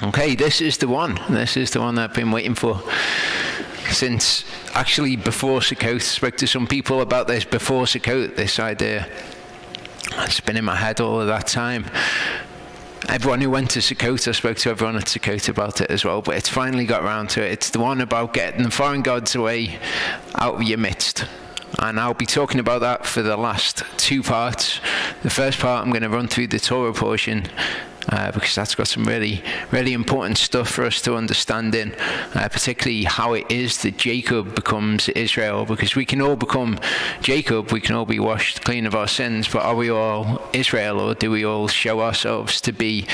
Okay, this is the one. This is the one that I've been waiting for since actually before Sukkot. I spoke to some people about this before Sukkot, this idea. It's been in my head all of that time. Everyone who went to Sukkot, I spoke to everyone at Sukkot about it as well, but it's finally got around to it. It's the one about getting the foreign gods away out of your midst. And I'll be talking about that for the last 2 parts. The first part, I'm going to run through the Torah portion, because that's got some really, really important stuff for us to understand in, particularly how it is that Jacob becomes Israel, because we can all become Jacob, we can all be washed clean of our sins, but are we all Israel, or do we all show ourselves to be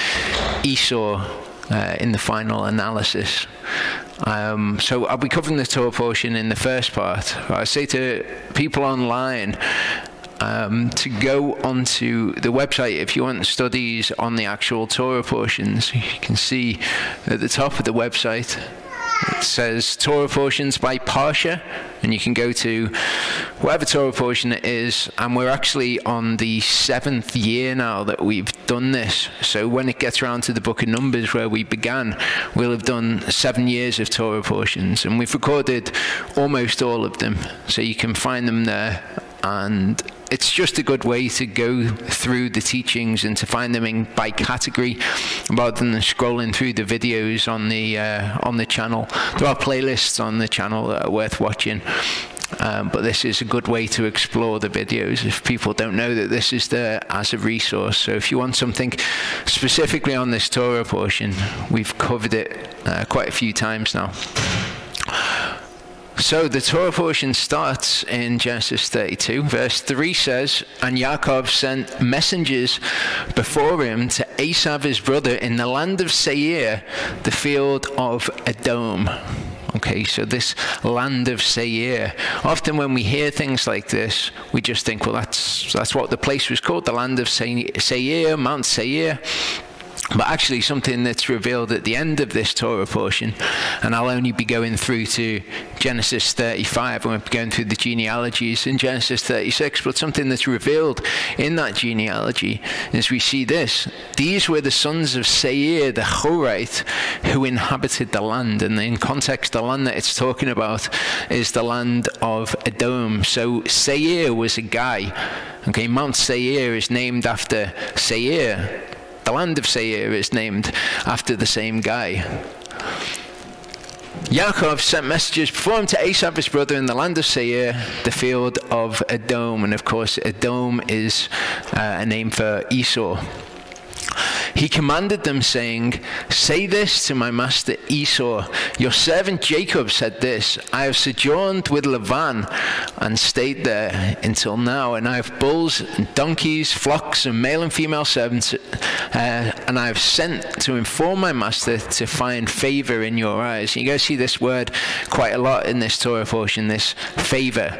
Esau in the final analysis? So I'll be covering the Torah portion in the first part. I say to people online to go onto the website if you want studies on the actual Torah portions. You can see at the top of the website it says Torah portions by Parsha, and you can go to whatever Torah portion it is, and we're actually on the 7th year now that we've done this. So when it gets around to the book of Numbers where we began, we'll have done 7 years of Torah portions, and we've recorded almost all of them, so you can find them there. And it's just a good way to go through the teachings and to find them by category rather than scrolling through the videos on the channel. There are playlists on the channel that are worth watching, but this is a good way to explore the videos if people don't know that this is there as a resource. So if you want something specifically on this Torah portion, we've covered it quite a few times now. So the Torah portion starts in Genesis 32. Verse 3 says, "And Yaakov sent messengers before him to Esav his brother in the land of Seir, the field of Edom." Okay, so this land of Seir. Often when we hear things like this, we just think, well, that's what the place was called, the land of Seir, Mount Seir. But actually something that's revealed at the end of this Torah portion, and I'll only be going through to Genesis 35, and we'll be going through the genealogies in Genesis 36, but something that's revealed in that genealogy is we see this. These were the sons of Seir, the Horite, who inhabited the land. And in context, the land that it's talking about is the land of Edom. So Seir was a guy. Okay, Mount Seir is named after Seir. The land of Seir is named after the same guy. Yaakov sent messages before him to Esav his brother in the land of Seir, the field of Edom. And of course, Edom is a name for Esau. He commanded them, saying, "Say this to my master Esau, your servant Jacob said this, I have sojourned with Lavan and stayed there until now, and I have bulls and donkeys, flocks and male and female servants, and I have sent to inform my master to find favor in your eyes." You guys see this word quite a lot in this Torah portion, this favor.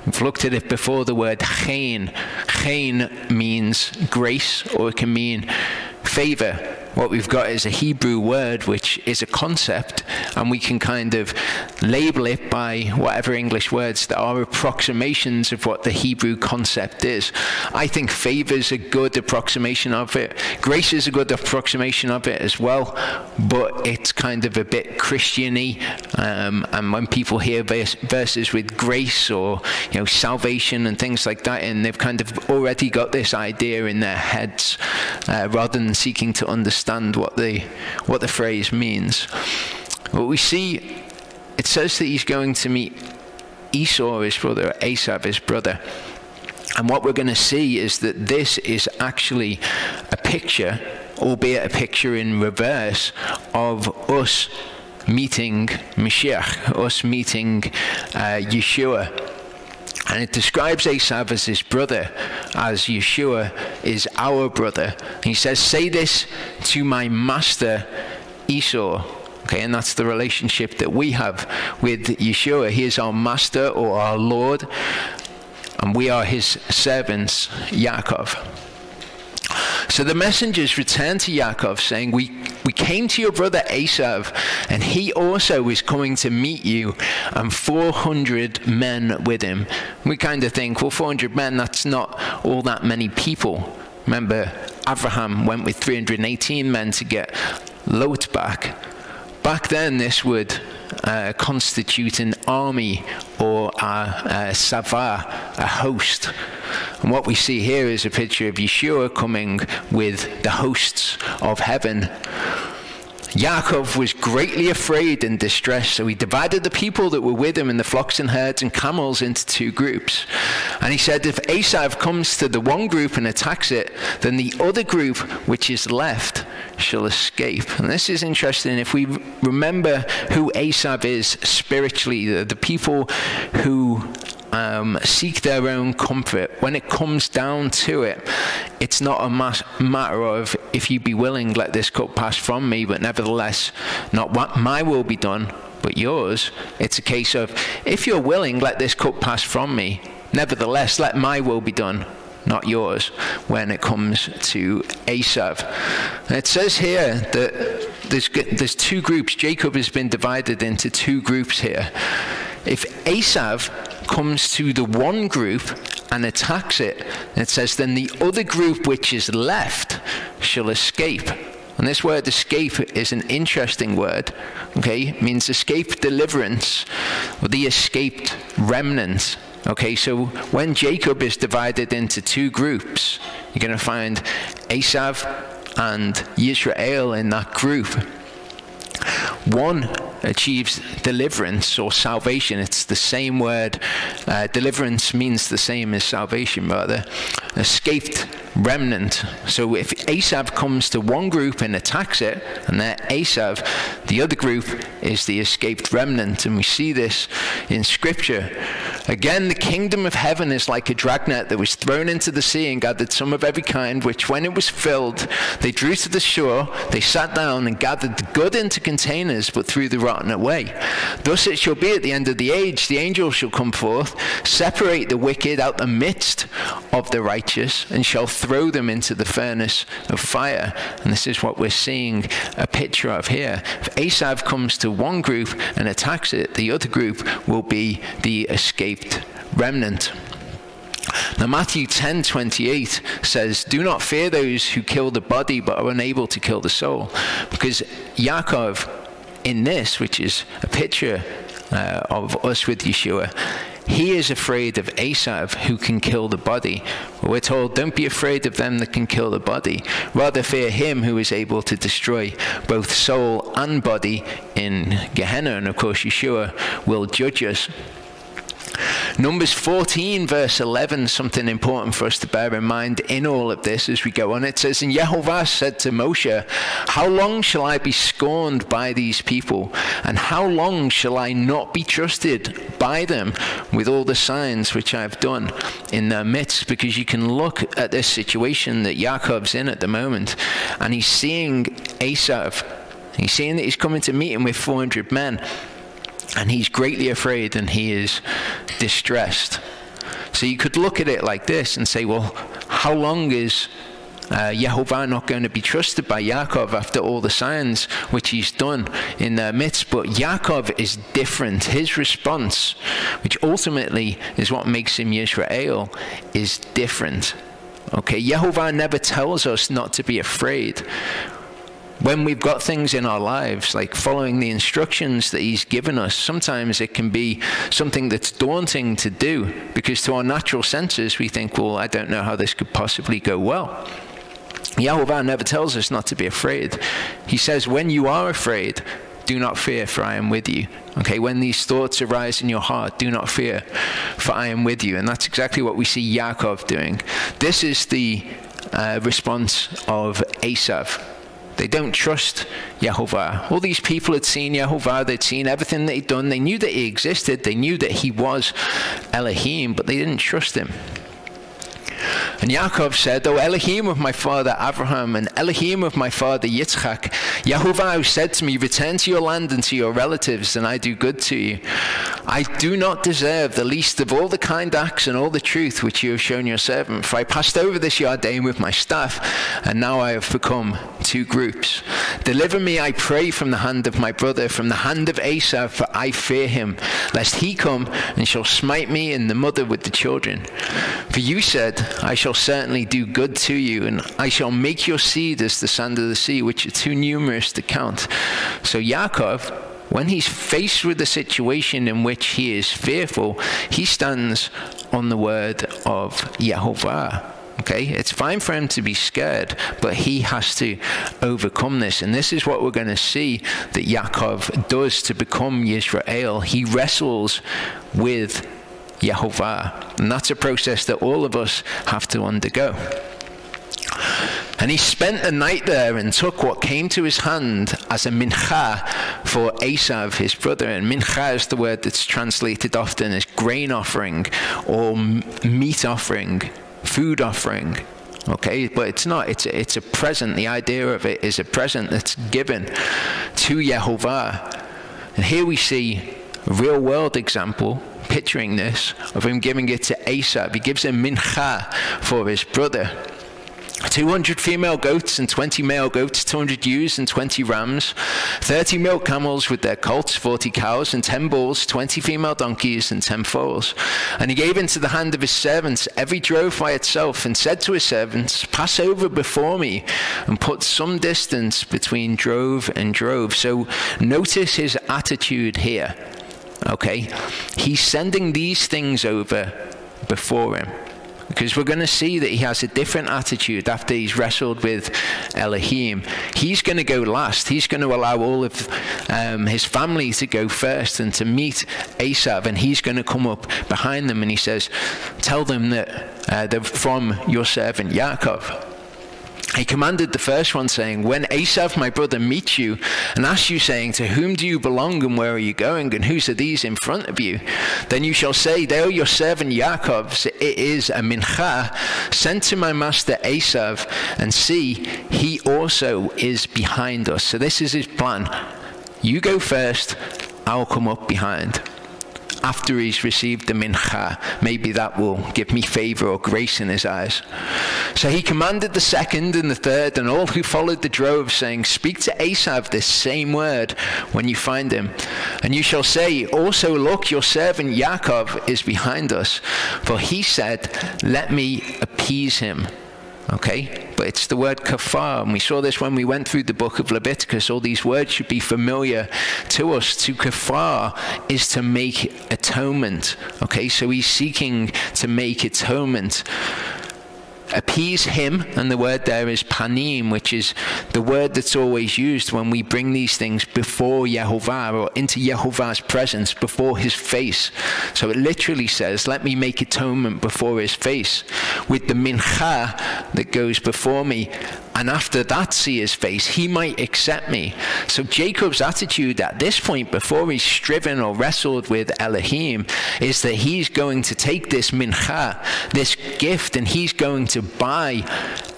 We've looked at it before, the word chen. Chen means grace, or it can mean favor. What we've got is a Hebrew word which is a concept, and we can kind of label it by whatever English words that are approximations of what the Hebrew concept is. I think favor is a good approximation of it. Grace is a good approximation of it as well, but it's kind of a bit Christian-y, and when people hear verses with grace or salvation and things like that, and they've kind of already got this idea in their heads, rather than seeking to understand what the phrase means. What we see, it says that he's going to meet Esau, his brother, or Esav, his brother. And what we're going to see is that this is actually a picture, albeit a picture in reverse, of us meeting Mashiach, us meeting Yeshua. And it describes Esav as his brother, as Yeshua is our brother. He says, "Say this to my master Esau." Okay, and that's the relationship that we have with Yeshua. He is our master, or our Lord, and we are his servants, Yaakov. So the messengers returned to Yaakov, saying, we came to your brother Esav, and he also is coming to meet you, and 400 men with him. We kind of think, well, 400 men, that's not all that many people. Remember, Abraham went with 318 men to get Lotbach. Back then, this would constitute an army or a savah, a host. And what we see here is a picture of Yeshua coming with the hosts of heaven. Yaakov was greatly afraid and distressed, so he divided the people that were with him and the flocks and herds and camels into two groups. And he said, if Esav comes to the one group and attacks it, then the other group which is left shall escape. And this is interesting. If we remember who Esav is spiritually, the people who seek their own comfort, when it comes down to it, it's not a matter of, if you be willing, let this cup pass from me, but nevertheless, not what my will be done, but yours. It's a case of, if you're willing, let this cup pass from me, nevertheless, let my will be done, not yours, when it comes to Esav. And it says here that there's two groups. Jacob has been divided into two groups here. If Esav comes to the one group and attacks it, it says, then the other group which is left shall escape. And this word escape is an interesting word. Okay, it means escape, deliverance, or the escaped remnant. Okay, so when Jacob is divided into two groups, you're going to find Esav and Yisrael in that group. One achieves deliverance or salvation. It's the same word. Deliverance means the same as salvation, rather. Escaped remnant. So if Esav comes to one group and attacks it, and they're Esav, the other group is the escaped remnant. And we see this in Scripture. Again, the kingdom of heaven is like a dragnet that was thrown into the sea and gathered some of every kind, which when it was filled, they drew to the shore, they sat down and gathered the good into containers, but threw the rotten away. Thus it shall be at the end of the age, the angel shall come forth, separate the wicked out the midst of the righteous, and shall throw them into the furnace of fire. And this is what we're seeing a picture of here. If Esav comes to one group and attacks it, the other group will be the escaped remnant. Now Matthew 10:28 says, do not fear those who kill the body but are unable to kill the soul. Because Yaakov, in this, which is a picture of us with Yeshua, he is afraid of Esav, who can kill the body. We're told, don't be afraid of them that can kill the body. Rather fear him who is able to destroy both soul and body in Gehenna. And of course, Yeshua will judge us. Numbers 14 verse 11, something important for us to bear in mind in all of this as we go on. It says, and Yehovah said to Moshe, how long shall I be scorned by these people? And how long shall I not be trusted by them with all the signs which I have done in their midst? Because you can look at this situation that Yaakov's in at the moment, and he's seeing Esav. He's seeing that he's coming to meet him with 400 men. And he's greatly afraid and he is distressed. So you could look at it like this and say, well, how long is Yehovah not going to be trusted by Yaakov after all the signs which he's done in their midst? But Yaakov is different. His response, which ultimately is what makes him Yisrael, is different. Okay, Yehovah never tells us not to be afraid. When we've got things in our lives, like following the instructions that he's given us, sometimes it can be something that's daunting to do, because to our natural senses, we think, well, I don't know how this could possibly go well. Yehovah never tells us not to be afraid. He says, when you are afraid, do not fear, for I am with you. Okay, when these thoughts arise in your heart, do not fear, for I am with you. And that's exactly what we see Yaakov doing. This is the response of Esav. They don't trust Yehovah. All these people had seen Yehovah. They'd seen everything that he'd done. They knew that he existed. They knew that he was Elohim, but they didn't trust him. And Yaakov said, O Elohim of my father Abraham and Elohim of my father Yitzchak, Yehovah who said to me, return to your land and to your relatives, and I do good to you. I do not deserve the least of all the kind acts and all the truth which you have shown your servant. For I passed over this Yarden with my staff, and now I have become two groups. Deliver me, I pray, from the hand of my brother, from the hand of Esau, for I fear him, lest he come and shall smite me and the mother with the children. For you said, I shall certainly do good to you, and I shall make your seed as the sand of the sea, which are too numerous to count. So Yaakov, when he's faced with a situation in which he is fearful, he stands on the word of Yehovah. Okay, it's fine for him to be scared, but he has to overcome this. And this is what we're going to see that Yaakov does to become Yisrael. He wrestles with Yehovah. And that's a process that all of us have to undergo. And he spent the night there and took what came to his hand as a mincha for Esau, his brother. And mincha is the word that's translated often as grain offering or meat offering, food offering. Okay, but it's not. It's a present. The idea of it is a present that's given to Yehovah. And here we see a real world example, picturing this, of him giving it to Esau. He gives a mincha for his brother. 200 female goats and 20 male goats, 200 ewes and 20 rams, 30 milk camels with their colts, 40 cows and 10 bulls, 20 female donkeys and 10 foals. And he gave into the hand of his servants every drove by itself, and said to his servants, pass over before me and put some distance between drove and drove. So notice his attitude here. Okay, he's sending these things over before him, because we're going to see that he has a different attitude after he's wrestled with Elohim. He's going to go last. He's going to allow all of his family to go first and to meet Esau, and he's going to come up behind them, and he says, tell them that they're from your servant Yaakov. He commanded the first one, saying, when Esau, my brother, meets you and asks you, saying, to whom do you belong and where are you going, and whose are these in front of you? Then you shall say, they are your servant Yaakov's. It is a mincha sent to my master Esau, and see, he also is behind us. So this is his plan. You go first, I'll come up behind. After he's received the mincha, maybe that will give me favor or grace in his eyes. So he commanded the second and the third and all who followed the drove, saying, speak to Esau this same word when you find him. And you shall say, also look, your servant Yaakov is behind us. For he said, let me appease him. Okay, but it's the word kafar, and we saw this when we went through the book of Leviticus. All these words should be familiar to us. To kafar is to make atonement. Okay, so he's seeking to make atonement. Appease him, and the word there is panim, which is the word that's always used when we bring these things before Yehovah, or into Yehovah's presence, before his face. So it literally says, let me make atonement before his face with the mincha that goes before me, and after that see his face, he might accept me. So Jacob's attitude at this point, before he's striven or wrestled with Elohim, is that he's going to take this mincha, this gift, and he's going to buy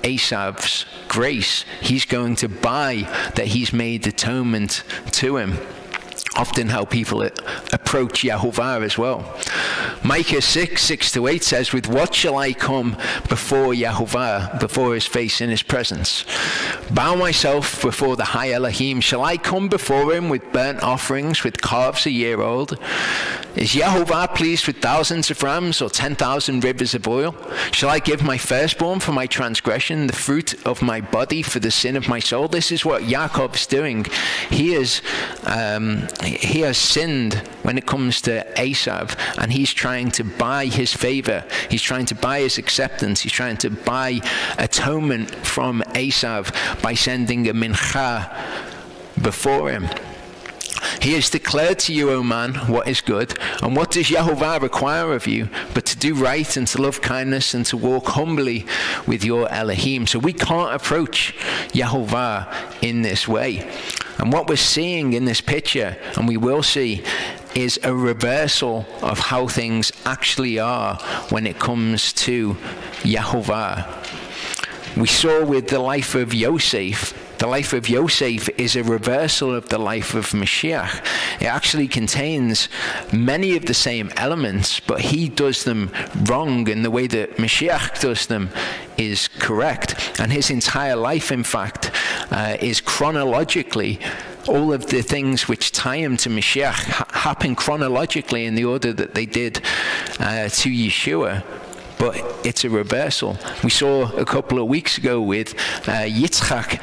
Esau's grace. He's going to buy that he's made atonement to him. Often how people approach Yehovah as well. Micah 6:6-8 says, with what shall I come before Yehovah, before his face in his presence? Bow myself before the high Elohim. Shall I come before him with burnt offerings, with calves a year old? Is Yehovah pleased with thousands of rams or 10,000 rivers of oil? Shall I give my firstborn for my transgression, the fruit of my body for the sin of my soul? This is what Yaakov's doing. He has sinned when it comes to Esau, and he's trying to buy his favor. He's trying to buy his acceptance. He's trying to buy atonement from Esau by sending a mincha before him. He has declared to you, O man, what is good, and what does Yehovah require of you, but to do right and to love kindness and to walk humbly with your Elohim. So we can't approach Yehovah in this way. And what we're seeing in this picture, and we will see, is a reversal of how things actually are when it comes to Yehovah. We saw with the life of Yosef, the life of Yosef is a reversal of the life of Mashiach. It actually contains many of the same elements, but he does them wrong, and the way that Mashiach does them is correct. And his entire life, in fact, is chronologically, all of the things which tie him to Mashiach happen chronologically in the order that they did to Yeshua. But it's a reversal. We saw a couple of weeks ago with Yitzchak,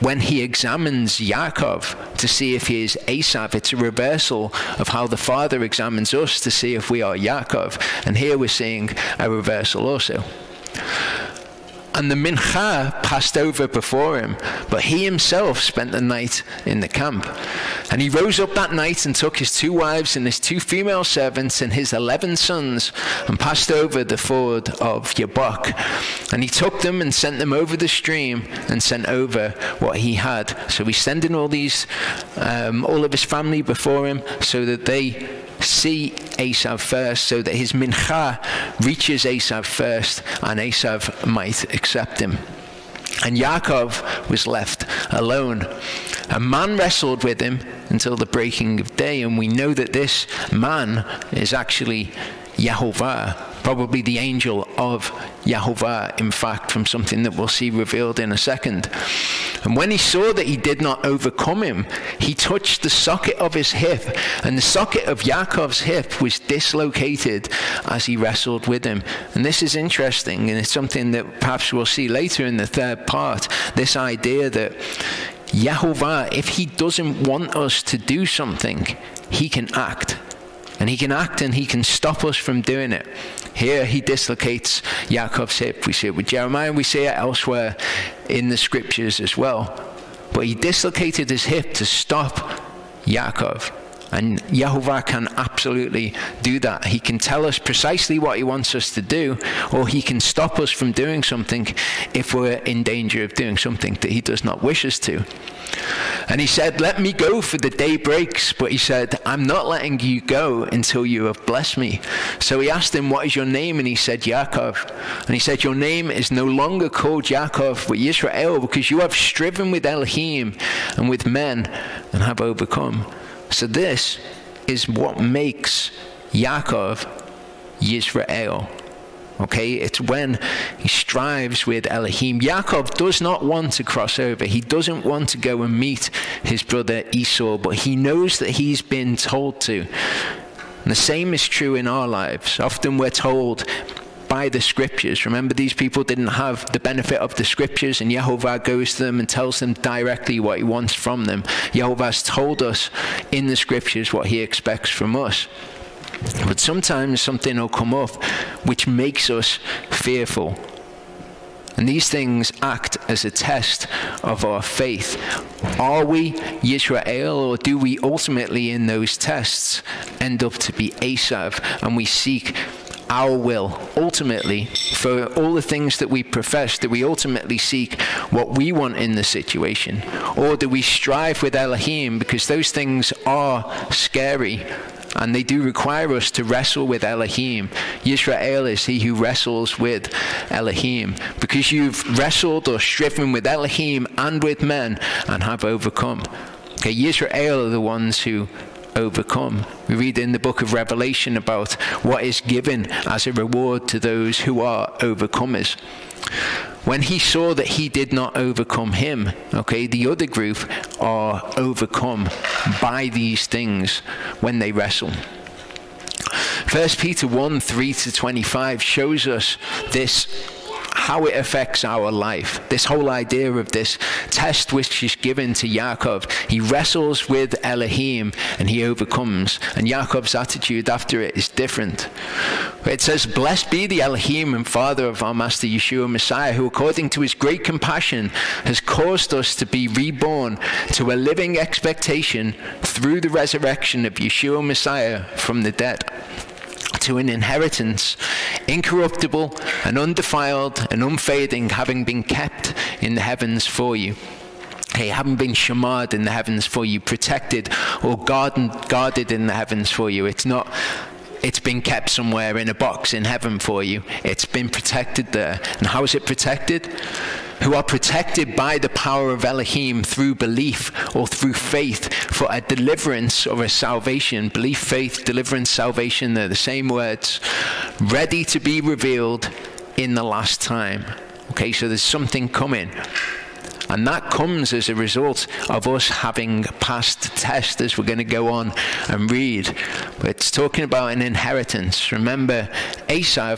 when he examines Yaakov to see if he is Esav, it's a reversal of how the Father examines us to see if we are Yaakov. And here we're seeing a reversal also. And the mincha passed over before him, but he himself spent the night in the camp. And he rose up that night and took his 2 wives and his 2 female servants and his 11 sons and passed over the ford of Jabbok. And he took them and sent them over the stream and sent over what he had. So he's sending all these, all of his family before him so that they see Esav first, so that his mincha reaches Esav first and Esav might accept him. And Yaakov was left alone. A man wrestled with him until the breaking of day, and we know that this man is actually Yehovah, probably the angel of Yehovah, in fact, from something that we'll see revealed in a second. And when he saw that he did not overcome him, he touched the socket of his hip, and the socket of Yaakov's hip was dislocated as he wrestled with him. And this is interesting, and it's something that perhaps we'll see later in the 3rd part, this idea that Yehovah, if he doesn't want us to do something, he can act. And he can act and he can stop us from doing it. Here he dislocates Yaakov's hip. We see it with Jeremiah, we see it elsewhere in the scriptures as well. But he dislocated his hip to stop Yaakov. And Yehovah can absolutely do that. He can tell us precisely what he wants us to do, or he can stop us from doing something if we're in danger of doing something that he does not wish us to. And he said, let me go, for the day breaks. But he said, I'm not letting you go until you have blessed me. So he asked him, what is your name? And he said, Yaakov. And he said, your name is no longer called Yaakov, but Yisrael, because you have striven with Elohim and with men and have overcome. So this is what makes Yaakov Yisrael. Okay, it's when he strives with Elohim. Yaakov does not want to cross over. He doesn't want to go and meet his brother Esau, but he knows that he's been told to. And the same is true in our lives. Often we're told by the scriptures. Remember, these people didn't have the benefit of the scriptures, and Yehovah goes to them and tells them directly what he wants from them. Yehovah's told us in the scriptures what he expects from us. But sometimes something will come up which makes us fearful. And these things act as a test of our faith. Are we Yisrael, or do we ultimately in those tests end up to be Esav, and we seek our will ultimately for all the things that we profess? Do we ultimately seek what we want in the situation? Or do we strive with Elohim, because those things are scary and they do require us to wrestle with Elohim? Yisrael is he who wrestles with Elohim, because you've wrestled or striven with Elohim and with men and have overcome. Okay, Yisrael are the ones who overcome. We read in the book of Revelation about what is given as a reward to those who are overcomers. When he saw that he did not overcome him, okay, the other group are overcome by these things when they wrestle. 1 Peter 1:3-25 shows us this, how it affects our life. This whole idea of this test which is given to Yaakov. He wrestles with Elohim and he overcomes. And Yaakov's attitude after it is different. It says, blessed be the Elohim and Father of our Master Yeshua Messiah, who according to his great compassion has caused us to be reborn to a living expectation through the resurrection of Yeshua Messiah from the dead, to an inheritance incorruptible and undefiled and unfading, having been kept in the heavens for you. Hey, having been shamad in the heavens for you, protected or guarded in the heavens for you. It's been kept somewhere in a box in heaven for you. It's been protected there. And how is it protected? Who are protected by the power of Elohim through belief or through faith for a deliverance or a salvation. Belief, faith, deliverance, salvation, they're the same words. Ready to be revealed in the last time. Okay, so there's something coming. And that comes as a result of us having passed the test, as we're going to go on and read. But it's talking about an inheritance. Remember, Esau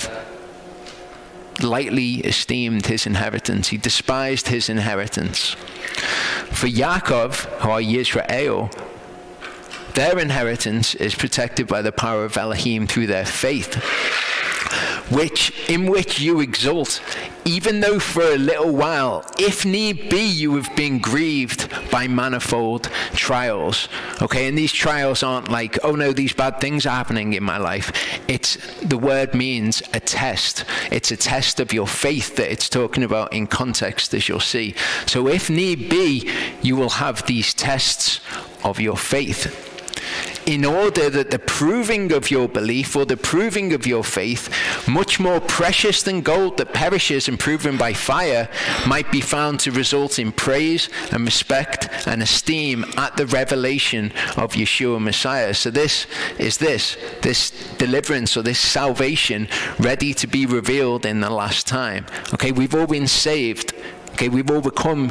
lightly esteemed his inheritance. He despised his inheritance. For Yaakov, or Yisrael, their inheritance is protected by the power of Elohim through their faith, in which you exult, even though for a little while, if need be, you have been grieved by manifold trials. Okay, and these trials aren't like, oh no, these bad things are happening in my life. The word means a test. It's a test of your faith that it's talking about in context, as you'll see. So if need be, you will have these tests of your faith, in order that the proving of your belief, or the proving of your faith, much more precious than gold that perishes and proven by fire, might be found to result in praise and respect and esteem at the revelation of Yeshua Messiah. So this deliverance, or this salvation, ready to be revealed in the last time. Okay, we've all been saved. Okay, we've all become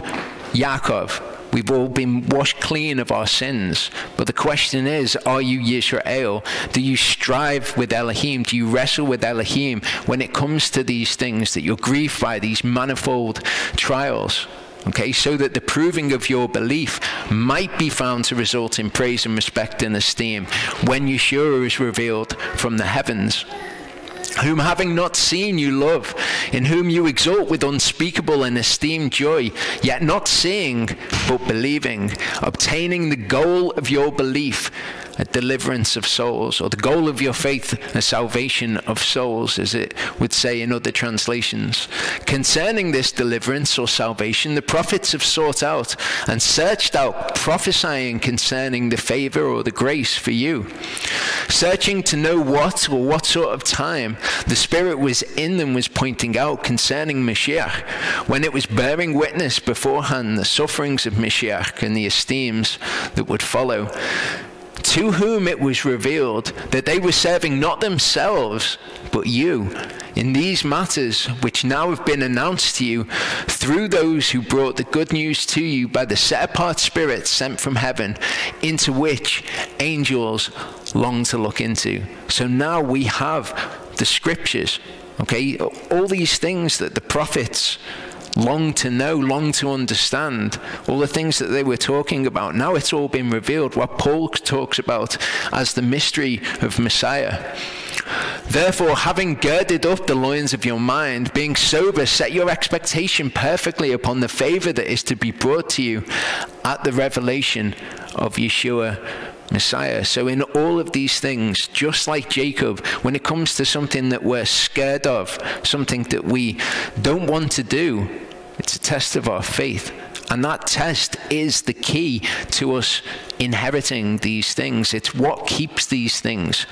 Yaakov. We've all been washed clean of our sins. But the question is, are you Yisrael? Do you strive with Elohim? Do you wrestle with Elohim when it comes to these things that you're grieved by, these manifold trials? Okay, so that the proving of your belief might be found to result in praise and respect and esteem when Yeshua is revealed from the heavens, whom having not seen you love, in whom you exult with unspeakable and esteemed joy, yet not seeing, but believing, obtaining the goal of your belief, a deliverance of souls, or the goal of your faith, a salvation of souls, as it would say in other translations. Concerning this deliverance or salvation, the prophets have sought out and searched out, prophesying concerning the favor or the grace for you, searching to know what sort of time the Spirit was in them was pointing out concerning Mashiach, when it was bearing witness beforehand the sufferings of Mashiach and the esteems that would follow, to whom it was revealed that they were serving not themselves, but you, in these matters which now have been announced to you through those who brought the good news to you by the set-apart Spirit sent from heaven, into which angels long to look into. So now we have the scriptures, okay, all these things that the prophets long to know, long to understand, all the things that they were talking about. Now it's all been revealed, what Paul talks about as the mystery of Messiah. Therefore, having girded up the loins of your mind, being sober, set your expectation perfectly upon the favor that is to be brought to you at the revelation of Yeshua Messiah. So in all of these things, just like Jacob, when it comes to something that we're scared of, something that we don't want to do, it's a test of our faith. And that test is the key to us inheriting these things. It's what keeps these things.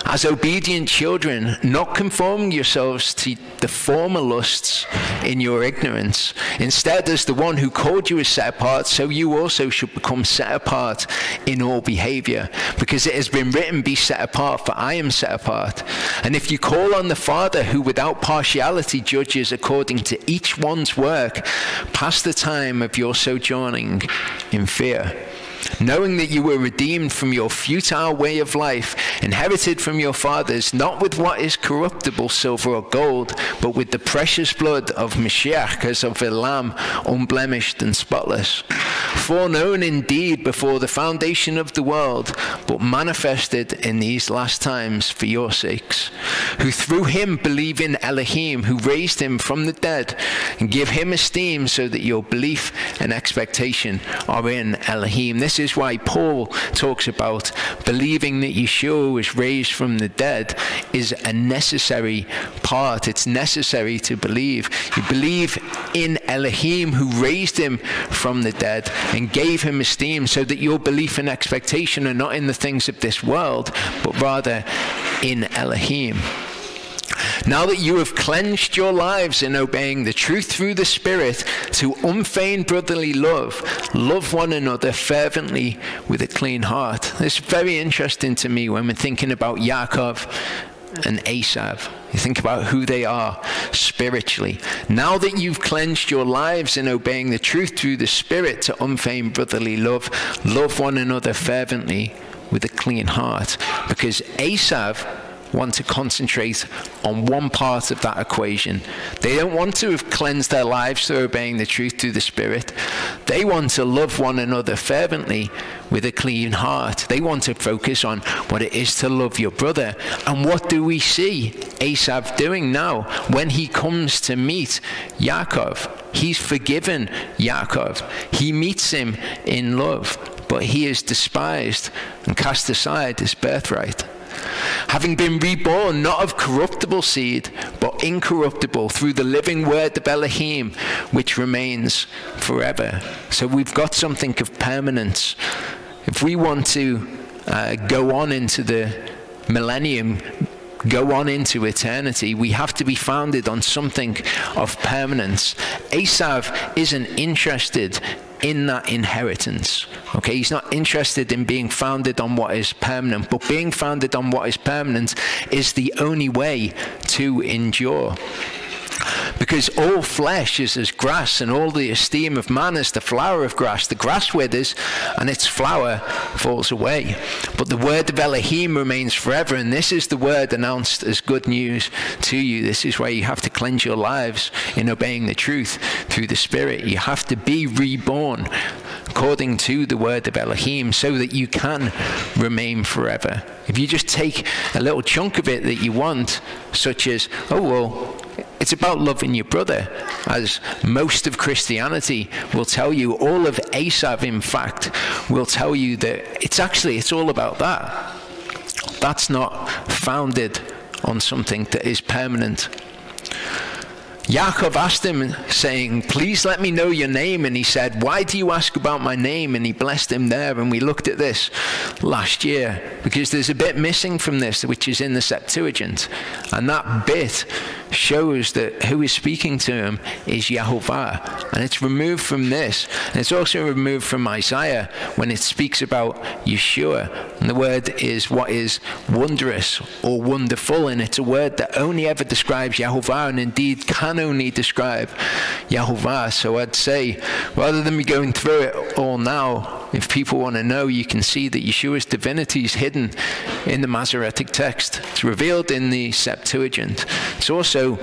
As obedient children, not conforming yourselves to the former lusts in your ignorance. Instead, as the one who called you is set apart, so you also should become set apart in all behavior. Because it has been written, be set apart, for I am set apart. And if you call on the Father, who without partiality judges according to each one's work, pass the time of your sojourning in fear, knowing that you were redeemed from your futile way of life, inherited from your fathers, not with what is corruptible, silver or gold, but with the precious blood of Mashiach, as of a lamb, unblemished and spotless. Foreknown indeed before the foundation of the world, but manifested in these last times for your sakes, who through him believe in Elohim, who raised him from the dead, and give him esteem, so that your belief and expectation are in Elohim. This is why Paul talks about believing that Yeshua was raised from the dead is a necessary part. It's necessary to believe. You believe in Elohim, who raised him from the dead and gave him esteem, so that your belief and expectation are not in the things of this world, but rather in Elohim. Now that you have cleansed your lives in obeying the truth through the Spirit to unfeigned brotherly love, love one another fervently with a clean heart. It's very interesting to me when we're thinking about Yaakov and Esav. You think about who they are spiritually. Now that you've cleansed your lives in obeying the truth through the Spirit to unfeigned brotherly love, love one another fervently with a clean heart. Because Esav want to concentrate on one part of that equation. They don't want to have cleansed their lives through obeying the truth through the Spirit. They want to love one another fervently with a clean heart. They want to focus on what it is to love your brother. And what do we see Esav doing now when he comes to meet Yaakov? He's forgiven Yaakov. He meets him in love, but he is despised and cast aside his birthright. Having been reborn, not of corruptible seed, but incorruptible, through the living word of Elohim, which remains forever. So we've got something of permanence. If we want to go on into the millennium, go on into eternity, we have to be founded on something of permanence. Esav isn't interested in that inheritance. Okay, he's not interested in being founded on what is permanent, but being founded on what is permanent is the only way to endure. Because all flesh is as grass, and all the esteem of man is the flower of grass. The grass withers, and its flower falls away. But the word of Elohim remains forever, and this is the word announced as good news to you. This is where you have to cleanse your lives in obeying the truth through the Spirit. You have to be reborn according to the word of Elohim so that you can remain forever. If you just take a little chunk of it that you want, such as, oh, well, it's about loving your brother, as most of Christianity will tell you. All of Esav, in fact, will tell you that it's all about that. That's not founded on something that is permanent. Yaakov asked him, saying, please let me know your name. And he said, why do you ask about my name? And he blessed him there. And we looked at this last year, because there's a bit missing from this, which is in the Septuagint. And that bit shows that who is speaking to him is Yehovah. And it's removed from this. And it's also removed from Isaiah when it speaks about Yeshua. And the word is what is wondrous or wonderful. And it's a word that only ever describes Yehovah, and indeed can only describe Yehovah. So I'd say, rather than me going through it all now, if people want to know, you can see that Yeshua's divinity is hidden in the Masoretic text. It's revealed in the Septuagint. It's also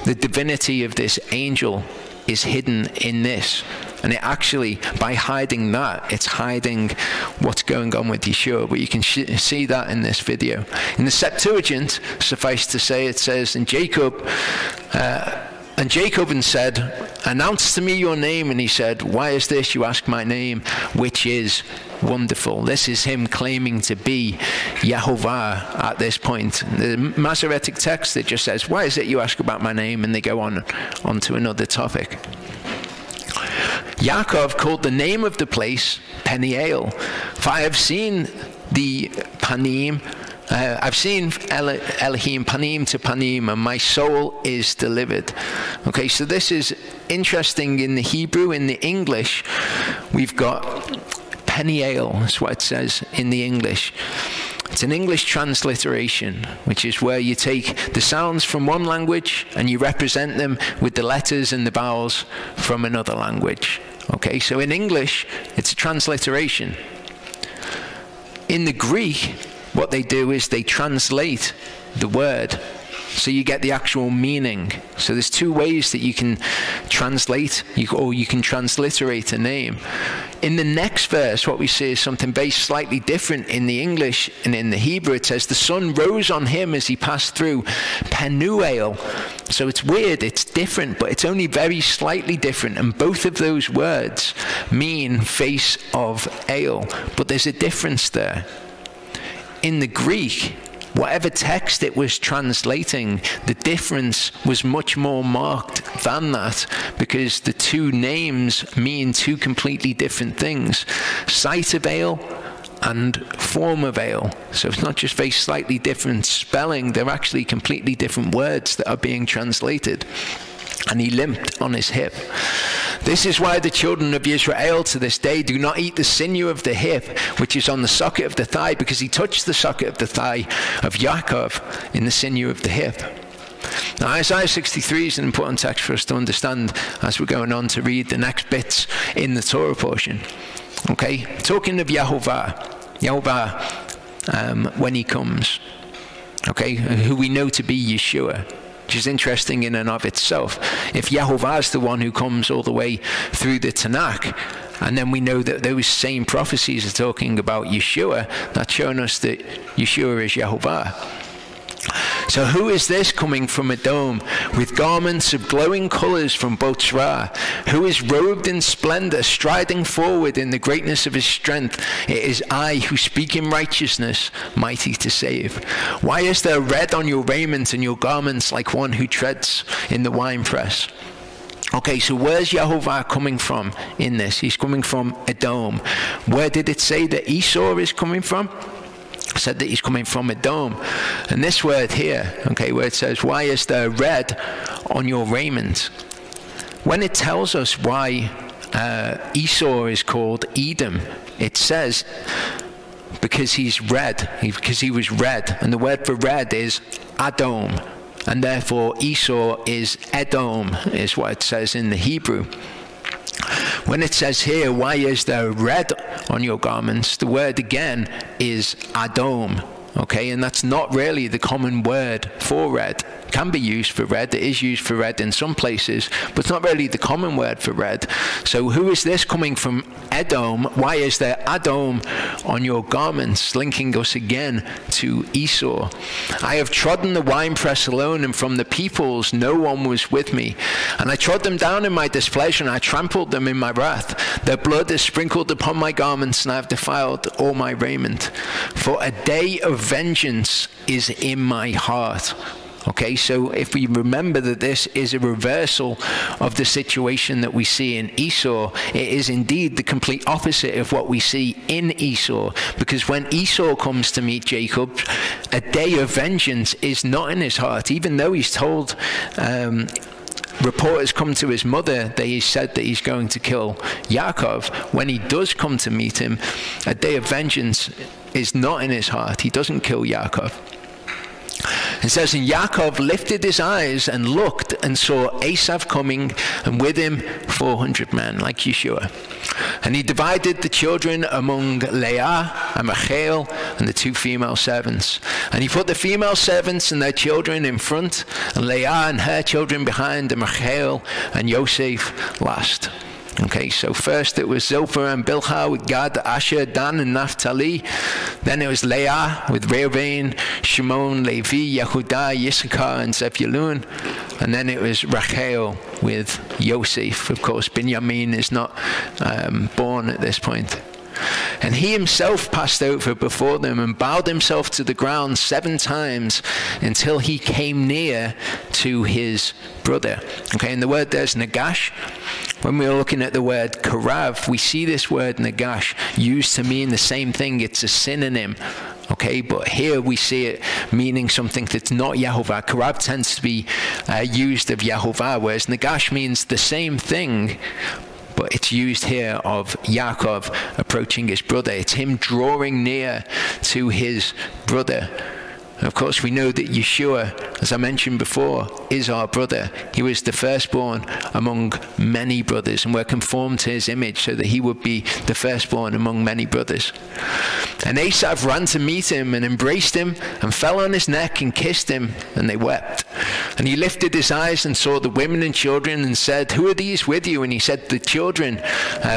the divinity of this angel is hidden in this. And it actually, by hiding that, it's hiding what's going on with Yeshua. But you can see that in this video. In the Septuagint, suffice to say, it says, and Jacob said, announce to me your name. And he said, why is this you ask my name, which is wonderful? This is him claiming to be Yehovah at this point. The Masoretic text, it just says, why is it you ask about my name? And they go on to another topic. Yaakov called the name of the place Peniel, for I have seen the Panim, I've seen Elohim Panim to Panim, and my soul is delivered. Okay, so this is interesting in the Hebrew. In the English, we've got Peniel, that's what it says in the English. It's an English transliteration, which is where you take the sounds from one language and you represent them with the letters and the vowels from another language. Okay, so in English, it's a transliteration. In the Greek, what they do is they translate the word, so you get the actual meaning. So there's two ways that you can translate, or you can transliterate a name. In the next verse, what we see is something very slightly different in the English and in the Hebrew. It says, the sun rose on him as he passed through Penuel. So it's weird, it's different, but it's only very slightly different. And both of those words mean face of ale. But there's a difference there. In the Greek, whatever text it was translating, the difference was much more marked than that, because the two names mean two completely different things. Sight of ale and form of ale. So it's not just very slightly different spelling, they're actually completely different words that are being translated. and he limped on his hip. This is why the children of Israel to this day do not eat the sinew of the hip, which is on the socket of the thigh, because he touched the socket of the thigh of Yaakov in the sinew of the hip. Now, Isaiah 63 is an important text for us to understand as we're going on to read the next bits in the Torah portion. Okay, talking of Yehovah, when he comes, okay, who we know to be Yeshua, which is interesting in and of itself. If Yehovah is the one who comes all the way through the Tanakh, and then we know that those same prophecies are talking about Yeshua, that's showing us that Yeshua is Yehovah. So who is this coming from Edom with garments of glowing colors from Botzrah, who is robed in splendor, striding forward in the greatness of his strength? It is I who speak in righteousness, mighty to save. Why is there red on your raiment and your garments like one who treads in the winepress? Okay, so where's Yehovah coming from in this? He's coming from Edom. Where did it say that Esau is coming from? Said that he's coming from Edom. And this word here, okay, where it says, why is there red on your raiment? When it tells us why Esau is called Edom, it says because he's red, because he was red. And the word for red is Adom. And therefore Esau is Edom, is what it says in the Hebrew. When it says here, why is there red on your garments? The word again is Adom, okay? And that's not really the common word for red. It can be used for red. It is used for red in some places, but it's not really the common word for red. So who is this coming from Edom? Why is there Adom on your garments? Linking us again to Esau. I have trodden the winepress alone, and from the peoples no one was with me. And I trod them down in my displeasure, and I trampled them in my wrath. Their blood is sprinkled upon my garments, and I have defiled all my raiment. For a day of vengeance is in my heart. Okay, so if we remember that this is a reversal of the situation that we see in Esau, it is indeed the complete opposite of what we see in Esau. Because when Esau comes to meet Jacob, a day of vengeance is not in his heart, even though he's told, reporters come to his mother that he said that he's going to kill Yaakov. When he does come to meet him, a day of vengeance is not in his heart. He doesn't kill Yaakov. It says, and Yaakov lifted his eyes and looked and saw Esav coming, and with him 400 men, like Yeshua. And he divided the children among Leah and Rachel and the two female servants. And he put the female servants and their children in front, and Leah and her children behind, and Rachel and Yosef last. Okay, so first it was Zilpah and Bilhah with Gad, Asher, Dan, and Naphtali. Then it was Leah with Reuben, Shimon, Levi, Yehudah, Yissachar, and Zebulun. And then it was Rachel with Yosef. Of course, Binyamin is not born at this point. And he himself passed over before them and bowed himself to the ground 7 times until he came near to his brother. Okay, and the word there's Nagash. When we are looking at the word Karav, we see this word Nagash used to mean the same thing. It's a synonym. Okay, but here we see it meaning something that's not Yehovah. Karav tends to be used of Yehovah, whereas Nagash means the same thing, but it's used here of Yaakov approaching his brother. It's him drawing near to his brother. Of course, we know that Yeshua, as I mentioned before, is our brother. He was the firstborn among many brothers, and we're conformed to his image so that he would be the firstborn among many brothers. And Esav ran to meet him and embraced him and fell on his neck and kissed him, and they wept. And he lifted his eyes and saw the women and children and said, who are these with you? And he said, the children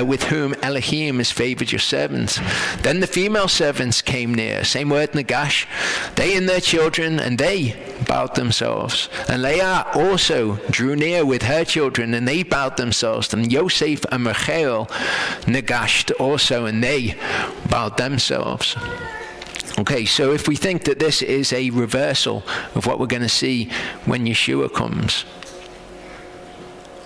with whom Elohim has favored your servants. Then the female servants came near, same word Nagash, they and their children, and they bowed themselves. And Leah also drew near with her children, and they bowed themselves. And Yosef and Rachel Nagashed also, and they bowed themselves. Okay, so if we think that this is a reversal of what we're going to see when Yeshua comes.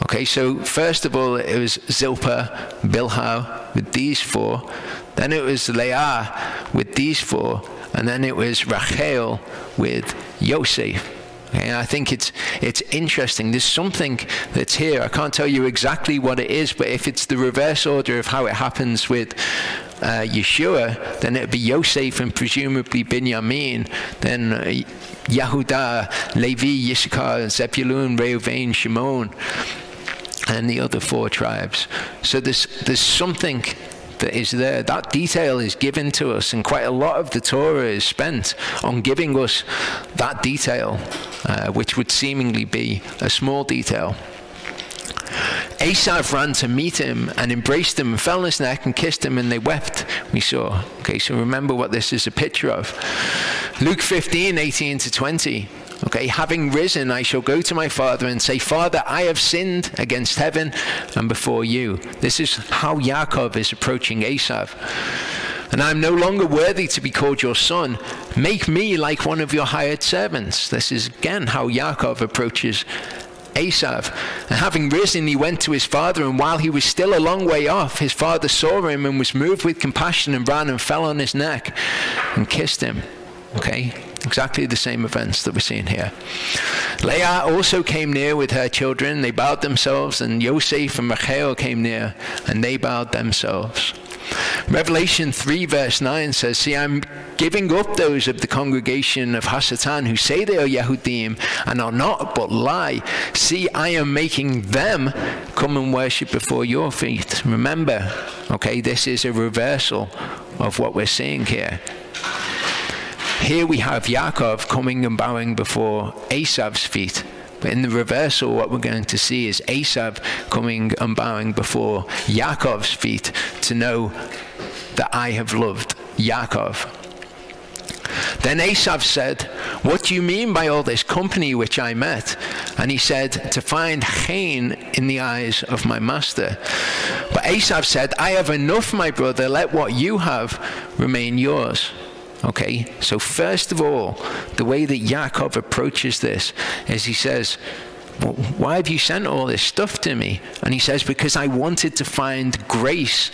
Okay, so first of all, it was Zilpah, Bilhah with these 4. Then it was Leah with these 4. And then it was Rachel with Yosef. Okay, I think it's interesting. There's something that's here. I can't tell you exactly what it is, but if it's the reverse order of how it happens with Yeshua, then it'd be Yosef and presumably Binyamin, then Yehuda, Levi, Yissachar, Zebulun, Reuven, Shimon, and the other 4 tribes. So there's something that is there. That detail is given to us, and quite a lot of the Torah is spent on giving us that detail, which would seemingly be a small detail. Esav ran to meet him and embraced him and fell on his neck and kissed him, and they wept, we saw. Okay, so remember what this is a picture of. Luke 15, 18 to 20. Okay, having risen, I shall go to my father and say, Father, I have sinned against heaven and before you. This is how Yaakov is approaching Esav. And I am no longer worthy to be called your son. Make me like one of your hired servants. This is again how Yaakov approaches Esav. And having risen, he went to his father, and while he was still a long way off, his father saw him and was moved with compassion and ran and fell on his neck and kissed him. Okay, exactly the same events that we're seeing here. Leah also came near with her children. They bowed themselves, and Yosef and Rachel came near, and they bowed themselves. Revelation 3 verse 9 says, see, I'm giving up those of the congregation of Hasatan who say they are Yehudim and are not, but lie. See, I am making them come and worship before your feet. Remember, okay, this is a reversal of what we're seeing here. Here we have Yaakov coming and bowing before Esav's feet. But in the reversal, what we're going to see is Esav coming and bowing before Yaakov's feet to know that I have loved Yaakov. Then Esav said, what do you mean by all this company which I met? And he said, to find chen in the eyes of my master. But Esav said, I have enough, my brother, let what you have remain yours. Okay, so first of all, the way that Yaakov approaches this is he says, well, why have you sent all this stuff to me? And he says, because I wanted to find grace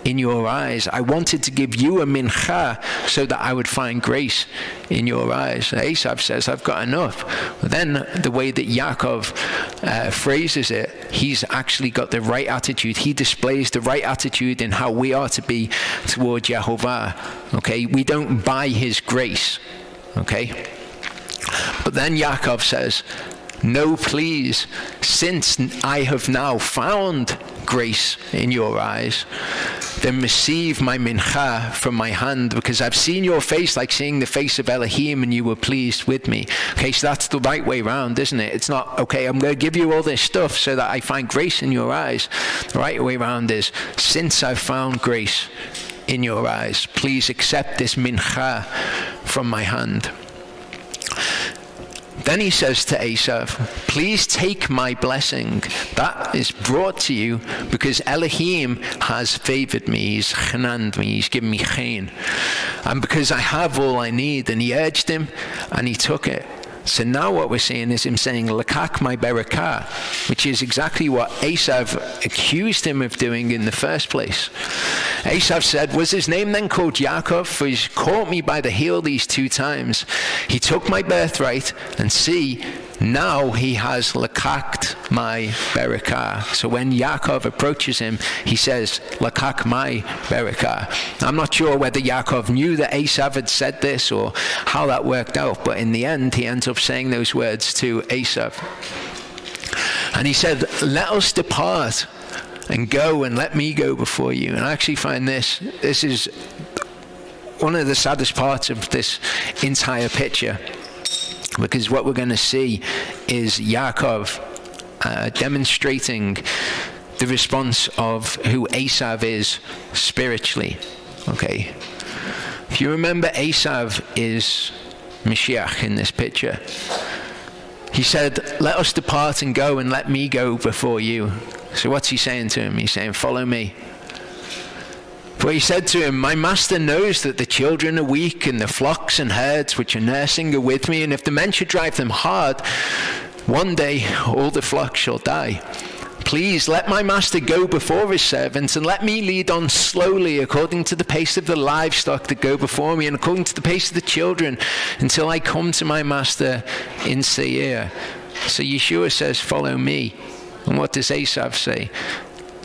in your eyes. I wanted to give you a mincha so that I would find grace in your eyes. Esav says, I've got enough. But then the way that Yaakov phrases it, he's actually got the right attitude. He displays the right attitude in how we are to be toward Yehovah. Okay, we don't buy his grace. Okay, but then Yaakov says, no, please, since I have now found grace in your eyes, then receive my mincha from my hand, because I've seen your face like seeing the face of Elohim, and you were pleased with me. Okay, so that's the right way around, isn't it? It's not, okay, I'm going to give you all this stuff so that I find grace in your eyes. The right way around is, since I've found grace in your eyes, please accept this mincha from my hand. Then he says to Esav, please take my blessing that is brought to you, because Elohim has favored me, he's chenaned me, he's given me chen, and because I have all I need. And he urged him, and he took it. So now what we're seeing is him saying, Lakak my berakah, which is exactly what Esav accused him of doing in the first place. Esav said, was his name then called Yaakov? For he's caught me by the heel these 2 times. He took my birthright, and see, now he has lakakt my berakah. So when Yaakov approaches him, he says, lakak my berakah. I'm not sure whether Yaakov knew that Esav had said this or how that worked out, but in the end, he ends up saying those words to Esav. And he said, let us depart and go, and let me go before you. And I actually find this is one of the saddest parts of this entire picture, because what we're going to see is Yaakov demonstrating the response of who Esav is spiritually. Okay, if you remember, Esav is Mashiach in this picture. He said, let us depart and go, and let me go before you. So what's he saying to him? He's saying, follow me. For he said to him, my master knows that the children are weak, and the flocks and herds which are nursing are with me, and if the men should drive them hard, one day all the flock shall die. please let my master go before his servants, and let me lead on slowly according to the pace of the livestock that go before me, and according to the pace of the children, until I come to my master in Seir. So Yeshua says, follow me. And what does Esav say?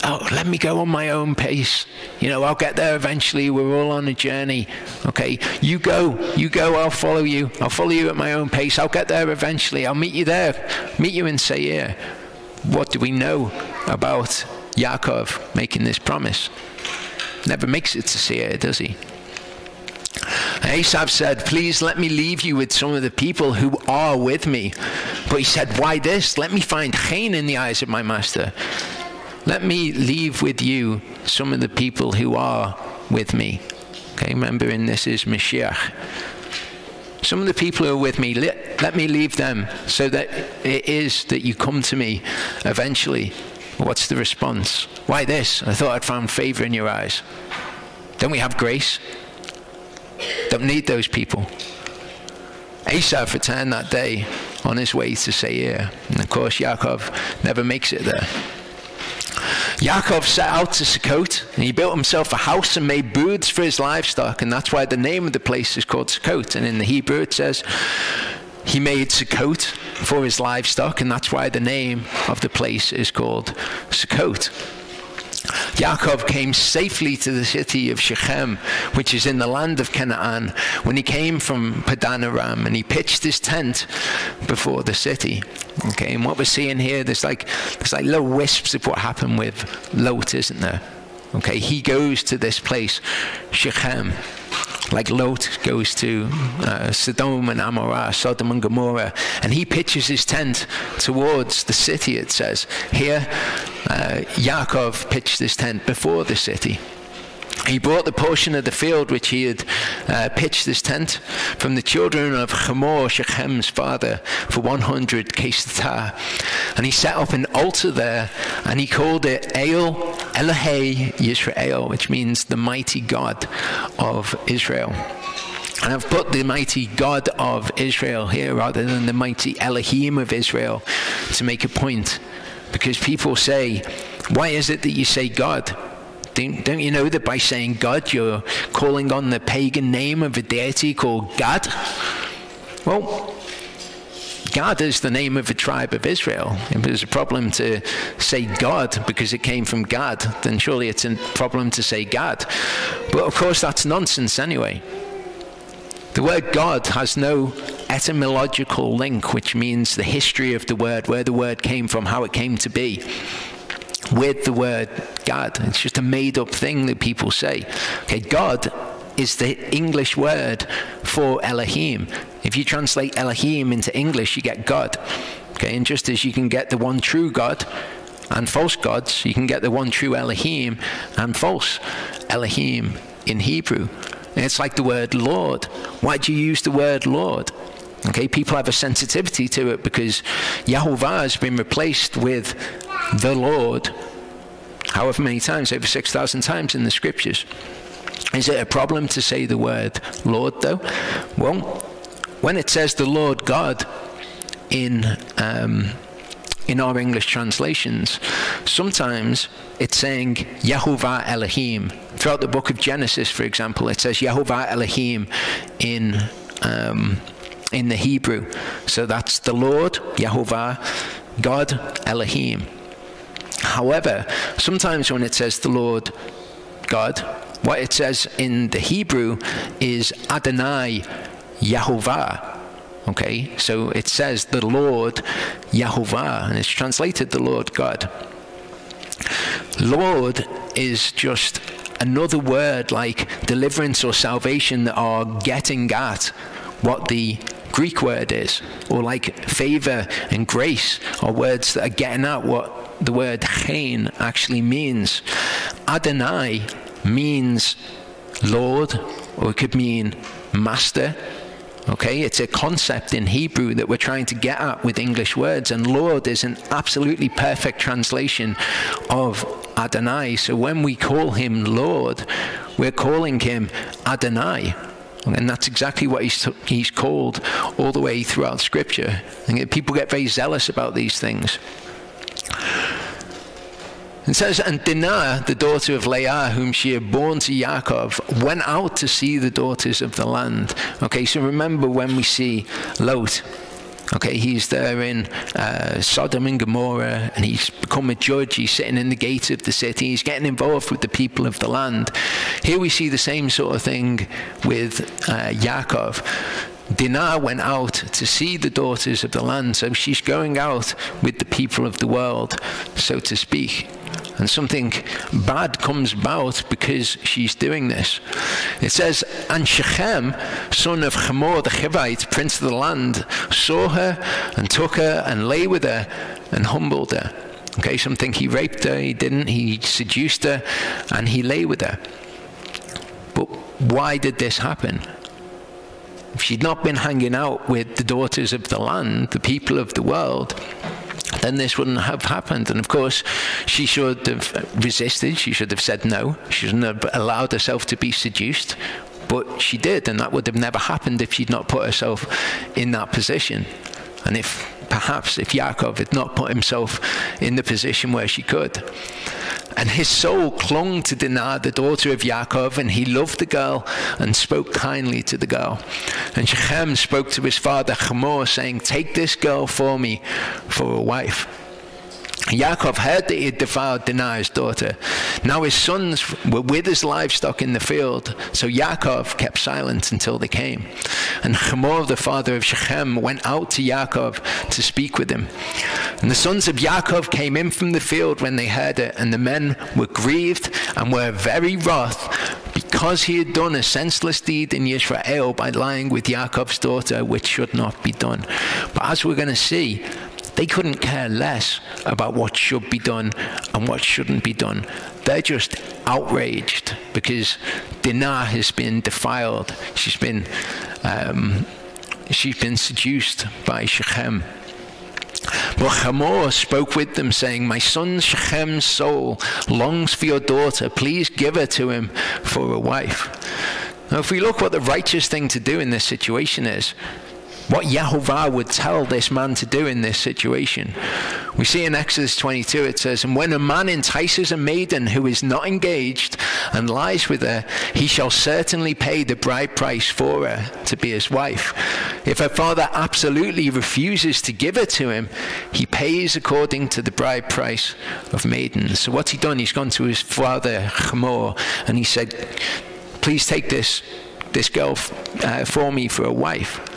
Oh, let me go on my own pace. I'll get there eventually. We're all on a journey. Okay, you go, I'll follow you. I'll follow you at my own pace. I'll get there eventually. I'll meet you there. Meet you in Seir. What do we know about Yaakov making this promise? Never makes it to Seir, does he? Esav said, please let me leave you with some of the people who are with me. But he said, why this? Let me find chen in the eyes of my master. Let me leave with you some of the people who are with me. Okay, remembering this is Mashiach. Some of the people who are with me, let me leave them so that it is that you come to me eventually. What's the response? Why this? I thought I'd found favor in your eyes. Don't we have grace? Don't need those people. Esav returned that day on his way to Seir. And of course, Yaakov never makes it there. Yaakov set out to Sukkot, and he built himself a house and made booths for his livestock, and that's why the name of the place is called Sukkot. And in the Hebrew it says he made Sukkot for his livestock, and that's why the name of the place is called Sukkot. Yaakov came safely to the city of Shechem, which is in the land of Canaan, when he came from Padan Aram, and he pitched his tent before the city. Okay, and what we're seeing here, there's like little wisps of what happened with Lot, isn't there? Okay, he goes to this place, Shechem, like Lot goes to Sodom and Amorah, Sodom and Gomorrah, and he pitches his tent towards the city, it says. Here, Yaakov pitched his tent before the city. He brought the portion of the field which he had pitched his tent from the children of Hamor, Shechem's father, for 100 kesatah. And he set up an altar there, and he called it El Elohei Yisrael, which means the mighty God of Israel. And I've put the mighty God of Israel here rather than the mighty Elohim of Israel to make a point. Because people say, why is it that you say God? Don't you know that by saying God, you're calling on the pagan name of a deity called Gad? Well, Gad is the name of a tribe of Israel. If there's a problem to say God because it came from Gad, then surely it's a problem to say Gad. But of course, that's nonsense anyway. The word God has no etymological link, which means the history of the word, where the word came from, how it came to be, with the word God. It's just a made-up thing that people say. Okay, God is the English word for Elohim. If you translate Elohim into English, you get God. Okay, and just as you can get the one true God and false gods, you can get the one true Elohim and false Elohim in Hebrew. And it's like the word Lord. Why do you use the word Lord? Okay, people have a sensitivity to it because Yahovah has been replaced with the Lord however many times, over 6,000 times in the scriptures. Is it a problem to say the word Lord though? Well, when it says the Lord God in our English translations, sometimes it's saying Yahovah Elohim. Throughout the book of Genesis, for example, it says Yahovah Elohim in the Hebrew. So that's the Lord, Yahovah, God, Elohim. However, sometimes when it says the Lord God, what it says in the Hebrew is Adonai Yahovah. Okay, so it says the Lord Yahovah, and it's translated the Lord God. Lord is just another word like deliverance or salvation that are getting at what the Greek word is, or like favor and grace are words that are getting at what the word chen actually means. Adonai means Lord, or it could mean master. Okay, it's a concept in Hebrew that we're trying to get at with English words, and Lord is an absolutely perfect translation of Adonai. So when we call him Lord, we're calling him Adonai. And that's exactly what he's called all the way throughout Scripture. And people get very zealous about these things. It says, and Dinah, the daughter of Leah, whom she had born to Yaakov, went out to see the daughters of the land. Okay, so remember when we see Lot, okay, he's there in Sodom and Gomorrah, and he's become a judge. He's sitting in the gate of the city. He's getting involved with the people of the land. Here we see the same sort of thing with Yaakov. Dinah went out to see the daughters of the land, so she's going out with the people of the world, so to speak. And something bad comes about because she's doing this. It says, and Shechem, son of Hamor the Hivite, prince of the land, saw her and took her and lay with her and humbled her. Okay, something he raped her, he didn't, he seduced her and he lay with her. But why did this happen? If she'd not been hanging out with the daughters of the land, the people of the world, then this wouldn't have happened. And of course, she should have resisted. She should have said no. She shouldn't have allowed herself to be seduced. But she did, and that would have never happened if she'd not put herself in that position. And if Yaakov had not put himself in the position where she could. And his soul clung to Dinah, the daughter of Yaakov, and he loved the girl and spoke kindly to the girl. And Shechem spoke to his father Hamor, saying, take this girl for me for a wife. Yaakov heard that he had defiled Dinah, his daughter. Now his sons were with his livestock in the field, so Yaakov kept silent until they came. And Hamor, the father of Shechem, went out to Yaakov to speak with him. And the sons of Yaakov came in from the field when they heard it, and the men were grieved and were very wroth, because he had done a senseless deed in Yisrael by lying with Yaakov's daughter, which should not be done. But as we're going to see, they couldn't care less about what should be done and what shouldn't be done. They're just outraged because Dinah has been defiled. She's been seduced by Shechem. But Hamor spoke with them, saying, my son Shechem's soul longs for your daughter. Please give her to him for a wife. Now, if we look what the righteous thing to do in this situation is, what Yehovah would tell this man to do in this situation. We see in Exodus 22, it says, and when a man entices a maiden who is not engaged and lies with her, he shall certainly pay the bride price for her to be his wife. If her father absolutely refuses to give her to him, he pays according to the bride price of maidens. So what's he done? He's gone to his father Hamor and he said, please take this girl for me for a wife.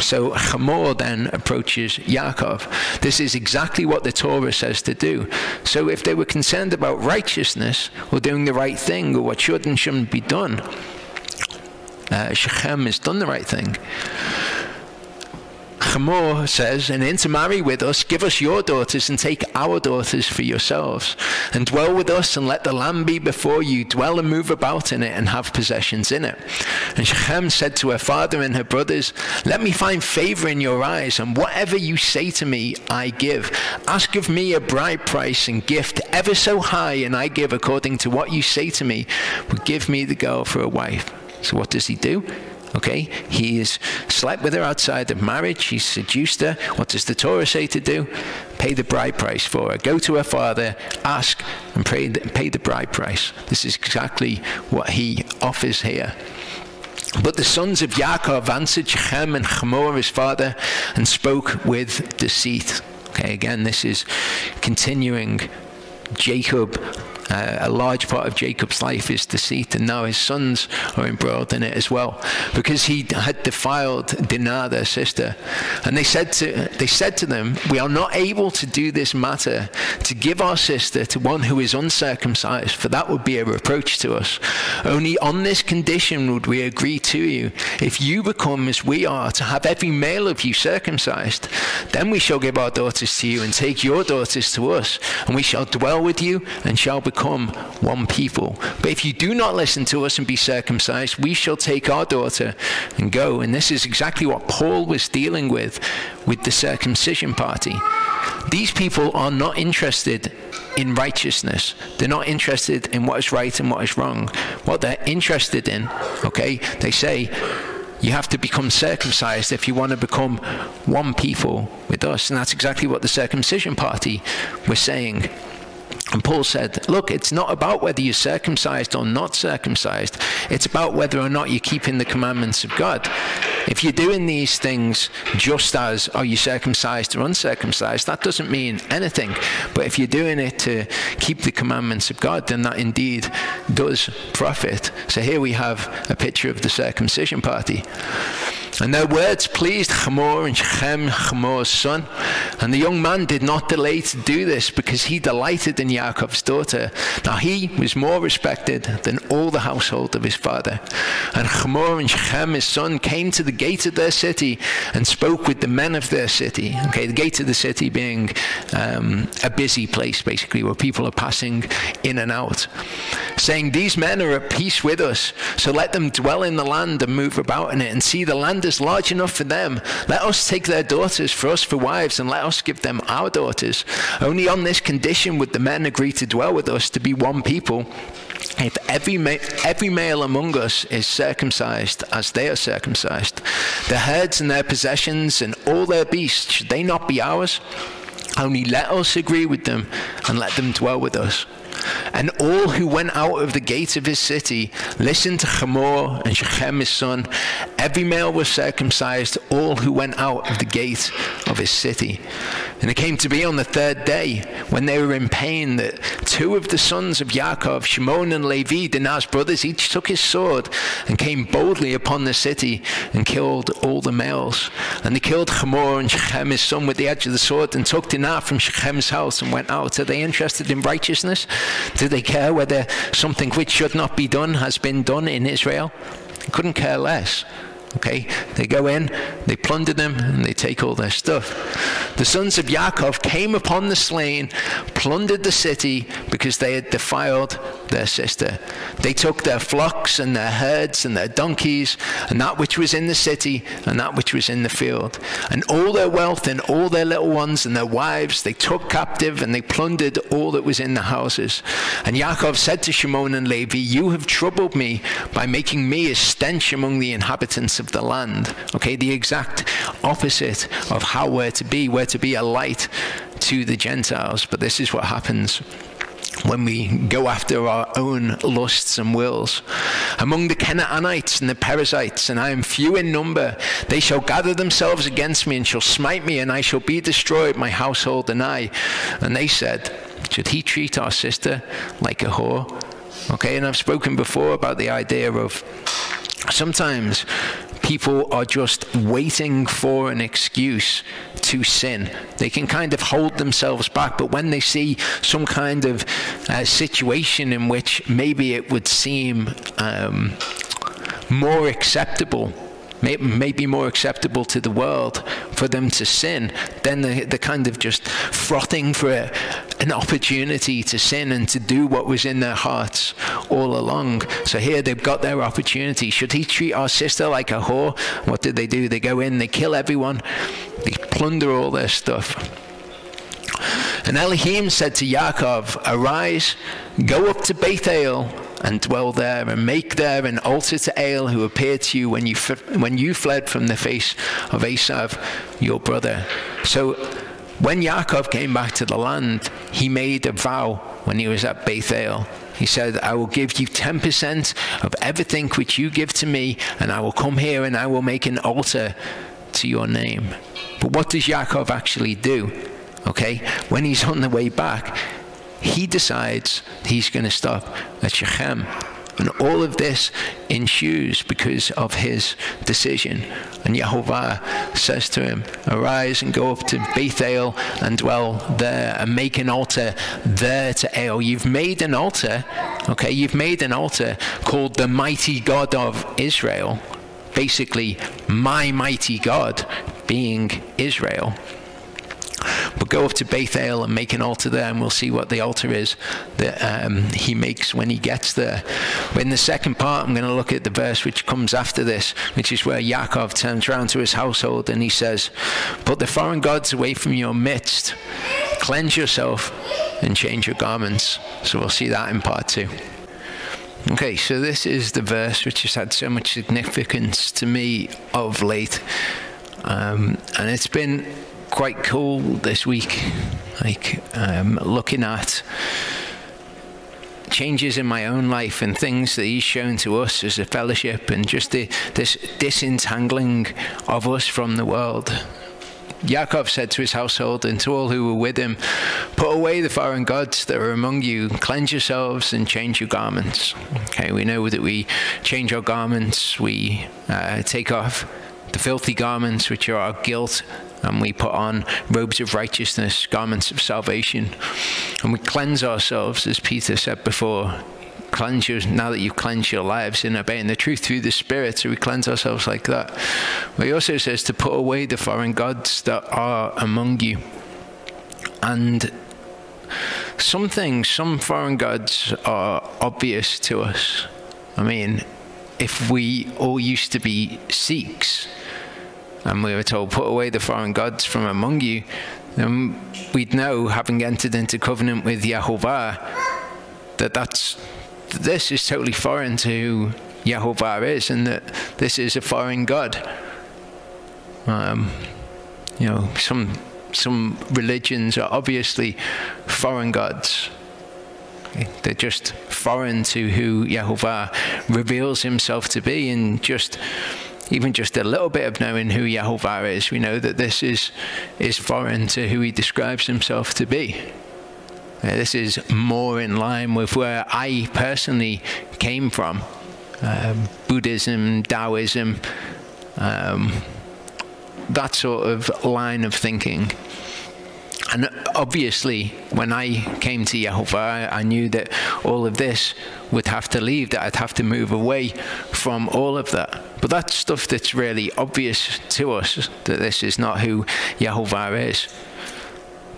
So Hamor then approaches Yaakov. This is exactly what the Torah says to do. So if they were concerned about righteousness or doing the right thing or what should and shouldn't be done, Shechem has done the right thing. Hamor says, and intermarry with us, give us your daughters and take our daughters for yourselves, and dwell with us and let the land be before you, dwell and move about in it and have possessions in it. And Shechem said to her father and her brothers, let me find favor in your eyes, and whatever you say to me I give. Ask of me a bride price and gift ever so high, and I give according to what you say to me, but give me the girl for a wife. So what does he do? Okay, he has slept with her outside of marriage. He's seduced her. What does the Torah say to do? Pay the bride price for her. Go to her father, ask, and pay the bride price. This is exactly what he offers here. But the sons of Yaakov answered Shechem and Hamor his father and spoke with deceit. Okay, again, this is continuing Jacob. A large part of Jacob's life is deceit, and now his sons are embroiled in it as well, because he had defiled Dinah, their sister. And they said to them, we are not able to do this matter, to give our sister to one who is uncircumcised, for that would be a reproach to us. Only on this condition would we agree to you. If you become as we are, to have every male of you circumcised, then we shall give our daughters to you and take your daughters to us, and we shall dwell with you and shall become one people. But if you do not listen to us and be circumcised, we shall take our daughter and go. And this is exactly what Paul was dealing with the circumcision party. These people are not interested in righteousness. They're not interested in what is right and what is wrong. What they're interested in, okay, they say, you have to become circumcised if you want to become one people with us. And that's exactly what the circumcision party was saying. And Paul said, look, it's not about whether you're circumcised or not circumcised. It's about whether or not you're keeping the commandments of God. If you're doing these things just as, are you circumcised or uncircumcised, that doesn't mean anything. But if you're doing it to keep the commandments of God, then that indeed does profit. So here we have a picture of the circumcision party. And their words pleased Hamor and Shechem, Hamor's son. And the young man did not delay to do this because he delighted in Yaakov's daughter. Now he was more respected than all the household of his father. And Hamor and Shechem, his son, came to the gate of their city and spoke with the men of their city. Okay, the gate of the city being a busy place, basically, where people are passing in and out, saying, these men are at peace with us, so let them dwell in the land and move about in it, and see the land is large enough for them. Let us take their daughters for us for wives, and let us give them our daughters. Only on this condition would the men agree to dwell with us, to be one people. If every male among us is circumcised as they are circumcised, their herds and their possessions and all their beasts, should they not be ours? Only let us agree with them and let them dwell with us. And all who went out of the gate of his city listened to Hamor and Shechem his son. Every male was circumcised, all who went out of the gate of his city. And it came to be on the third day, when they were in pain, that two of the sons of Yaakov, Shimon and Levi, Dinah's brothers, each took his sword and came boldly upon the city and killed all the males. And they killed Hamor and Shechem his son with the edge of the sword, and took Dinah from Shechem's house and went out. Are they interested in righteousness? Do they care whether something which should not be done has been done in Israel? They couldn't care less. Okay, they go in, they plunder them, and they take all their stuff. The sons of Yaakov came upon the slain, plundered the city, because they had defiled their sister. They took their flocks and their herds and their donkeys, and that which was in the city, and that which was in the field. And all their wealth and all their little ones and their wives they took captive, and they plundered all that was in the houses. And Yaakov said to Shimon and Levi, you have troubled me by making me a stench among the inhabitants of the land. Okay, the exact opposite of how we're to be. We're to be a light to the Gentiles, but this is what happens when we go after our own lusts and wills. Among the Canaanites and the Perizzites, and I am few in number, they shall gather themselves against me and shall smite me, and I shall be destroyed, my household and I. And they said, should he treat our sister like a whore? Okay, and I've spoken before about the idea of sometimes people are just waiting for an excuse to sin. They can kind of hold themselves back, but when they see some kind of situation in which maybe it would seem more acceptable, maybe more acceptable to the world for them to sin, then they're kind of just frothing for an opportunity to sin and to do what was in their hearts all along. So here they've got their opportunity. Should he treat our sister like a whore? What did? They go in, they kill everyone, they plunder all their stuff. And Elohim said to Yaakov, arise, go up to Bethel and dwell there, and make there an altar to El, who appeared to you when you fled from the face of Esav, your brother. So when Yaakov came back to the land, he made a vow when he was at Bethel. He said, I will give you 10% of everything which you give to me, and I will come here and I will make an altar to your name. But what does Yaakov actually do? Okay, when he's on the way back, he decides he's going to stop at Shechem. And all of this ensues because of his decision. And Yehovah says to him, arise and go up to Bethel and dwell there, and make an altar there to El. You've made an altar, okay, you've made an altar called the mighty God of Israel. Basically, my mighty God being Israel. But go up to Bethel and make an altar there, and we'll see what the altar is that he makes when he gets there. But in the second part, I'm going to look at the verse which comes after this, which is where Yaakov turns around to his household and he says, put the foreign gods away from your midst, cleanse yourself and change your garments. So we'll see that in part 2. Okay, so this is the verse which has had so much significance to me of late. And it's been quite cool this week, like looking at changes in my own life and things that he's shown to us as a fellowship, and just this disentangling of us from the world. Yaakov said to his household and to all who were with him, "Put away the foreign gods that are among you, cleanse yourselves and change your garments." Okay, we know that we change our garments, we take off the filthy garments, which are our guilt, and we put on robes of righteousness, garments of salvation. And we cleanse ourselves, as Peter said before. Cleanse your, now that you've cleansed your lives in obeying the truth through the Spirit, so we cleanse ourselves like that. But he also says to put away the foreign gods that are among you. And some foreign gods are obvious to us. I mean, if we all used to be Sikhs, and we were told, put away the foreign gods from among you, then we'd know, having entered into covenant with Yehovah, that this is totally foreign to who Yehovah is, and that this is a foreign God. You know, some religions are obviously foreign gods. They're just foreign to who Yehovah reveals himself to be, and even just a little bit of knowing who Yehovah is, we know that this is foreign to who he describes himself to be. This is more in line with where I personally came from. Buddhism, Taoism, that sort of line of thinking. And obviously, when I came to Yehovah, I knew that all of this would have to leave, that I'd have to move away from all of that. But that's stuff that's really obvious to us, that this is not who Yehovah is.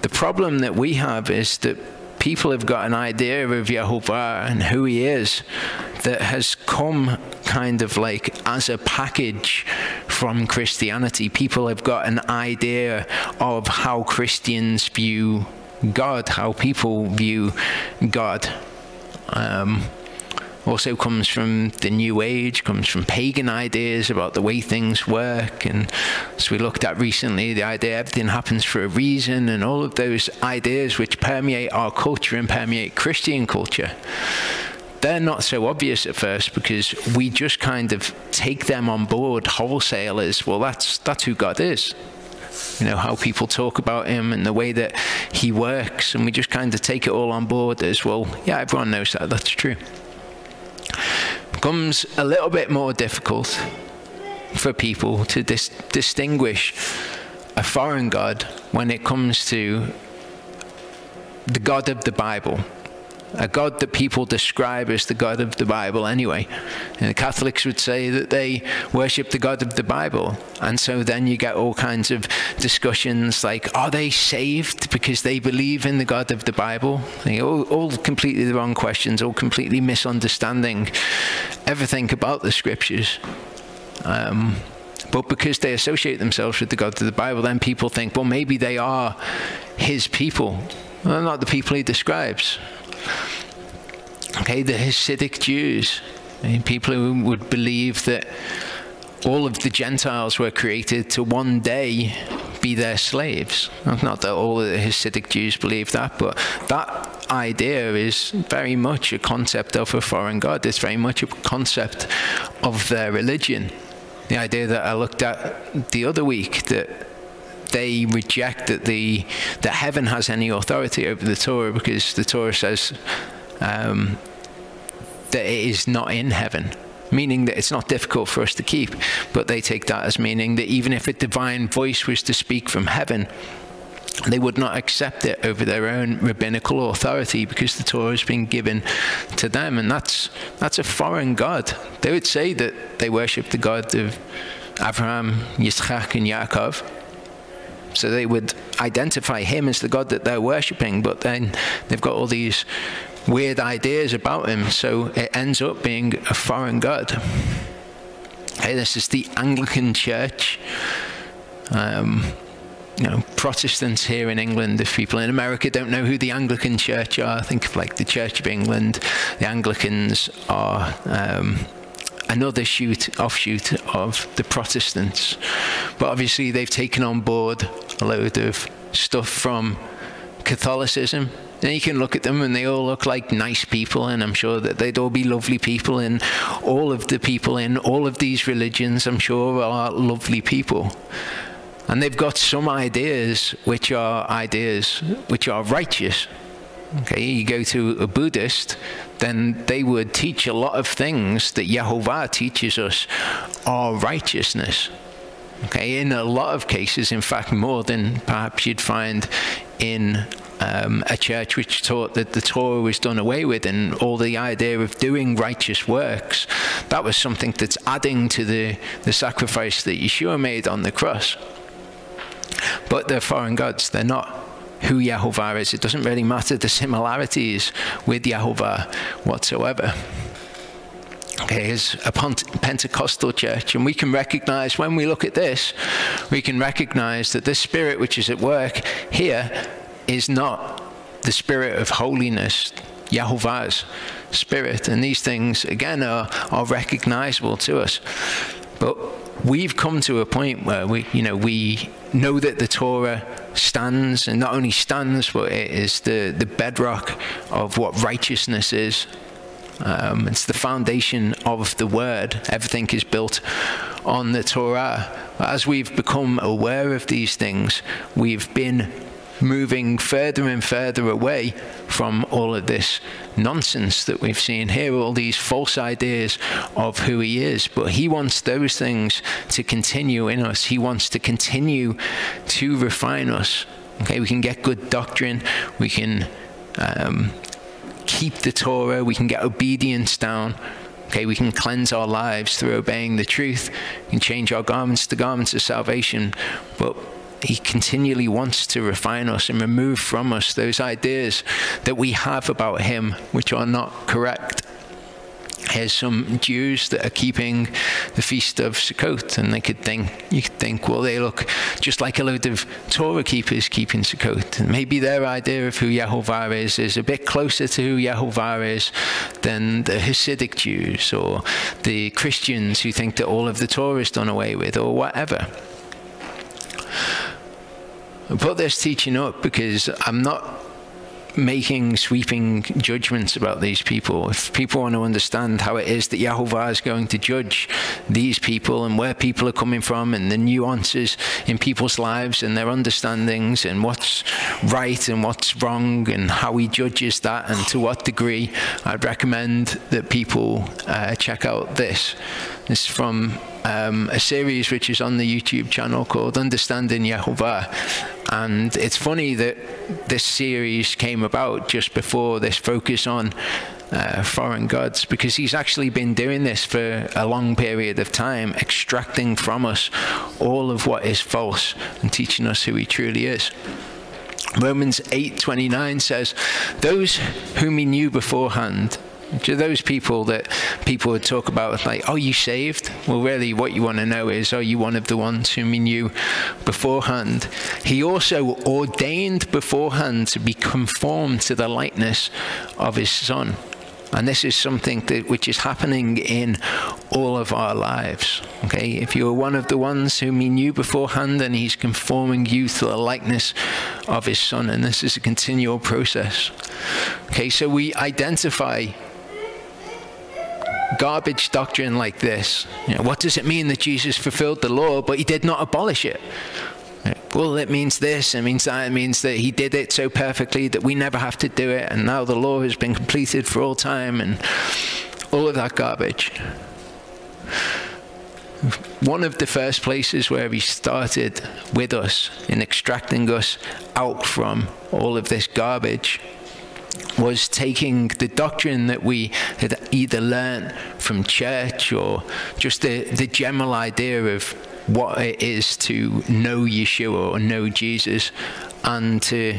The problem that we have is that people have got an idea of Yehovah and who he is that has come kind of like as a package from Christianity. People have got an idea of how Christians view God, how people view God. Also comes from the New Age, comes from pagan ideas about the way things work. And as we looked at recently, the idea everything happens for a reason, and all of those ideas which permeate our culture and permeate Christian culture. They're not so obvious at first, because we just kind of take them on board wholesale as, well, that's who God is. You know, how people talk about him and the way that he works, and we just kind of take it all on board as, well, yeah, everyone knows that, that's true. Becomes a little bit more difficult for people to distinguish a foreign God when it comes to the God of the Bible, a God that people describe as the God of the Bible anyway. And the Catholics would say that they worship the God of the Bible, and so then you get all kinds of discussions like, are they saved because they believe in the God of the Bible? All completely the wrong questions, all completely misunderstanding everything about the scriptures. But because they associate themselves with the God of the Bible, then people think, well, maybe they are his people. Well, they're not the people he describes. Okay, the Hasidic Jews, people who would believe that all of the Gentiles were created to one day be their slaves. Not that all of the Hasidic Jews believe that, but that idea is very much a concept of a foreign God. It's very much a concept of their religion. The idea that I looked at the other week, that they reject that heaven has any authority over the Torah, because the Torah says that it is not in heaven, meaning that it's not difficult for us to keep. But they take that as meaning that even if a divine voice was to speak from heaven, they would not accept it over their own rabbinical authority, because the Torah has been given to them. And that's a foreign God. They would say that they worship the God of Abraham, Yitzchak, and Yaakov. So they would identify him as the God that they're worshipping, but then they've got all these weird ideas about him, so it ends up being a foreign God. Hey, this is the Anglican Church. You know, Protestants here in England, if people in America don't know who the Anglican Church are, think of like the Church of England. The Anglicans are another offshoot of the Protestants. But obviously they've taken on board a load of stuff from Catholicism. And you can look at them and they all look like nice people, and I'm sure that they'd all be lovely people, and all of the people in all of these religions, I'm sure, are lovely people. And they've got some ideas which are righteous. Okay, you go to a Buddhist, then they would teach a lot of things that Yehovah teaches us are righteousness. Okay, in a lot of cases, in fact, more than perhaps you'd find in a church which taught that the Torah was done away with, and all the idea of doing righteous works, that was something that's adding to the sacrifice that Yeshua made on the cross. But they're foreign gods. They're not who Yehovah is. It doesn't really matter the similarities with Yehovah whatsoever. Okay, as a Pentecostal church, and we can recognize, when we look at this, we can recognize that this spirit which is at work here is not the spirit of holiness, Yehovah's spirit. And these things, again, are recognizable to us. But we've come to a point where we know that the Torah stands, and not only stands, but it is the bedrock of what righteousness is. It's the foundation of the word. Everything is built on the Torah. As we've become aware of these things, we've been moving further and further away from all of this nonsense that we've seen here, all these false ideas of who he is. But he wants those things to continue in us. He wants to continue to refine us. Okay, we can get good doctrine, we can keep the Torah, we can get obedience down. Okay, we can cleanse our lives through obeying the truth, we can change our garments to garments of salvation, but he continually wants to refine us and remove from us those ideas that we have about him which are not correct. Here's some Jews that are keeping the feast of Sukkot, and you could think, well, they look just like a load of Torah keepers keeping Sukkot. And maybe their idea of who Yehovah is a bit closer to who Yehovah is than the Hasidic Jews or the Christians who think that all of the Torah is done away with, or whatever. I put this teaching up because I'm not making sweeping judgments about these people. If people want to understand how it is that Yehovah is going to judge these people and where people are coming from and the nuances in people's lives and their understandings and what's right and what's wrong and how he judges that and to what degree, I'd recommend that people check out this. This is from a series which is on the YouTube channel called Understanding Yehovah. And it's funny that this series came about just before this focus on foreign gods, because he's actually been doing this for a long period of time, extracting from us all of what is false and teaching us who he truly is. Romans 8:29 says, those whom he knew beforehand. To those people that people would talk about like, oh, you saved? Well, really what you want to know is, are you one of the ones whom he knew beforehand? He also ordained beforehand to be conformed to the likeness of his Son. And this is something which is happening in all of our lives. Okay, if you're one of the ones whom he knew beforehand, then he's conforming you to the likeness of his Son. And this is a continual process. Okay, so we identify garbage doctrine like this. What does it mean that Jesus fulfilled the law, but he did not abolish it? Well, it means this, it means that, it means that he did it so perfectly that we never have to do it, and now the law has been completed for all time, and all of that garbage. One of the first places where he started with us in extracting us out from all of this garbage was taking the doctrine that we had either learned from church or just the general idea of what it is to know Yeshua or know Jesus, and to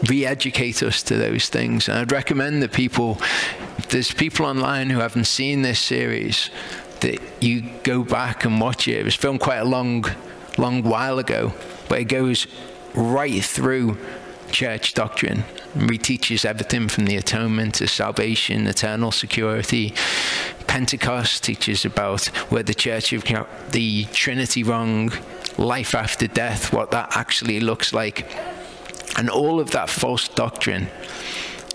re-educate us to those things. And I'd recommend that if there's people online who haven't seen this series, that you go back and watch it. It was filmed quite a long while ago, but it goes right through church doctrine and reteaches everything from the atonement to salvation, eternal security, Pentecost teaches about where the church have got the Trinity wrong, life after death, what that actually looks like. And all of that false doctrine,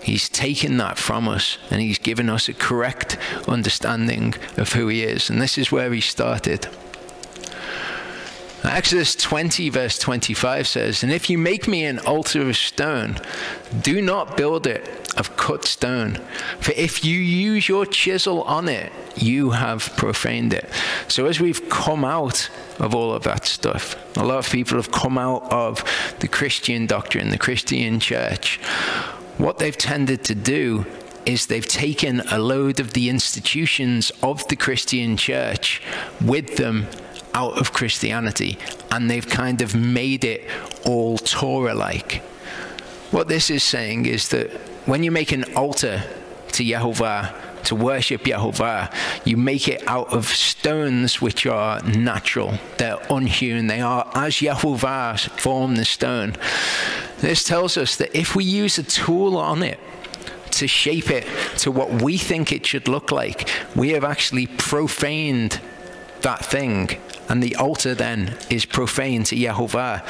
he's taken that from us, and he's given us a correct understanding of who he is. And this is where he started. Exodus 20 verse 25 says, "And if you make me an altar of stone, do not build it of cut stone. For if you use your chisel on it, you have profaned it." So as we've come out of all of that stuff, a lot of people have come out of the Christian doctrine, the Christian church. What they've tended to do is they've taken a load of the institutions of the Christian church with them out of Christianity, and they've kind of made it all Torah-like. What this is saying is that when you make an altar to Yehovah, to worship Yehovah, you make it out of stones which are natural. They're unhewn. They are as Yehovah formed the stone. This tells us that if we use a tool on it to shape it to what we think it should look like, we have actually profaned that thing, and the altar then is profane to Yehovah.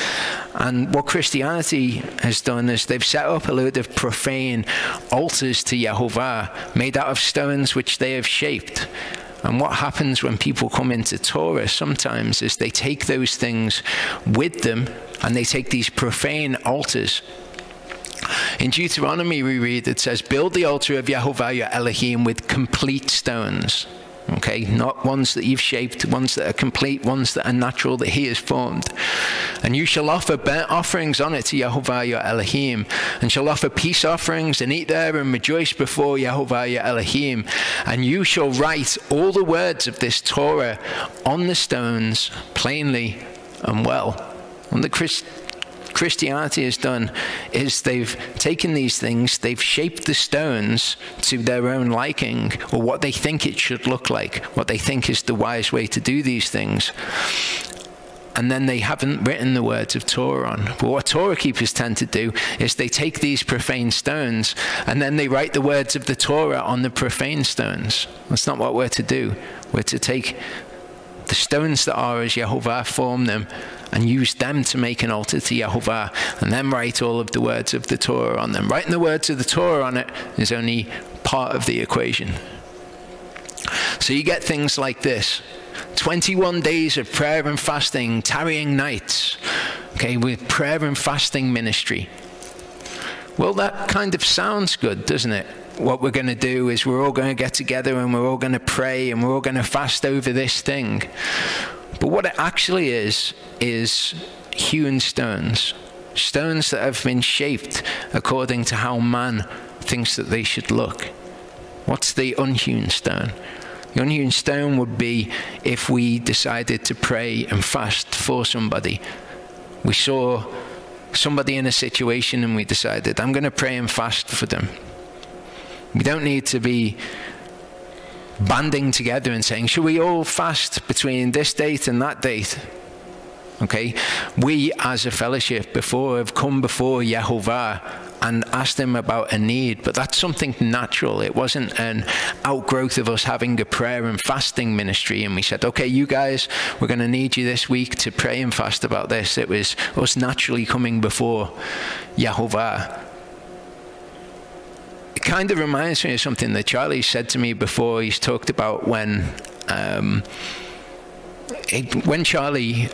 And what Christianity has done is they've set up a load of profane altars to Yehovah made out of stones which they have shaped. And what happens when people come into Torah sometimes is they take those things with them, and they take these profane altars. In Deuteronomy we read, it says, "Build the altar of Yehovah your Elohim with complete stones." Okay, not ones that you've shaped, ones that are complete, ones that are natural, that he has formed. "And you shall offer burnt offerings on it to Yehovah your Elohim, and shall offer peace offerings, and eat there and rejoice before Yehovah your Elohim. And you shall write all the words of this Torah on the stones plainly and well." And the Christianity has done is they've taken these things, they've shaped the stones to their own liking, or what they think it should look like, what they think is the wise way to do these things. And then they haven't written the words of Torah on. But what Torah keepers tend to do is they take these profane stones and then they write the words of the Torah on the profane stones. That's not what we're to do. We're to take the stones that are as Yehovah formed them and use them to make an altar to Yehovah, and then write all of the words of the Torah on them. Writing the words of the Torah on it is only part of the equation. So you get things like this: 21 days of prayer and fasting, tarrying nights, okay, with prayer and fasting ministry. Well, that kind of sounds good, doesn't it? What we're going to do is we're all going to get together and we're all going to pray and we're all going to fast over this thing. But what it actually is hewn stones. Stones that have been shaped according to how man thinks that they should look. What's the unhewn stone? The unhewn stone would be if we decided to pray and fast for somebody. We saw somebody in a situation and we decided, I'm going to pray and fast for them. We don't need to be banding together and saying, should we all fast between this date and that date? Okay, we as a fellowship before have come before Yehovah and asked him about a need, but that's something natural. It wasn't an outgrowth of us having a prayer and fasting ministry and we said, okay, you guys, we're going to need you this week to pray and fast about this. It was us naturally coming before Yehovah. It kind of reminds me of something that Charlie said to me before. He's talked about when Charlie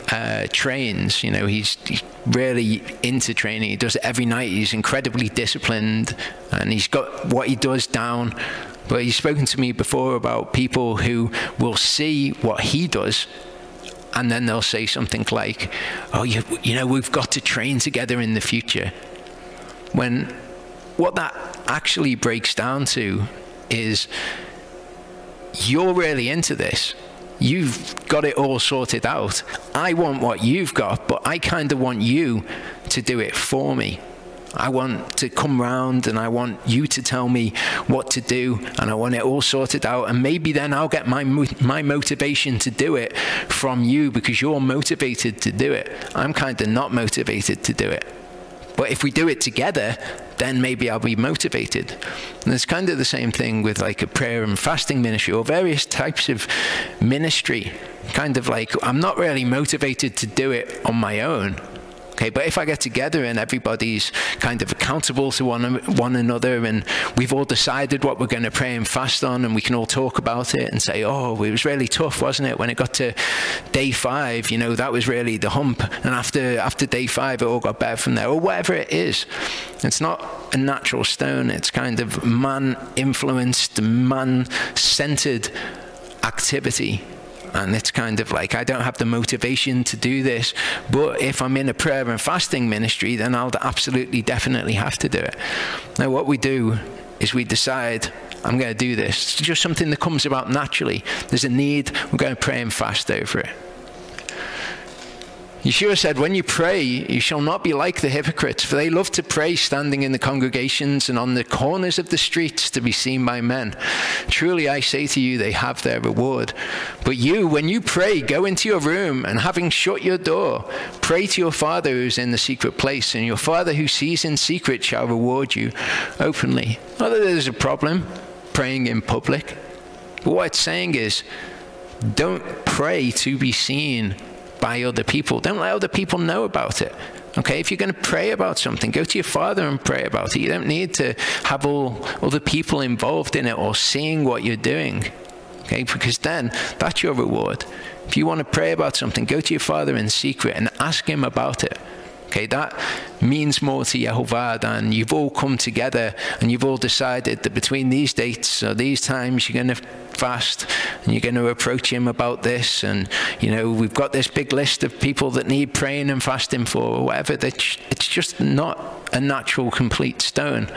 trains, you know, he's really into training. He does it every night. He's incredibly disciplined and he's got what he does down. But he's spoken to me before about people who will see what he does and then they'll say something like, oh, you know, we've got to train together in the future. When what that actually breaks down to is you're really into this. You've got it all sorted out. I want what you've got, but I kind of want you to do it for me. I want to come round and I want you to tell me what to do and I want it all sorted out, and maybe then I'll get my motivation to do it from you because you're motivated to do it. I'm kind of not motivated to do it. But if we do it together, then maybe I'll be motivated. And it's kind of the same thing with like a prayer and fasting ministry or various types of ministry. Kind of like, I'm not really motivated to do it on my own. Okay, but if I get together and everybody's kind of accountable to one another, and we've all decided what we're going to pray and fast on, and we can all talk about it and say, oh, it was really tough, wasn't it? When it got to day 5, you know, that was really the hump. And after day 5, it all got better from there, or whatever it is. It's not a natural stone. It's kind of man-influenced, man-centered activity. And it's kind of like, I don't have the motivation to do this, but if I'm in a prayer and fasting ministry, then I'll absolutely, definitely have to do it. Now, what we do is we decide, I'm going to do this. It's just something that comes about naturally. There's a need, we're going to pray and fast over it. Yeshua said, when you pray, you shall not be like the hypocrites, for they love to pray standing in the congregations and on the corners of the streets to be seen by men. Truly I say to you, they have their reward. But you, when you pray, go into your room, and having shut your door, pray to your Father who is in the secret place, and your Father who sees in secret shall reward you openly. Not that there's a problem praying in public, but what it's saying is, don't pray to be seen by other people. Don't let other people know about it. Okay, if you're going to pray about something, go to your Father and pray about it. You don't need to have all other people involved in it or seeing what you're doing. Okay, because then that's your reward. If you want to pray about something, go to your Father in secret and ask him about it. Okay, that means more to Yehovah than you've all come together and you've all decided that between these dates or these times you're going to fast and you're going to approach him about this, and you know, we've got this big list of people that need praying and fasting for, or whatever. It's just not a natural complete stone.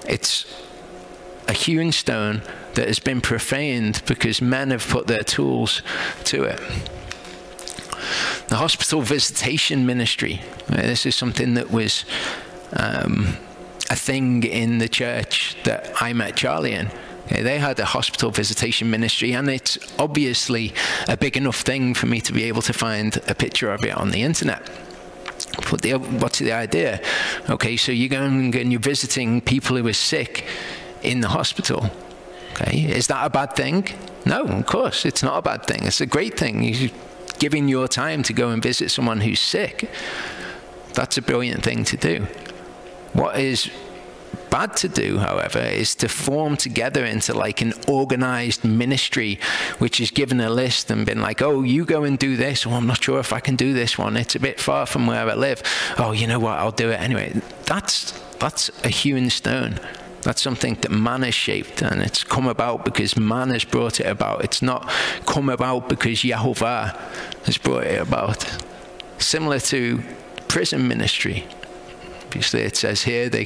It's a hewn stone that has been profaned because men have put their tools to it. The hospital visitation ministry. This is something that was a thing in the church that I met Charlie in. Okay, they had a hospital visitation ministry, and it's obviously a big enough thing for me to be able to find a picture of it on the internet. But what's the idea? Okay, so you're going and you're visiting people who are sick in the hospital. Okay, is that a bad thing? No, of course, it's not a bad thing. It's a great thing. You're giving your time to go and visit someone who's sick. That's a brilliant thing to do. What is bad to do, however, is to form together into like an organized ministry, which is given a list and been like, oh, you go and do this. Oh, I'm not sure if I can do this one. It's a bit far from where I live. Oh, you know what? I'll do it anyway. That's a hewn stone. That's something that man has shaped, and it's come about because man has brought it about. It's not come about because Yehovah has brought it about. Similar to prison ministry. Obviously, it says here, they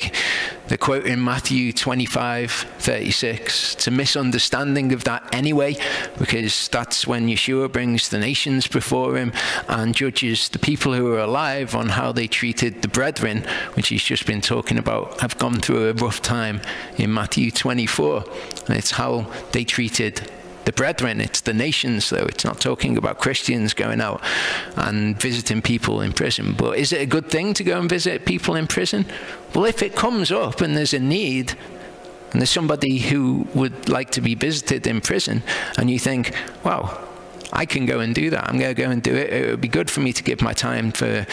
quote in Matthew 25:36, it's a misunderstanding of that anyway, because that's when Yeshua brings the nations before him and judges the people who are alive on how they treated the brethren, which he's just been talking about, have gone through a rough time in Matthew 24. And it's how they treated the brethren. It's the nations, though. It's not talking about Christians going out and visiting people in prison. But is it a good thing to go and visit people in prison? Well, if it comes up and there's a need, and there's somebody who would like to be visited in prison, and you think, wow, I can go and do that. I'm going to go and do it. It would be good for me to give my time for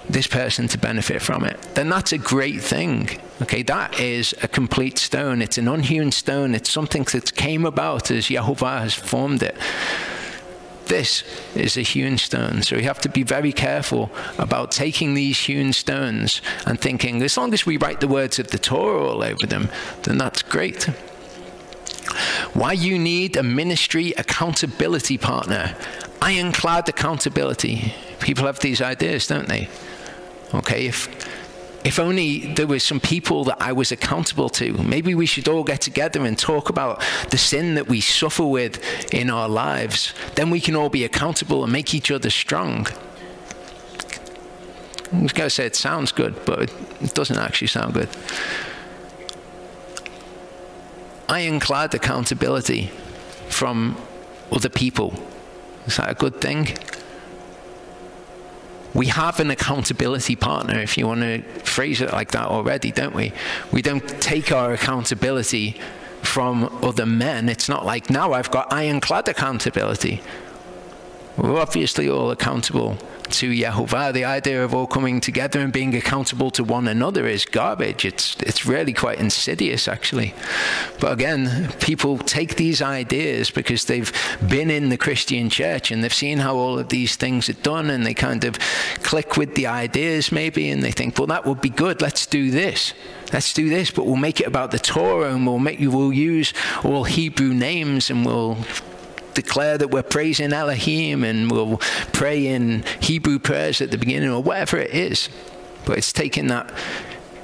this person to benefit from it. Then that's a great thing. Okay, that is a complete stone. It's an unhewn stone. It's something that came about as Yehovah has formed it. This is a hewn stone. So we have to be very careful about taking these hewn stones and thinking, as long as we write the words of the Torah all over them, then that's great. Why you need a ministry accountability partner. Ironclad accountability. People have these ideas, don't they? Okay, if only there were some people that I was accountable to. Maybe we should all get together and talk about the sin that we suffer with in our lives. Then we can all be accountable and make each other strong. I was going to say it sounds good, but it doesn't actually sound good. Ironclad accountability from other people. Is that a good thing? we have an accountability partner, if you want to phrase it like that already, don't we? We don't take our accountability from other men. It's not like, now I've got ironclad accountability. We're obviously all accountable to Yehovah. The idea of all coming together and being accountable to one another is garbage. It's really quite insidious, actually. But again, people take these ideas because they've been in the Christian church and they've seen how all of these things are done, and they kind of click with the ideas maybe, and they think, well, that would be good. Let's do this. Let's do this, but we'll make it about the Torah, and we'll use all Hebrew names, and we'll declare that we're praising Elohim, and we'll pray in Hebrew prayers at the beginning, or whatever it is. But it's taking that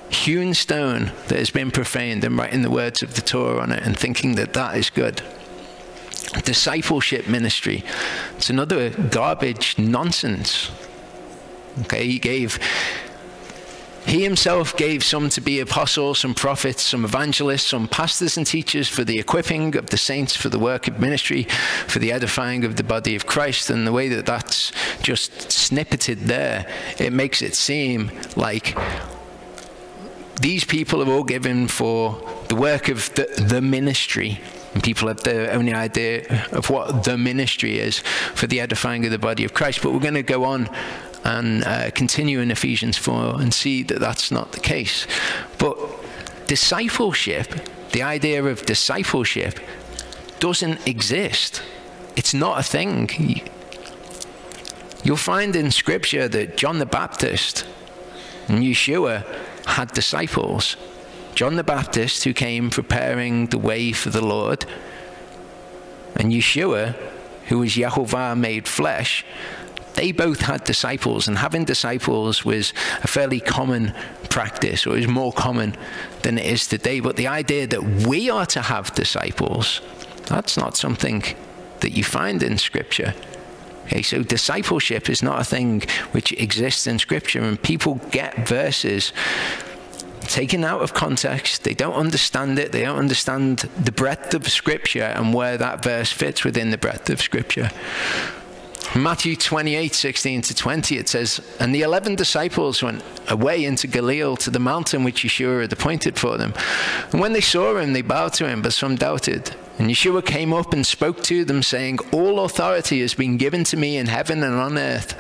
hewn stone that has been profaned and writing the words of the Torah on it and thinking that that is good. Discipleship ministry, it's another garbage nonsense. Okay, He himself gave some to be apostles, some prophets, some evangelists, some pastors and teachers for the equipping of the saints, for the work of ministry, for the edifying of the body of Christ. And the way that that's just snippeted there, it makes it seem like these people are all given for the work of the ministry. And people have their own idea of what the ministry is, for the edifying of the body of Christ. But we're going to go on and continue in Ephesians 4 and see that that's not the case. But discipleship, the idea of discipleship, doesn't exist. It's not a thing. You'll find in Scripture that John the Baptist and Yeshua had disciples. John the Baptist, who came preparing the way for the Lord, and Yeshua, who was Yehovah made flesh, they both had disciples, and having disciples was a fairly common practice, or it was more common than it is today. But the idea that we are to have disciples, that's not something that you find in Scripture. Okay, so discipleship is not a thing which exists in Scripture, and people get verses taken out of context. They don't understand it. They don't understand the breadth of Scripture and where that verse fits within the breadth of Scripture. Matthew 28:16-20, it says, "And the 11 disciples went away into Galilee to the mountain which Yeshua had appointed for them. And when they saw him, they bowed to him, but some doubted. And Yeshua came up and spoke to them, saying, 'All authority has been given to me in heaven and on earth.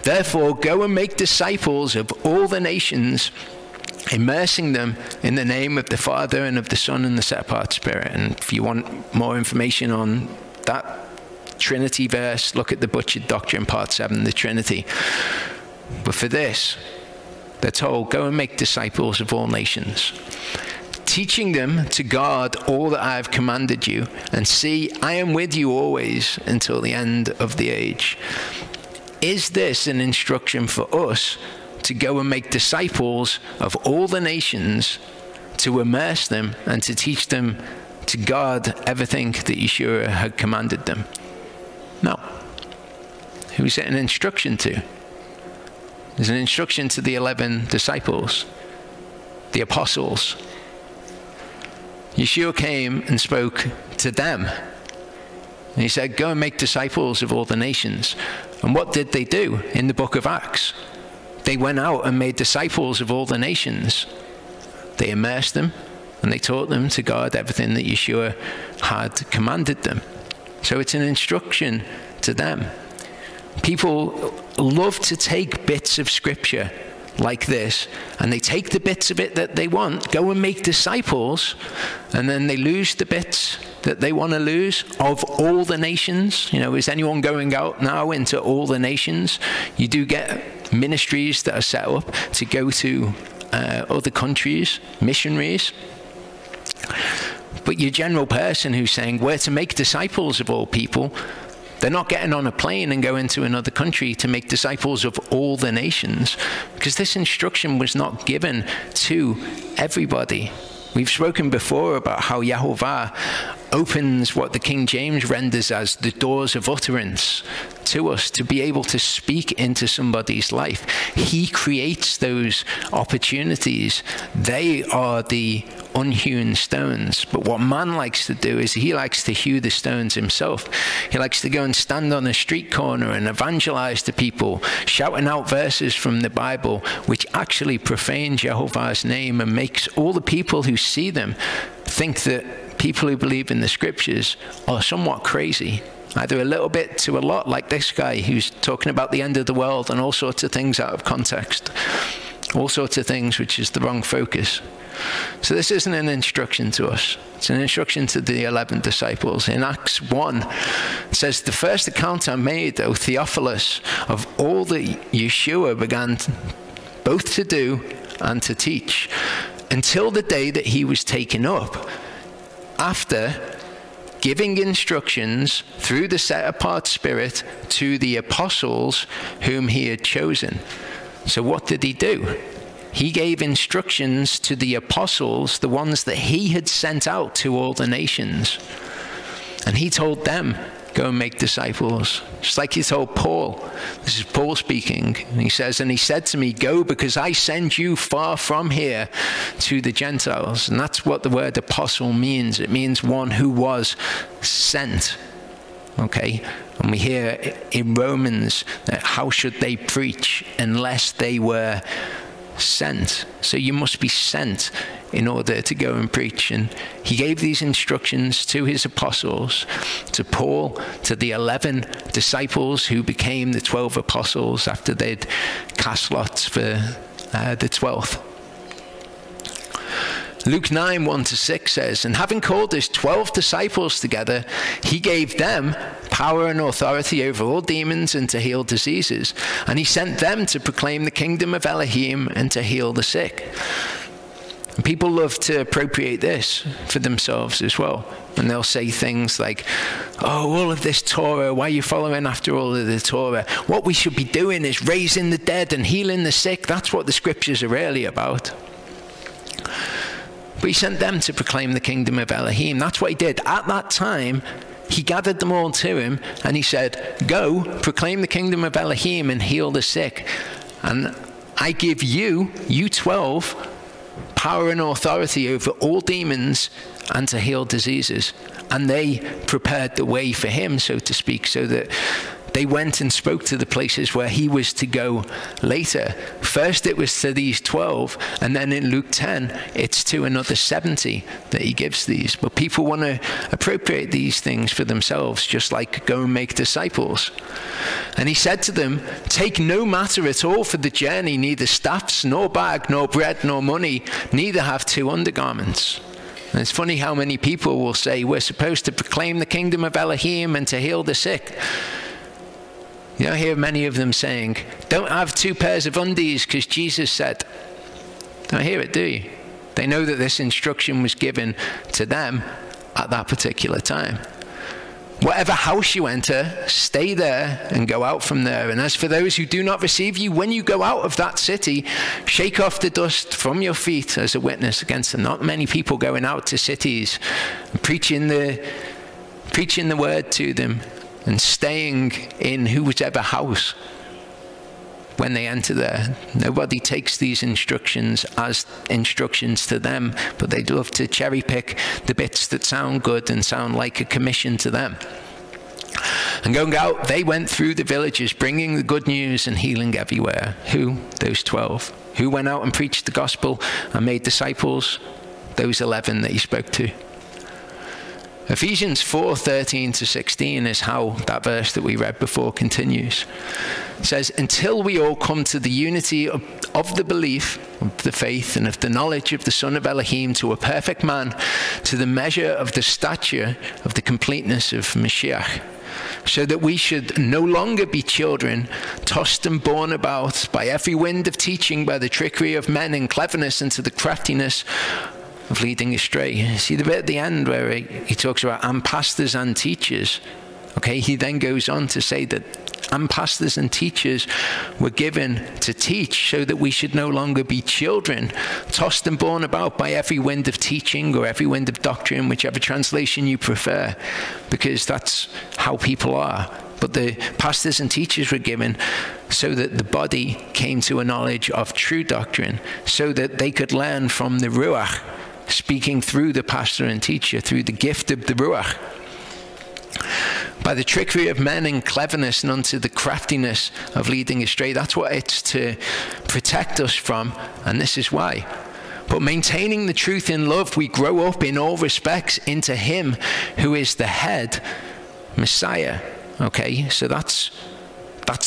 Therefore, go and make disciples of all the nations, immersing them in the name of the Father and of the Son and the set-apart Spirit.'" And if you want more information on that Trinity verse, look at the Butchered Doctrine, Part 7, the Trinity. But for this, they're told, go and make disciples of all nations, teaching them to guard all that I have commanded you, and see, I am with you always until the end of the age. Is this an instruction for us to go and make disciples of all the nations, to immerse them and to teach them to guard everything that Yeshua had commanded them? No. Who's it an instruction to? There's an instruction to the 11 disciples, the apostles. Yeshua came and spoke to them. And he said, go and make disciples of all the nations. And what did they do in the book of Acts? They went out and made disciples of all the nations. They immersed them, and they taught them to guard everything that Yeshua had commanded them. So it's an instruction to them. People love to take bits of Scripture like this, and they take the bits of it that they want, go and make disciples, and then they lose the bits that they want to lose of all the nations. You know, is anyone going out now into all the nations? You do get ministries that are set up to go to other countries, missionaries. But your general person who's saying we're to make disciples of all people, they're not getting on a plane and going to another country to make disciples of all the nations, because this instruction was not given to everybody. We've spoken before about how Yehovah opens what the King James renders as the doors of utterance to us, to be able to speak into somebody's life. He creates those opportunities. They are the unhewn stones. But what man likes to do is he likes to hew the stones himself. He likes to go and stand on a street corner and evangelize to people, shouting out verses from the Bible, which actually profane Jehovah's name and makes all the people who see them think that people who believe in the scriptures are somewhat crazy, either a little bit to a lot, like this guy who's talking about the end of the world and all sorts of things out of context, all sorts of things which is the wrong focus. So this isn't an instruction to us. It's an instruction to the 11 disciples. In Acts 1, it says, "The first account I made, O Theophilus, of all that Yeshua began both to do and to teach, until the day that he was taken up, after giving instructions through the set-apart Spirit to the apostles whom he had chosen." So what did he do? He gave instructions to the apostles, the ones that he had sent out to all the nations. And he told them, go and make disciples. Just like he told Paul. This is Paul speaking. And he says, "And he said to me, go, because I send you far from here to the Gentiles." And that's what the word apostle means. It means one who was sent. Okay? And we hear in Romans that how should they preach unless they were sent? So you must be sent in order to go and preach. And he gave these instructions to his apostles, to Paul, to the 11 disciples who became the 12 apostles after they'd cast lots for the 12th. Luke 9, 1-6 says, "And having called his 12 disciples together, he gave them power and authority over all demons and to heal diseases. And he sent them to proclaim the kingdom of Elohim and to heal the sick." And people love to appropriate this for themselves as well. And they'll say things like, "Oh, all of this Torah, why are you following after all of the Torah? What we should be doing is raising the dead and healing the sick. That's what the scriptures are really about." But he sent them to proclaim the kingdom of Elohim. That's what he did. At that time, he gathered them all to him and he said, "Go, proclaim the kingdom of Elohim and heal the sick. And I give you 12, power and authority over all demons and to heal diseases." And they prepared the way for him, so to speak, so that they went and spoke to the places where he was to go later. First it was to these 12, and then in Luke 10, it's to another 70 that he gives these. But people want to appropriate these things for themselves, just like go and make disciples. And he said to them, "Take no matter at all for the journey, neither staffs, nor bag, nor bread, nor money, neither have 2 undergarments." And it's funny how many people will say, we're supposed to proclaim the kingdom of Elohim and to heal the sick. You don't hear many of them saying, "Don't have 2 pairs of undies because Jesus said." Don't hear it, do you? They know that this instruction was given to them at that particular time. Whatever house you enter, stay there and go out from there. And as for those who do not receive you, when you go out of that city, shake off the dust from your feet as a witness against them. Not many people going out to cities and preaching the word to them and staying in whichever house when they enter there. Nobody takes these instructions as instructions to them, but they love to cherry pick the bits that sound good and sound like a commission to them. And going out, they went through the villages, bringing the good news and healing everywhere. Who? Those 12. Who went out and preached the gospel and made disciples? Those 11 that he spoke to. Ephesians 4:13-16 is how that verse that we read before continues. It says, "Until we all come to the unity of the belief, of the faith, and of the knowledge of the Son of Elohim, to a perfect man, to the measure of the stature of the completeness of Mashiach, so that we should no longer be children, tossed and borne about by every wind of teaching, by the trickery of men and cleverness, and to the craftiness of leading astray." See the bit at the end where he talks about and pastors and teachers. Okay, he then goes on to say that and pastors and teachers were given to teach, so that we should no longer be children, tossed and borne about by every wind of teaching or every wind of doctrine, whichever translation you prefer, because that's how people are. But the pastors and teachers were given so that the body came to a knowledge of true doctrine, so that they could learn from the Ruach, speaking through the pastor and teacher, through the gift of the Ruach. By the trickery of men and cleverness, and unto the craftiness of leading astray. That's what it's to protect us from, and this is why. But maintaining the truth in love, we grow up in all respects into him who is the head, Messiah. Okay, so that's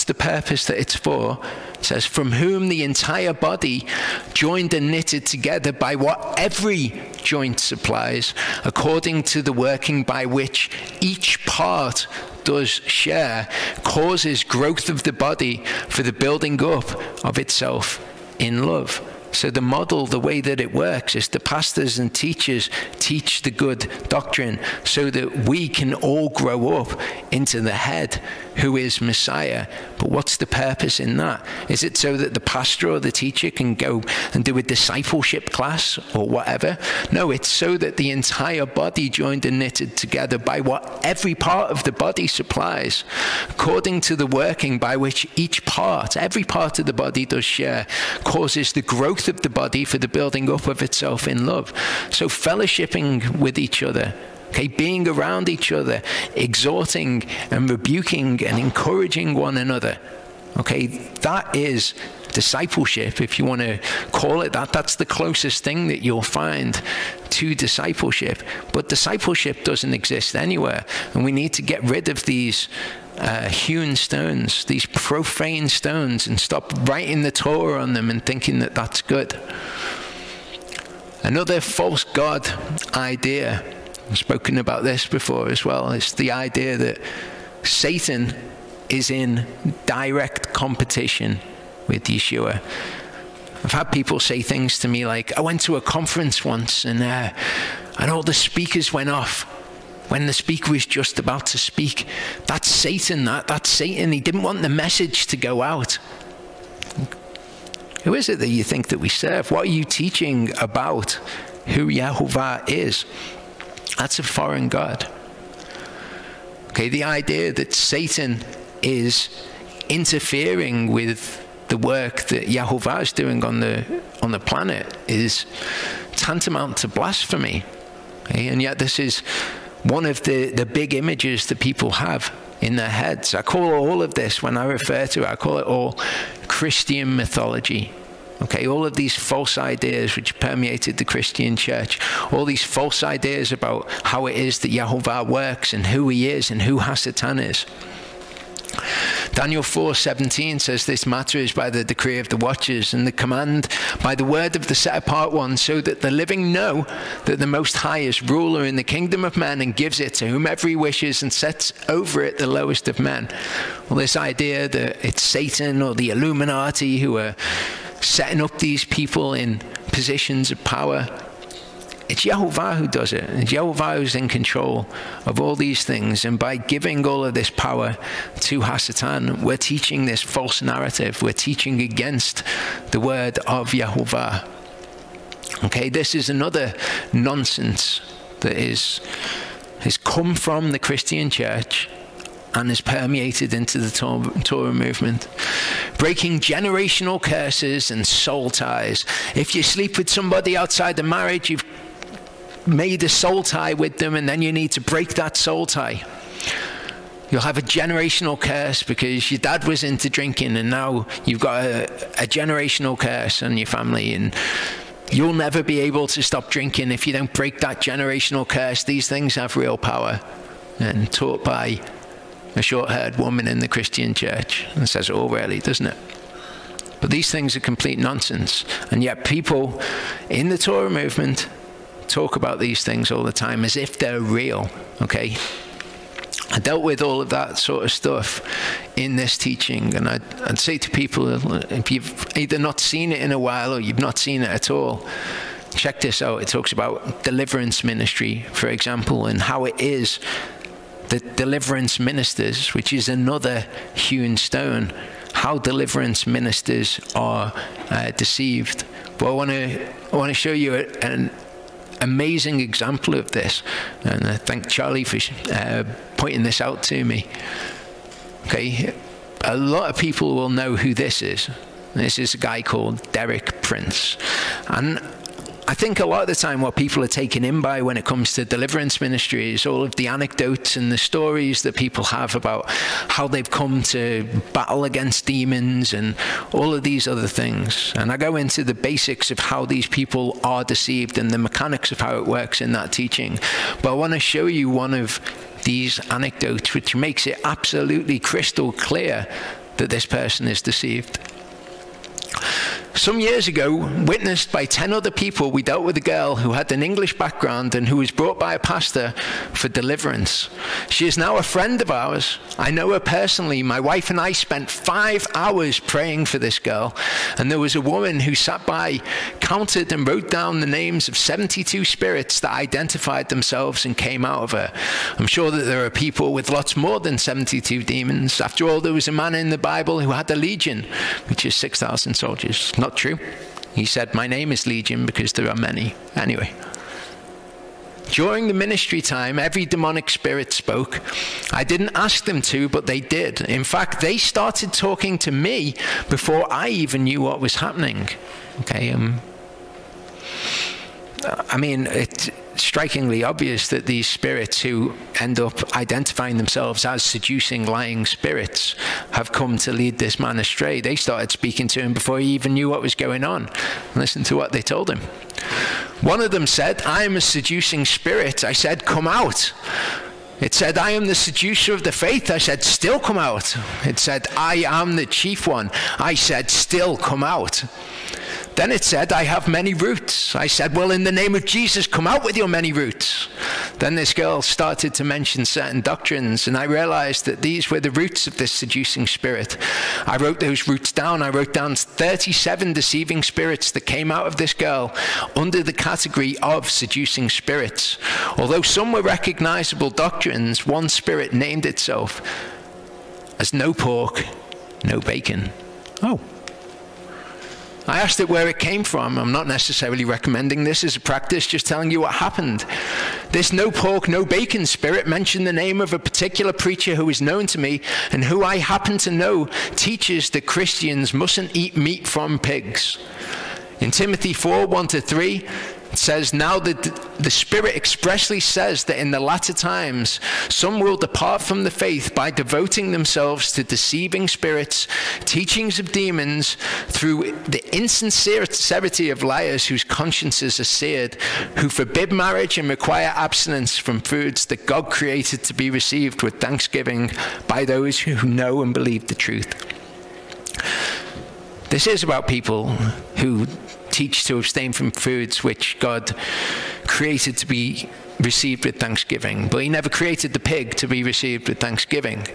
the purpose that it's for. It says, from whom the entire body, joined and knitted together by what every joint supplies, according to the working by which each part does share, causes growth of the body for the building up of itself in love. So the model, the way that it works, is the pastors and teachers teach the good doctrine so that we can all grow up into the head, who is Messiah. But what's the purpose in that? Is it so that the pastor or the teacher can go and do a discipleship class or whatever? No, it's so that the entire body, joined and knitted together by what every part of the body supplies, according to the working by which each part, every part of the body does share, causes the growth of the body for the building up of itself in love. So fellowshipping with each other, okay, being around each other, exhorting and rebuking and encouraging one another, okay, that is discipleship, if you want to call it that. That's the closest thing that you'll find to discipleship. But discipleship doesn't exist anywhere, and we need to get rid of these hewn stones, these profane stones, and stop writing the Torah on them and thinking that that's good. Another false god idea, I've spoken about this before as well, is the idea that Satan is in direct competition with Yeshua. I've had people say things to me like, I went to a conference once and all the speakers went off when the speaker was just about to speak. That's Satan, that's Satan. He didn't want the message to go out. Who is it that you think that we serve? What are you teaching about who Yahuwah is? That's a foreign god. Okay, the idea that Satan is interfering with the work that Yahuwah is doing on the planet is tantamount to blasphemy. Okay? And yet this is one of the big images that people have in their heads. I call all of this, when I refer to it, I call it all Christian mythology. Okay, all of these false ideas which permeated the Christian church, all these false ideas about how it is that Yahuwah works and who he is and who Hasatan is. Daniel 4:17 says, this matter is by the decree of the watchers and the command by the word of the set apart one, so that the living know that the Most High is ruler in the kingdom of men and gives it to whomever he wishes and sets over it the lowest of men. Well, this idea that it's Satan or the Illuminati who are setting up these people in positions of power, it's Yahuwah who does it. It's Yahuwah who's in control of all these things. And by giving all of this power to Hasatan, we're teaching this false narrative. We're teaching against the word of Yahuwah. Okay, this is another nonsense that has come from the Christian church and is permeated into the Torah movement. Breaking generational curses and soul ties. If you sleep with somebody outside the marriage, you've made a soul tie with them, and then you need to break that soul tie. You'll have a generational curse because your dad was into drinking, and now you've got a generational curse on your family, and you'll never be able to stop drinking if you don't break that generational curse. These things have real power, and taught by a short-haired woman in the Christian church. And it says it all really, doesn't it? But these things are complete nonsense, and yet people in the Torah movement talk about these things all the time as if they're real. Okay, I dealt with all of that sort of stuff in this teaching, and I'd say to people, if you've either not seen it in a while or you've not seen it at all, check this out. It talks about deliverance ministry, for example, and how it is the deliverance ministers, which is another hewn stone, how deliverance ministers are deceived. But I want to show you an amazing example of this, and I thank Charlie for pointing this out to me. Okay, a lot of people will know who this is. This is a guy called Derek Prince, and I think a lot of the time what people are taken in by when it comes to deliverance ministry is all of the anecdotes and the stories that people have about how they've come to battle against demons and all of these other things. And I go into the basics of how these people are deceived and the mechanics of how it works in that teaching. But I want to show you one of these anecdotes which makes it absolutely crystal clear that this person is deceived. Some years ago, witnessed by 10 other people, we dealt with a girl who had an English background and who was brought by a pastor for deliverance. She is now a friend of ours. I know her personally. My wife and I spent 5 hours praying for this girl, and there was a woman who sat by, counted and wrote down the names of 72 spirits that identified themselves and came out of her. I'm sure that there are people with lots more than 72 demons. After all, there was a man in the Bible who had a legion, which is 6,000 soldiers. Not true. He said, my name is Legion because there are many. Anyway, during the ministry time, every demonic spirit spoke. I didn't ask them to, but they did. In fact, they started talking to me before I even knew what was happening. Okay, I mean, it's strikingly obvious that these spirits who end up identifying themselves as seducing, lying spirits have come to lead this man astray. They started speaking to him before he even knew what was going on. Listen to what they told him. One of them said, I am a seducing spirit. I said, come out. It said, I am the seducer of the faith. I said, still come out. It said, I am the chief one. I said, still come out. Then it said, I have many roots. I said, well, in the name of Jesus, come out with your many roots. Then this girl started to mention certain doctrines, and I realized that these were the roots of this seducing spirit. I wrote those roots down. I wrote down 37 deceiving spirits that came out of this girl under the category of seducing spirits. Although some were recognizable doctrines, one spirit named itself as no pork, no bacon. Oh. I asked it where it came from. I'm not necessarily recommending this as a practice, just telling you what happened. This no pork, no bacon spirit mentioned the name of a particular preacher who is known to me and who I happen to know teaches that Christians mustn't eat meat from pigs. In Timothy 4, 1-3, it says, now that the Spirit expressly says that in the latter times, some will depart from the faith by devoting themselves to deceiving spirits, teachings of demons, through the insincerity of liars whose consciences are seared, who forbid marriage and require abstinence from foods that God created to be received with thanksgiving by those who know and believe the truth. This is about people who teach to abstain from foods which God created to be received with thanksgiving. But he never created the pig to be received with thanksgiving.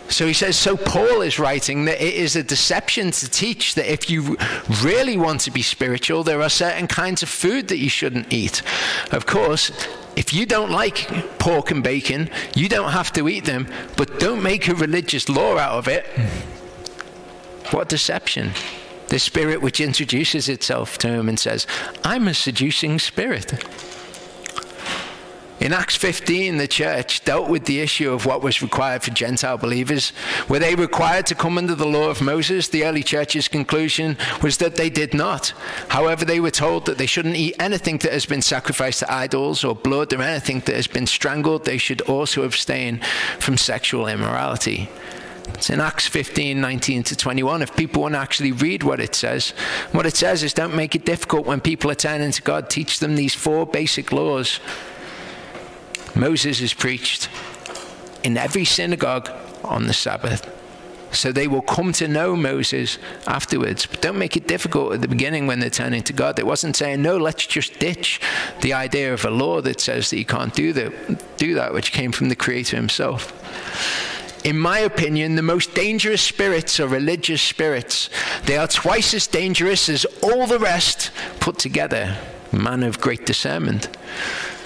So he says, so Paul is writing that it is a deception to teach that if you really want to be spiritual, there are certain kinds of food that you shouldn't eat. Of course, if you don't like pork and bacon, you don't have to eat them, but don't make a religious law out of it. What deception. The spirit which introduces itself to him and says, I'm a seducing spirit. In Acts 15, the church dealt with the issue of what was required for Gentile believers. Were they required to come under the law of Moses? The early church's conclusion was that they did not. However, they were told that they shouldn't eat anything that has been sacrificed to idols or blood or anything that has been strangled. They should also abstain from sexual immorality. It's in Acts 15, 19-21. If people want to actually read what it says is don't make it difficult when people are turning to God. Teach them these 4 basic laws. Moses is preached in every synagogue on the Sabbath. So they will come to know Moses afterwards. But don't make it difficult at the beginning when they're turning to God. It wasn't saying, no, let's just ditch the idea of a law that says that you can't do that, which came from the Creator himself. In my opinion, the most dangerous spirits are religious spirits. They are twice as dangerous as all the rest put together. Man of great discernment.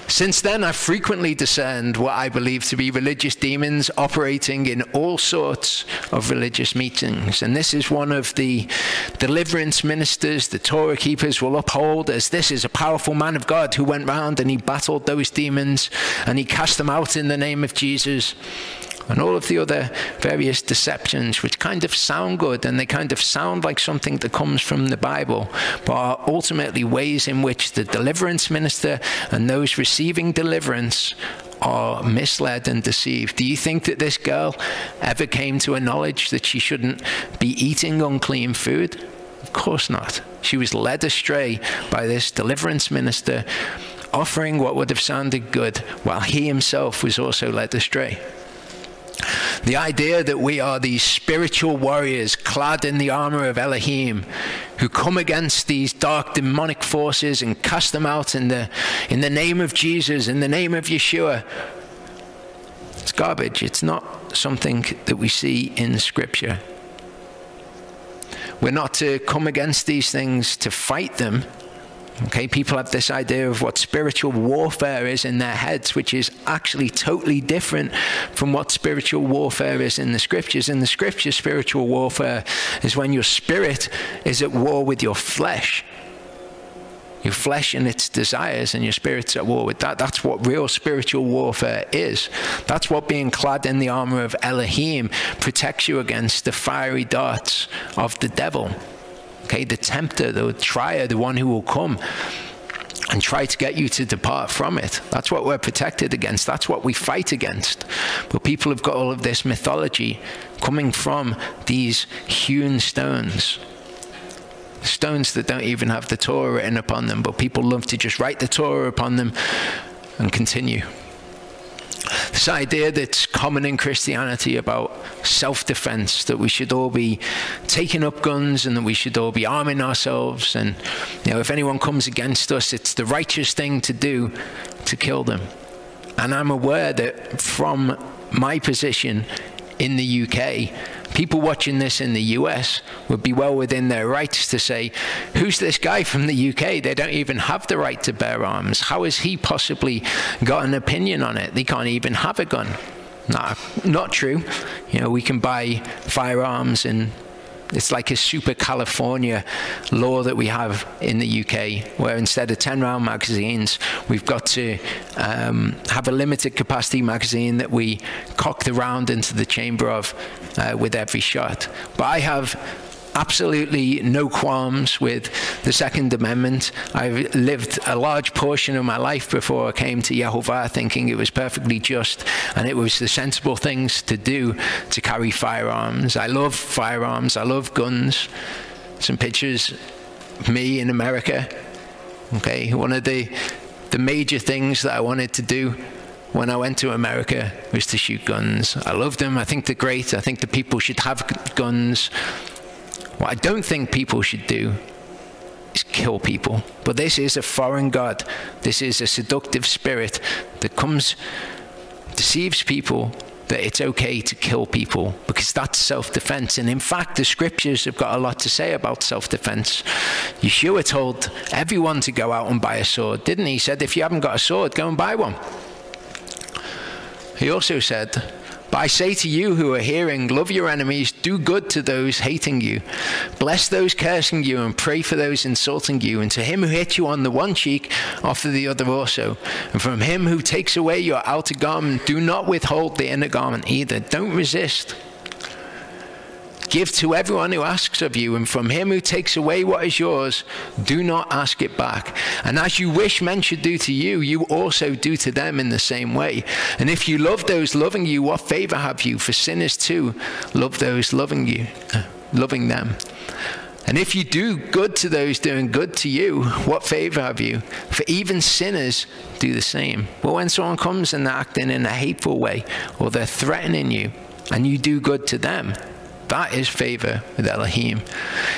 Since then, I've frequently discerned what I believe to be religious demons operating in all sorts of religious meetings. And this is one of the deliverance ministers the Torah keepers will uphold as this is a powerful man of God who went round and he battled those demons and he cast them out in the name of Jesus. And all of the other various deceptions which kind of sound good and they kind of sound like something that comes from the Bible, but are ultimately ways in which the deliverance minister and those receiving deliverance are misled and deceived. Do you think that this girl ever came to a knowledge that she shouldn't be eating unclean food? Of course not. She was led astray by this deliverance minister offering what would have sounded good, while he himself was also led astray. The idea that we are these spiritual warriors clad in the armor of Elohim who come against these dark demonic forces and cast them out in the name of Jesus, in the name of Yeshua, it's garbage. It's not something that we see in Scripture. We're not to come against these things to fight them. Okay, people have this idea of what spiritual warfare is in their heads, which is actually totally different from what spiritual warfare is in the Scriptures. In the Scriptures, spiritual warfare is when your spirit is at war with your flesh. Your flesh and its desires, and your spirit's at war with that. That's what real spiritual warfare is. That's what being clad in the armor of Elohim protects you against the fiery darts of the devil. Okay, the tempter, the trier, the one who will come and try to get you to depart from it. That's what we're protected against. That's what we fight against. But people have got all of this mythology coming from these hewn stones. Stones that don't even have the Torah written upon them, but people love to just write the Torah upon them and continue. This idea that's common in Christianity about self-defense, that we should all be taking up guns and that we should all be arming ourselves, and if anyone comes against us, it's the righteous thing to do to kill them. And I'm aware that from my position in the UK, people watching this in the US would be well within their rights to say, who's this guy from the UK? They don't even have the right to bear arms. How has he possibly got an opinion on it? They can't even have a gun. Nah, not true. We can buy firearms, and it's like a super California law that we have in the UK, where instead of 10-round magazines, we've got to have a limited capacity magazine that we cock the round into the chamber of with every shot. But I have absolutely no qualms with the Second Amendment. I've lived a large portion of my life before I came to Yehovah thinking it was perfectly just and it was the sensible things to do to carry firearms. I love firearms. I love guns. Some pictures of me in America. Okay, one of the major things that I wanted to do when I went to America was to shoot guns. I love them. I think they're great. I think the people should have guns. What I don't think people should do is kill people. But this is a foreign god. This is a seductive spirit that deceives people that it's okay to kill people, because that's self-defense. And in fact, the Scriptures have got a lot to say about self-defense. Yeshua told everyone to go out and buy a sword, didn't he? He said, if you haven't got a sword, go and buy one. He also said, but I say to you who are hearing, love your enemies, do good to those hating you, bless those cursing you, and pray for those insulting you. And to him who hits you on the one cheek, offer the other also. And from him who takes away your outer garment, do not withhold the inner garment either. Don't resist. Give to everyone who asks of you, and from him who takes away what is yours, do not ask it back. And as you wish men should do to you, you also do to them in the same way. And if you love those loving you, what favor have you? For sinners too love those loving them. And if you do good to those doing good to you, what favor have you? For even sinners do the same. But when someone comes and they're acting in a hateful way, or they're threatening you, and you do good to them, That is favor with Elohim.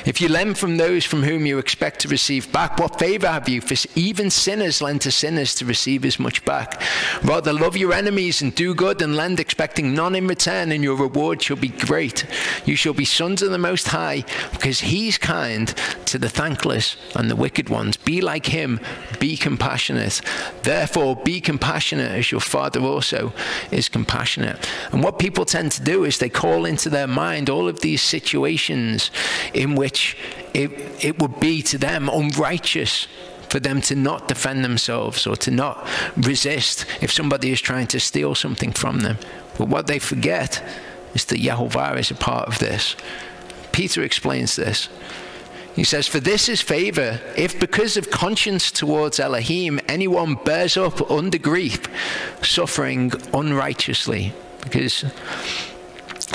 If you lend from those from whom you expect to receive back, what favor have you? For even sinners lend to sinners to receive as much back. Rather, love your enemies and do good and lend, expecting none in return, and your reward shall be great. You shall be sons of the Most High, because he's kind to the thankless and the wicked ones. Be like him, be compassionate. Therefore, be compassionate as your Father also is compassionate. And what people tend to do is they call into their mind all of these situations in which it would be to them unrighteous for them to not defend themselves or to not resist if somebody is trying to steal something from them. But what they forget is that Yehovah is a part of this. Peter explains this. He says, for this is favor, if because of conscience towards Elohim, anyone bears up under grief, suffering unrighteously. Because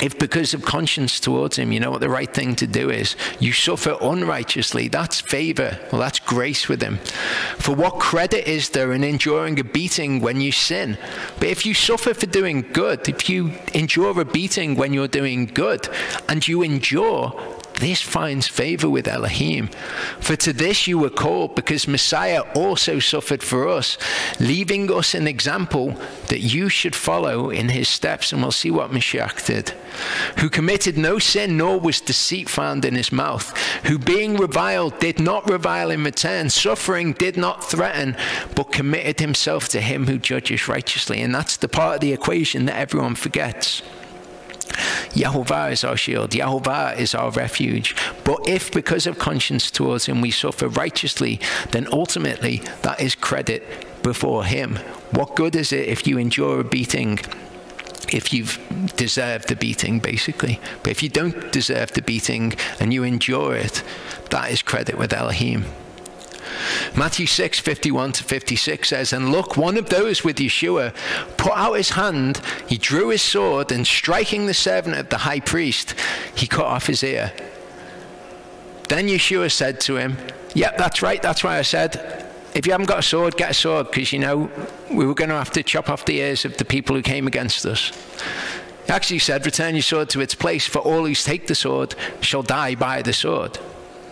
if because of conscience towards him, you know what the right thing to do is, you suffer unrighteously, that's favor, well, that's grace with him. For what credit is there in enduring a beating when you sin? But if you suffer for doing good, if you endure a beating when you're doing good, and you endure, this finds favor with Elohim. For to this you were called, because Messiah also suffered for us, leaving us an example that you should follow in his steps. And we'll see what Mashiach did. Who committed no sin, nor was deceit found in his mouth. Who being reviled did not revile in return. Suffering did not threaten, but committed himself to him who judges righteously. And that's the part of the equation that everyone forgets. Yehovah is our shield. Yehovah is our refuge. But if because of conscience towards him we suffer righteously, then ultimately that is credit before him. What good is it if you endure a beating if you've deserved the beating, basically? But if you don't deserve the beating and you endure it, that is credit with Elohim. Matthew 6:51-56 says, and look, one of those with Yeshua put out his hand, he drew his sword, and striking the servant of the high priest, he cut off his ear. Then Yeshua said to him, yep, that's right, that's why I said, if you haven't got a sword, get a sword, because you know, we were going to have to chop off the ears of the people who came against us. He actually said, return your sword to its place, for all who take the sword shall die by the sword.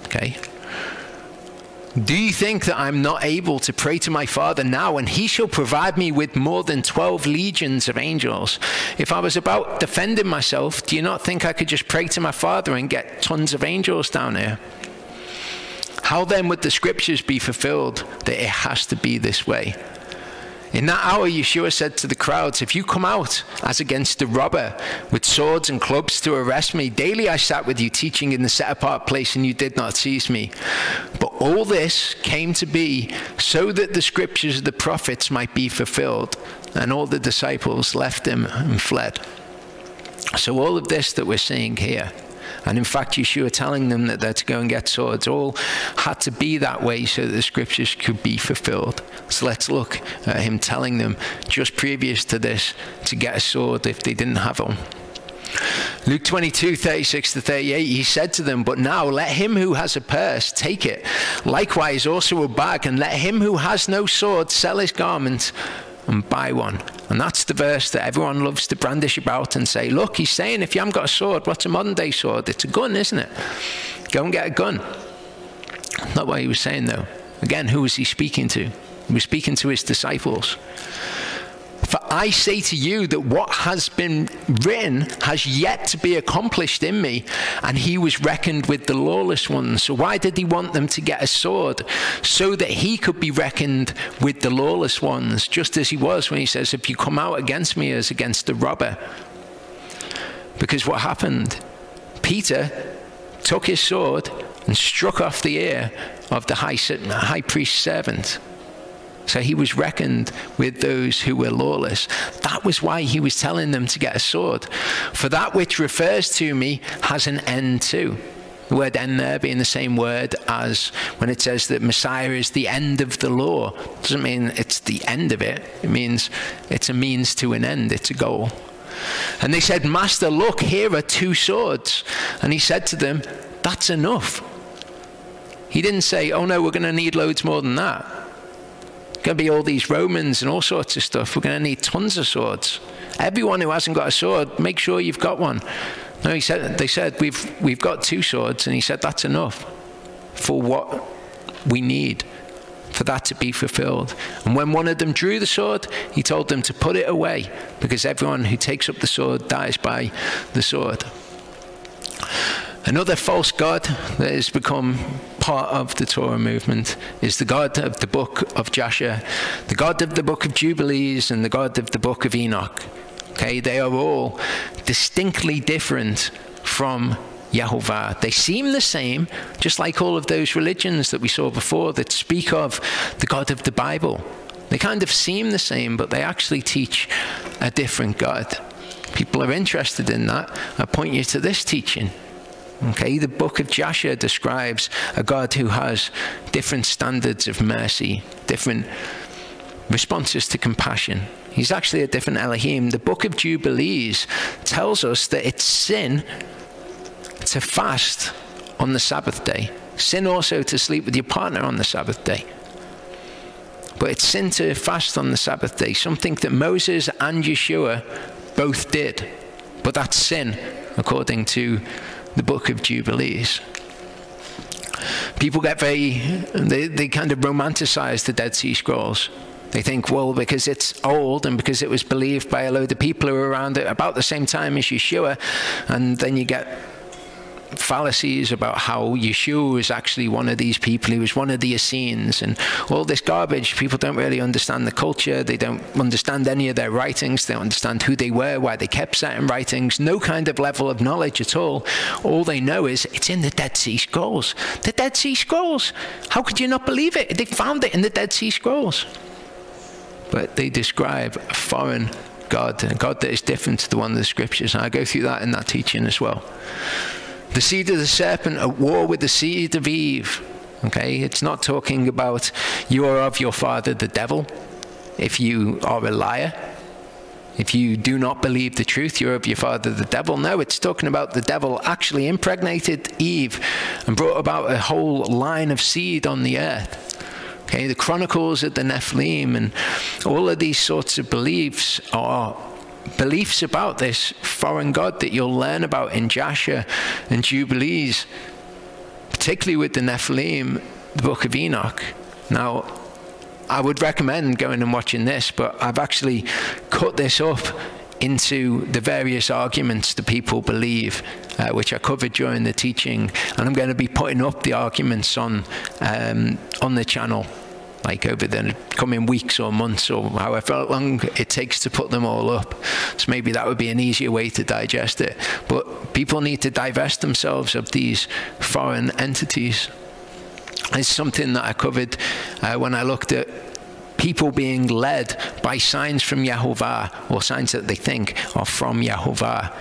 Okay? Do you think that I'm not able to pray to my Father now, and he shall provide me with more than 12 legions of angels? If I was about defending myself, do you not think I could just pray to my Father and get tons of angels down here? How then would the scriptures be fulfilled that it has to be this way? In that hour, Yeshua said to the crowds, if you come out as against a robber with swords and clubs to arrest me, daily I sat with you teaching in the set-apart place, and you did not seize me. But all this came to be so that the scriptures of the prophets might be fulfilled. And all the disciples left him and fled. So all of this that we're seeing here, and in fact Yeshua telling them that they're to go and get swords, all had to be that way so that the scriptures could be fulfilled. So let's look at him telling them just previous to this to get a sword if they didn't have one. Luke 22:36-38, he said to them, but now let him who has a purse take it, likewise also a bag, and let him who has no sword sell his garment and buy one. And that's the verse that everyone loves to brandish about and say, look, he's saying if you haven't got a sword, what's a modern day sword? It's a gun, isn't it? Go and get a gun. Not what he was saying though. Again, who was he speaking to? He was speaking to his disciples. For I say to you that what has been written has yet to be accomplished in me. And he was reckoned with the lawless ones. So why did he want them to get a sword? So that he could be reckoned with the lawless ones, just as he was when he says, if you come out against me as against a robber. Because what happened? Peter took his sword and struck off the ear of the high priest's servant. So he was reckoned with those who were lawless. That was why he was telling them to get a sword. For that which refers to me has an end too. The word end there being the same word as when it says that Messiah is the end of the law. It doesn't mean it's the end of it. It means it's a means to an end. It's a goal. And they said, Master, look, here are 2 swords. And he said to them, that's enough. He didn't say, oh no, we're going to need loads more than that. Going to be all these Romans and all sorts of stuff. We're going to need tons of swords. Everyone who hasn't got a sword, make sure you've got one. No, they said, we've got 2 swords, and he said that's enough for what we need for that to be fulfilled. And when one of them drew the sword, he told them to put it away, because everyone who takes up the sword dies by the sword. Another false god that has become part of the Torah movement is the god of the book of Jasher, the god of the book of Jubilees, and the god of the book of Enoch. Okay, they are all distinctly different from Yehovah. They seem the same, just like all of those religions that we saw before that speak of the God of the Bible. They kind of seem the same, but they actually teach a different God. People are interested in that. I point you to this teaching. Okay, the book of Jasher describes a God who has different standards of mercy, different responses to compassion. He's actually a different Elohim. The book of Jubilees tells us that it's sin to fast on the Sabbath day. Sin also to sleep with your partner on the Sabbath day. But it's sin to fast on the Sabbath day, something that Moses and Yeshua both did. But that's sin, according to the book of Jubilees. People get they kind of romanticize the Dead Sea Scrolls. They think, well, because it's old and because it was believed by a load of people who were around it about the same time as Yeshua, and then you get fallacies about how Yeshua was actually one of these people. He was one of the Essenes and all this garbage. People don't really understand the culture. They don't understand any of their writings. They don't understand who they were, why they kept certain writings. No kind of level of knowledge at all. All they know is it's in the Dead Sea Scrolls. The Dead Sea Scrolls. How could you not believe it? They found it in the Dead Sea Scrolls. But they describe a foreign God, a God that is different to the one of the scriptures. And I go through that in that teaching as well. The seed of the serpent at war with the seed of Eve. Okay, it's not talking about you are of your father the devil. If you are a liar, if you do not believe the truth, you're of your father the devil. No, it's talking about the devil actually impregnated Eve and brought about a whole line of seed on the earth. Okay, the Chronicles of the Nephilim and all of these sorts of beliefs are beliefs about this foreign God that you'll learn about in Jasher and Jubilees, particularly with the Nephilim, the book of Enoch. Now, I would recommend going and watching this, but I've actually cut this up into the various arguments that people believe, which I covered during the teaching, and I'm going to be putting up the arguments on the channel, like over the coming weeks or months or however long it takes to put them all up. So maybe that would be an easier way to digest it. But people need to divest themselves of these foreign entities. It's something that I covered when I looked at people being led by signs from Yehovah, or signs that they think are from Yehovah,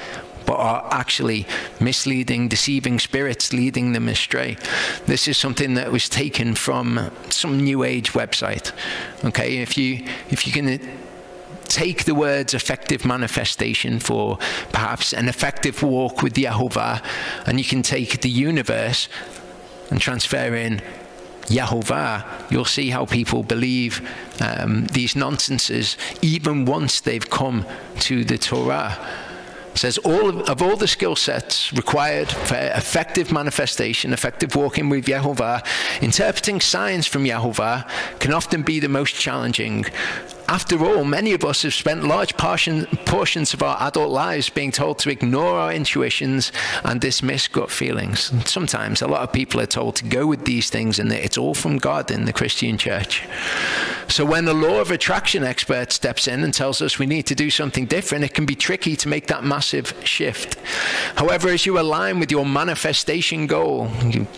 but are actually misleading, deceiving spirits, leading them astray. This is something that was taken from some New Age website. Okay, if you can take the words effective manifestation for perhaps an effective walk with Yehovah, and you can take the universe and transfer in Yehovah, you'll see how people believe these nonsenses even once they've come to the Torah. It says all the skill sets required for effective manifestation, effective walking with Yehovah, interpreting signs from Yehovah can often be the most challenging. After all, many of us have spent large portions of our adult lives being told to ignore our intuitions and dismiss gut feelings. And sometimes a lot of people are told to go with these things and that it's all from God in the Christian church. So when the law of attraction expert steps in and tells us we need to do something different, it can be tricky to make that massive shift. However, as you align with your manifestation goal,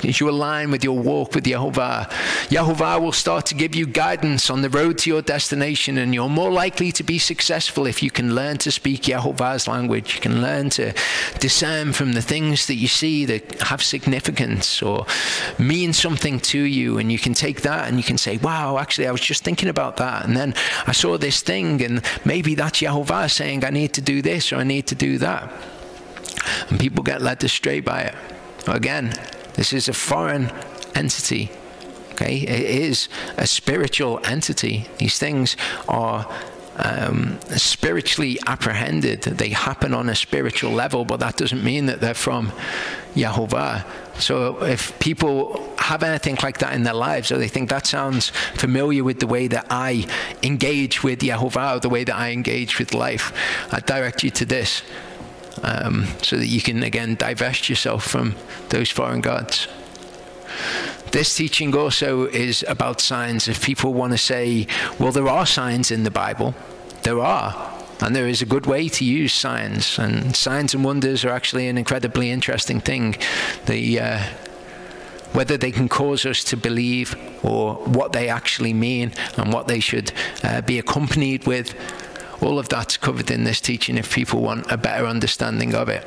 as you align with your walk with Yehovah, Yehovah will start to give you guidance on the road to your destination, and you're more likely to be successful if you can learn to speak Yehovah's language. You can learn to discern from the things that you see that have significance or mean something to you, and you can take that and you can say, wow, actually I was just thinking about that, and then I saw this thing, and maybe that's Yehovah saying I need to do this or I need to do that. And people get led astray by it. Again, this is a foreign entity. Okay, it is a spiritual entity. These things are spiritually apprehended. They happen on a spiritual level, but that doesn't mean that they're from Yahovah. So if people have anything like that in their lives, or they think that sounds familiar with the way that I engage with Yahovah, or the way that I engage with life, I direct you to this, so that you can again divest yourself from those foreign gods. This teaching also is about signs. If people want to say, well, there are signs in the Bible, there are. And there is a good way to use signs. And signs and wonders are actually an incredibly interesting thing. Whether they can cause us to believe, or what they actually mean, and what they should be accompanied with, all of that's covered in this teaching if people want a better understanding of it.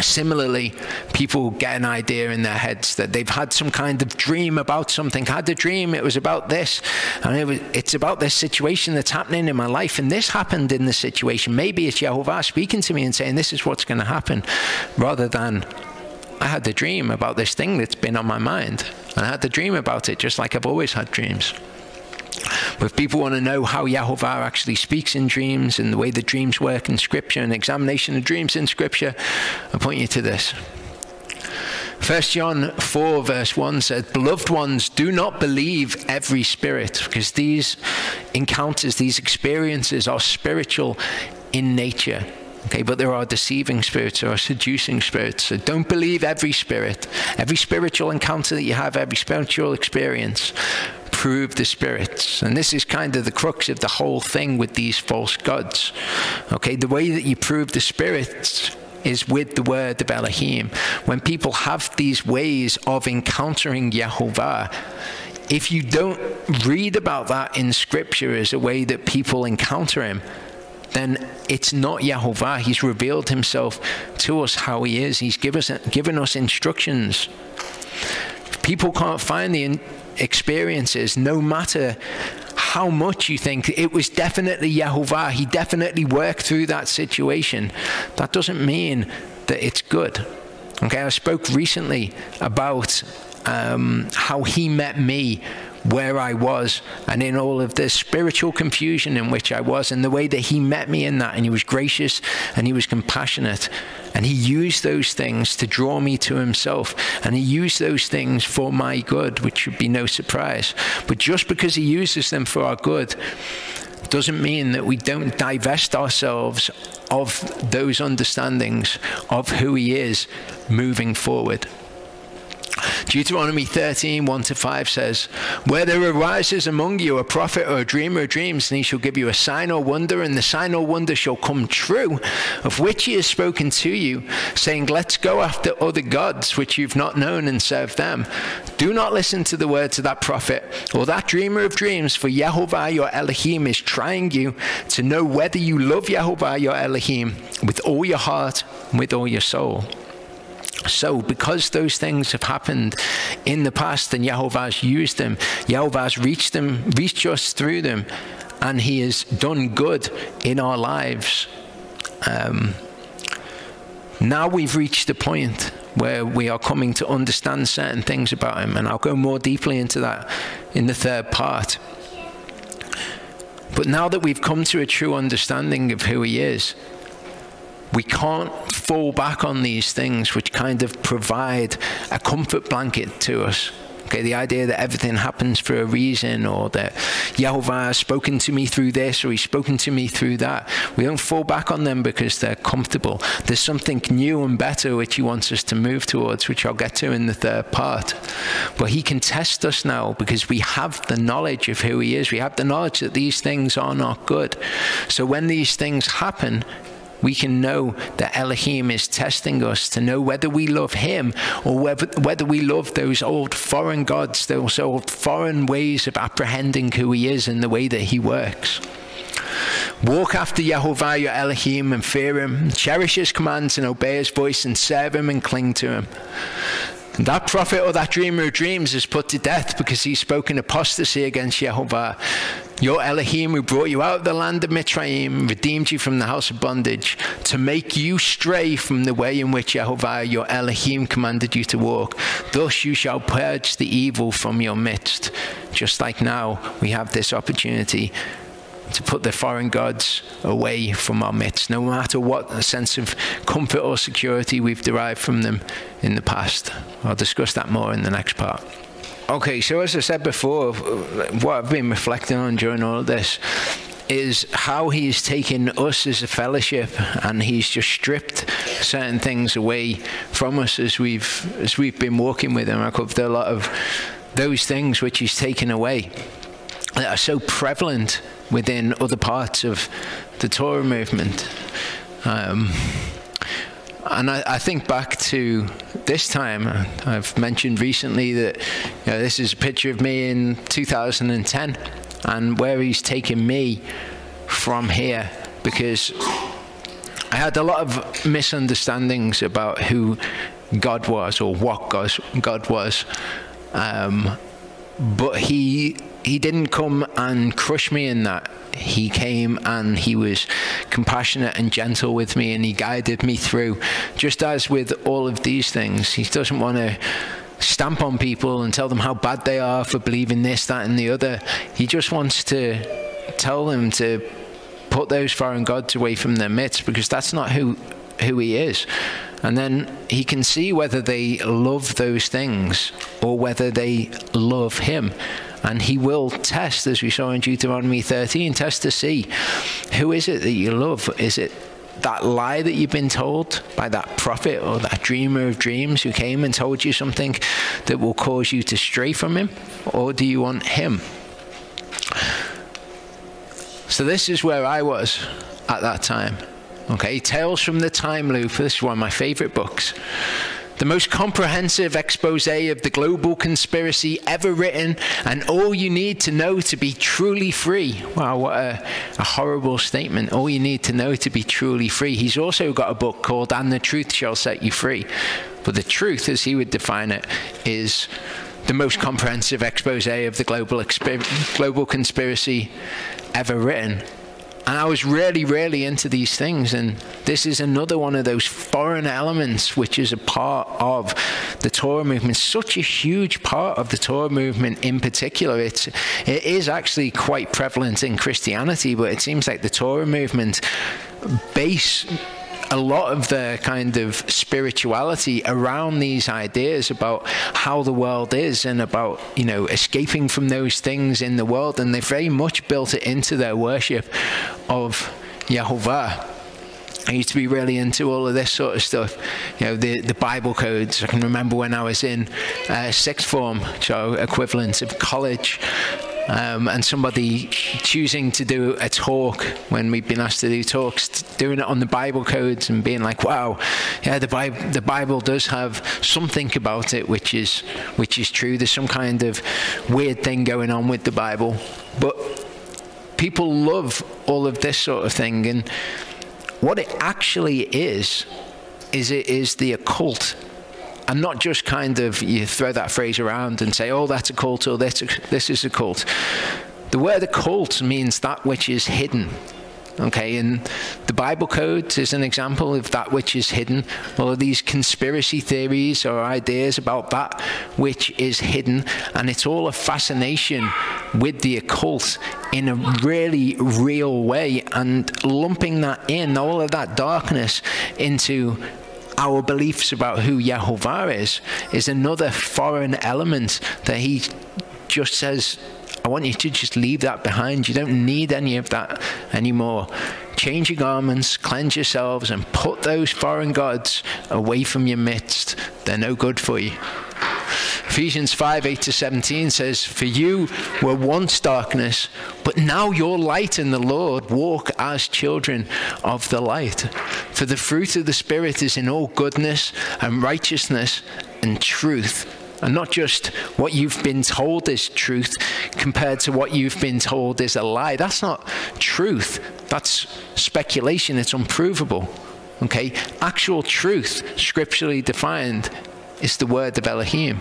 Similarly, people get an idea in their heads that they've had some kind of dream about something. I had a dream, it was about this, and it's about this situation that's happening in my life, and this happened in this situation. Maybe it's Yahovah speaking to me and saying, this is what's going to happen, rather than, I had a dream about this thing that's been on my mind, and I had a dream about it just like I've always had dreams. But if people want to know how Yahovah actually speaks in dreams, and the way the dreams work in Scripture, and examination of dreams in Scripture, I point you to this. 1 John 4 verse 1 says, beloved ones, do not believe every spirit, because these encounters, these experiences are spiritual in nature. Okay, but there are deceiving spirits, there are seducing spirits. So don't believe every spirit. Every spiritual encounter that you have, every spiritual experience, prove the spirits. And this is kind of the crux of the whole thing with these false gods. Okay, the way that you prove the spirits is with the word of Elohim. When people have these ways of encountering Yahovah, if you don't read about that in Scripture as a way that people encounter him, then it's not Yahovah. He's revealed himself to us how he is. He's given us instructions. People can't find the experiences, no matter how much you think it was definitely Yahovah. He definitely worked through that situation. That doesn't mean that it's good. Okay, I spoke recently about how he met me where I was, and in all of the spiritual confusion in which I was, and the way that he met me in that, and he was gracious and he was compassionate, and he used those things to draw me to himself, and he used those things for my good, which should be no surprise. But just because he uses them for our good doesn't mean that we don't divest ourselves of those understandings of who he is moving forward. Deuteronomy 13, 1-5 says, where there arises among you a prophet or a dreamer of dreams, and he shall give you a sign or wonder, and the sign or wonder shall come true, of which he has spoken to you, saying, let's go after other gods which you've not known and serve them. Do not listen to the words of that prophet or that dreamer of dreams, for Yahovah your Elohim is trying you to know whether you love Yahovah your Elohim with all your heart and with all your soul. So because those things have happened in the past and Yahovah's used them, Yahovah's reached us through them, and he has done good in our lives. Now we've reached the point where we are coming to understand certain things about him, and I'll go more deeply into that in the third part. But now that we've come to a true understanding of who he is, we can't fall back on these things which kind of provide a comfort blanket to us. Okay, the idea that everything happens for a reason, or that Yahovah has spoken to me through this, or he's spoken to me through that. We don't fall back on them because they're comfortable. There's something new and better which he wants us to move towards, which I'll get to in the third part. But he can test us now because we have the knowledge of who he is. We have the knowledge that these things are not good. So when these things happen, we can know that Elohim is testing us to know whether we love him, or whether we love those old foreign gods, those old foreign ways of apprehending who he is and the way that he works. Walk after Yahovah your Elohim and fear him, cherish his commands and obey his voice, and serve him and cling to him. And that prophet or that dreamer of dreams is put to death because he's spoken apostasy against Yahovah, your Elohim, who brought you out of the land of Mitzrayim, redeemed you from the house of bondage, to make you stray from the way in which Yahovah, your Elohim, commanded you to walk. Thus you shall purge the evil from your midst. Just like now we have this opportunity to put the foreign gods away from our midst, no matter what sense of comfort or security we've derived from them in the past. I'll discuss that more in the next part. Okay, so as I said before, what I've been reflecting on during all of this is how he's taken us as a fellowship, and he's just stripped certain things away from us as we've been walking with him. I covered a lot of those things which he's taken away that are so prevalent within other parts of the Torah movement. And I think back to this time. I've mentioned recently that this is a picture of me in 2010, and where he's taken me from here, because I had a lot of misunderstandings about who God was or what God was. But he didn't come and crush me in that. He came and he was compassionate and gentle with me, and he guided me through. Just as with all of these things, he doesn't want to stamp on people and tell them how bad they are for believing this, that, and the other. He just wants to tell them to put those foreign gods away from their midst, because that's not who he is. And then he can see whether they love those things or whether they love him. And he will test, as we saw in Deuteronomy 13, test to see, who is it that you love? Is it that lie that you've been told by that prophet or that dreamer of dreams who came and told you something that will cause you to stray from him? Or do you want him? So this is where I was at that time. Okay, Tales from the Time Loop. This is one of my favorite books. The most comprehensive expose of the global conspiracy ever written, and all you need to know to be truly free. Wow, what a horrible statement. All you need to know to be truly free. He's also got a book called And the Truth Shall Set You Free. But the truth, as he would define it, is the most comprehensive expose of the global conspiracy ever written. And I was really into these things, and this is another one of those foreign elements which is a part of the Torah movement, such a huge part of the Torah movement in particular. It is actually quite prevalent in Christianity, but it seems like the Torah movement base a lot of the kind of spirituality around these ideas about how the world is, and about, escaping from those things in the world. And they very much built it into their worship of Yehovah. I used to be really into all of this sort of stuff, the Bible codes. I can remember when I was in sixth form, so equivalent of college, and somebody choosing to do a talk when we've been asked to do talks, doing it on the Bible codes and being like, wow, yeah, the Bible does have something about it which is true. There's some kind of weird thing going on with the Bible. But people love all of this sort of thing, and what it actually is it is the occult. And not just kind of, you throw that phrase around and say, oh, that's a cult, or this is a cult. The word occult means that which is hidden. Okay, and the Bible code is an example of that which is hidden. All of these conspiracy theories or ideas about that which is hidden, and it's all a fascination with the occult in a really real way, and lumping that in, all of that darkness, into our beliefs about who Yehovah is another foreign element that he just says, I want you to just leave that behind. You don't need any of that anymore. Change your garments, cleanse yourselves, and put those foreign gods away from your midst. They're no good for you. Ephesians 5:8-17 says, for you were once darkness, but now you're light in the Lord. Walk as children of the light. For the fruit of the Spirit is in all goodness and righteousness and truth. And not just what you've been told is truth compared to what you've been told is a lie. That's not truth. That's speculation. It's unprovable. Okay? Actual truth, scripturally defined, is the word of Elohim.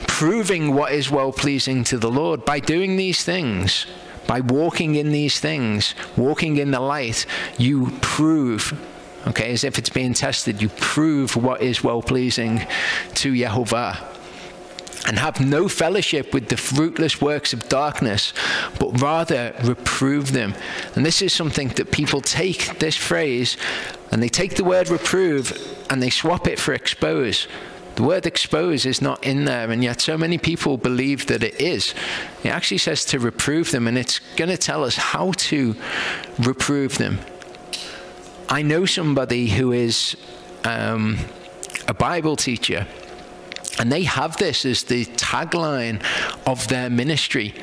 Proving what is well-pleasing to the Lord by doing these things, by walking in these things, walking in the light, you prove, okay, as if it's being tested, you prove what is well-pleasing to Yehovah. and have no fellowship with the fruitless works of darkness, but rather reprove them. And this is something that people take this phrase, and they take the word reprove, and they swap it for expose. The word expose is not in there, and yet so many people believe that it is. It actually says to reprove them, and it's going to tell us how to reprove them. I know somebody who is a Bible teacher, and they have this as the tagline of their ministry.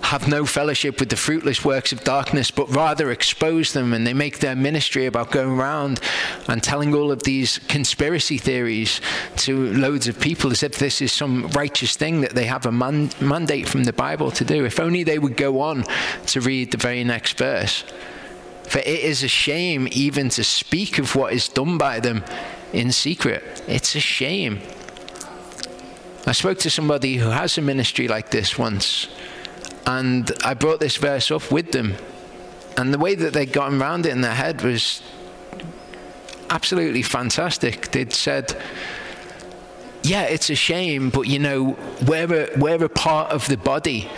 Have no fellowship with the fruitless works of darkness, but rather expose them. And they make their ministry about going around and telling all of these conspiracy theories to loads of people as if this is some righteous thing that they have a mandate from the Bible to do. If only they would go on to read the very next verse. For it is a shame even to speak of what is done by them in secret. It's a shame. I spoke to somebody who has a ministry like this once, and I brought this verse up with them, and the way that they'd gotten around it in their head was absolutely fantastic. They'd said, yeah, it's a shame, but you know, we're a part of the body,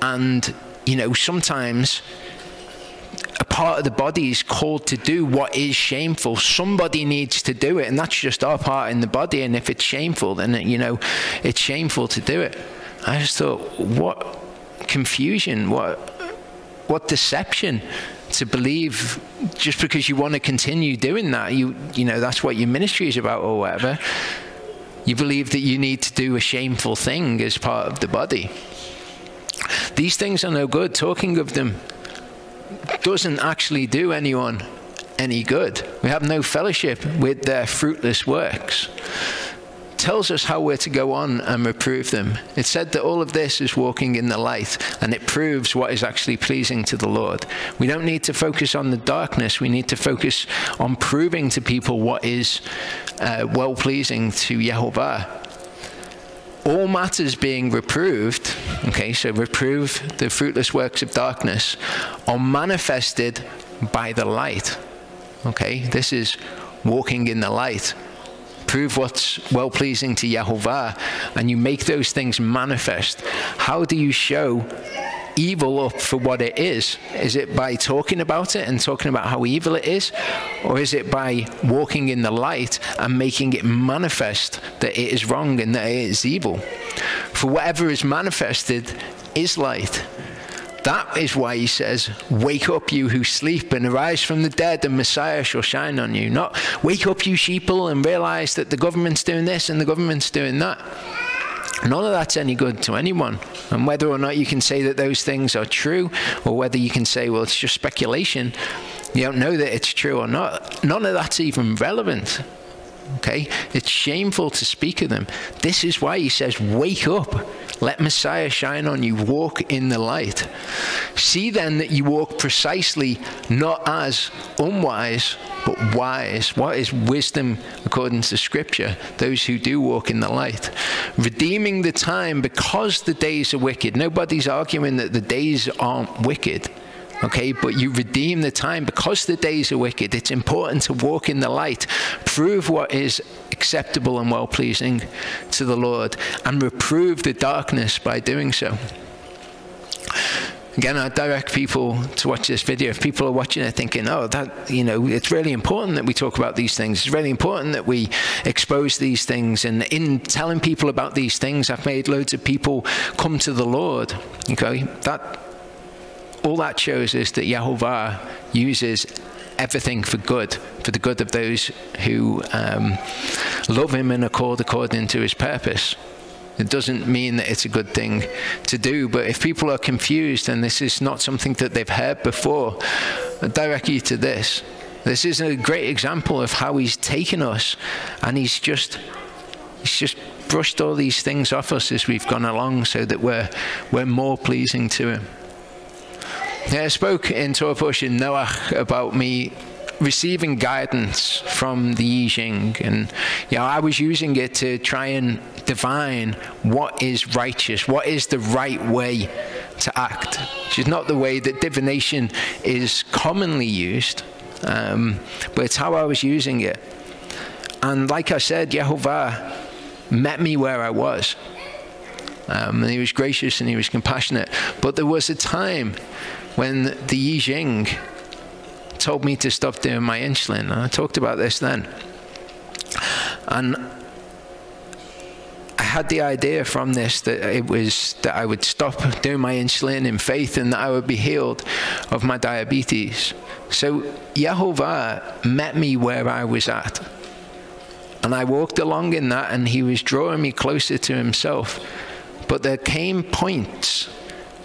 and you know, sometimes a part of the body is called to do what is shameful. Somebody needs to do it, and that's just our part in the body, and if it's shameful, then you know, it's shameful to do it. I just thought, what confusion, what deception to believe just because you want to continue doing that, you know, that's what your ministry is about or whatever, you believe that you need to do a shameful thing as part of the body. These things are no good. Talking of them doesn't actually do anyone any good. We have no fellowship with their fruitless works. Tells us how we're to go on and reprove them. It said that all of this is walking in the light, and it proves what is actually pleasing to the Lord. We don't need to focus on the darkness. We need to focus on proving to people what is well-pleasing to Yehovah. All matters being reproved, okay, so reprove the fruitless works of darkness, are manifested by the light. Okay, this is walking in the light. Prove what's well-pleasing to Yehovah, and you make those things manifest. How do you show evil up for what it is? Is it by talking about it and talking about how evil it is? Or is it by walking in the light and making it manifest that it is wrong and that it is evil? For whatever is manifested is light. That is why he says, wake up you who sleep and arise from the dead, and Messiah shall shine on you. Not wake up you sheeple and realize that the government's doing this and the government's doing that. None of that's any good to anyone. And whether or not you can say that those things are true, or whether you can say, well, it's just speculation, you don't know that it's true or not, none of that's even relevant. Okay? It's shameful to speak of them. This is why he says, wake up. Let Messiah shine on you. Walk in the light. See then that you walk precisely, not as unwise, but wise. What is wisdom according to Scripture? Those who do walk in the light. Redeeming the time because the days are wicked. Nobody's arguing that the days aren't wicked. Okay, but you redeem the time because the days are wicked. It's important to walk in the light, prove what is acceptable and well-pleasing to the Lord, and reprove the darkness by doing so. Again, I direct people to watch this video. If people are watching it thinking, oh, that, you know, it's really important that we talk about these things. It's really important that we expose these things. And in telling people about these things, I've made loads of people come to the Lord. Okay, all that shows is that Yehovah uses everything for good, for the good of those who love him and are called according to his purpose. It doesn't mean that it's a good thing to do, but if people are confused and this is not something that they've heard before, I direct you to this. This is a great example of how he's taken us, and he's just brushed all these things off us as we've gone along so that we're more pleasing to him. I spoke in Torah Push in Noach about me receiving guidance from the I Ching, and I was using it to try and divine what is righteous, what is the right way to act, which is not the way that divination is commonly used, but it's how I was using it. And like I said, Yehovah met me where I was. And he was gracious and he was compassionate. But there was a time when the I Ching told me to stop doing my insulin. And I talked about this then. And I had the idea from this that I would stop doing my insulin in faith and that I would be healed of my diabetes. So Yehovah met me where I was at. And I walked along in that, and he was drawing me closer to himself. But there came points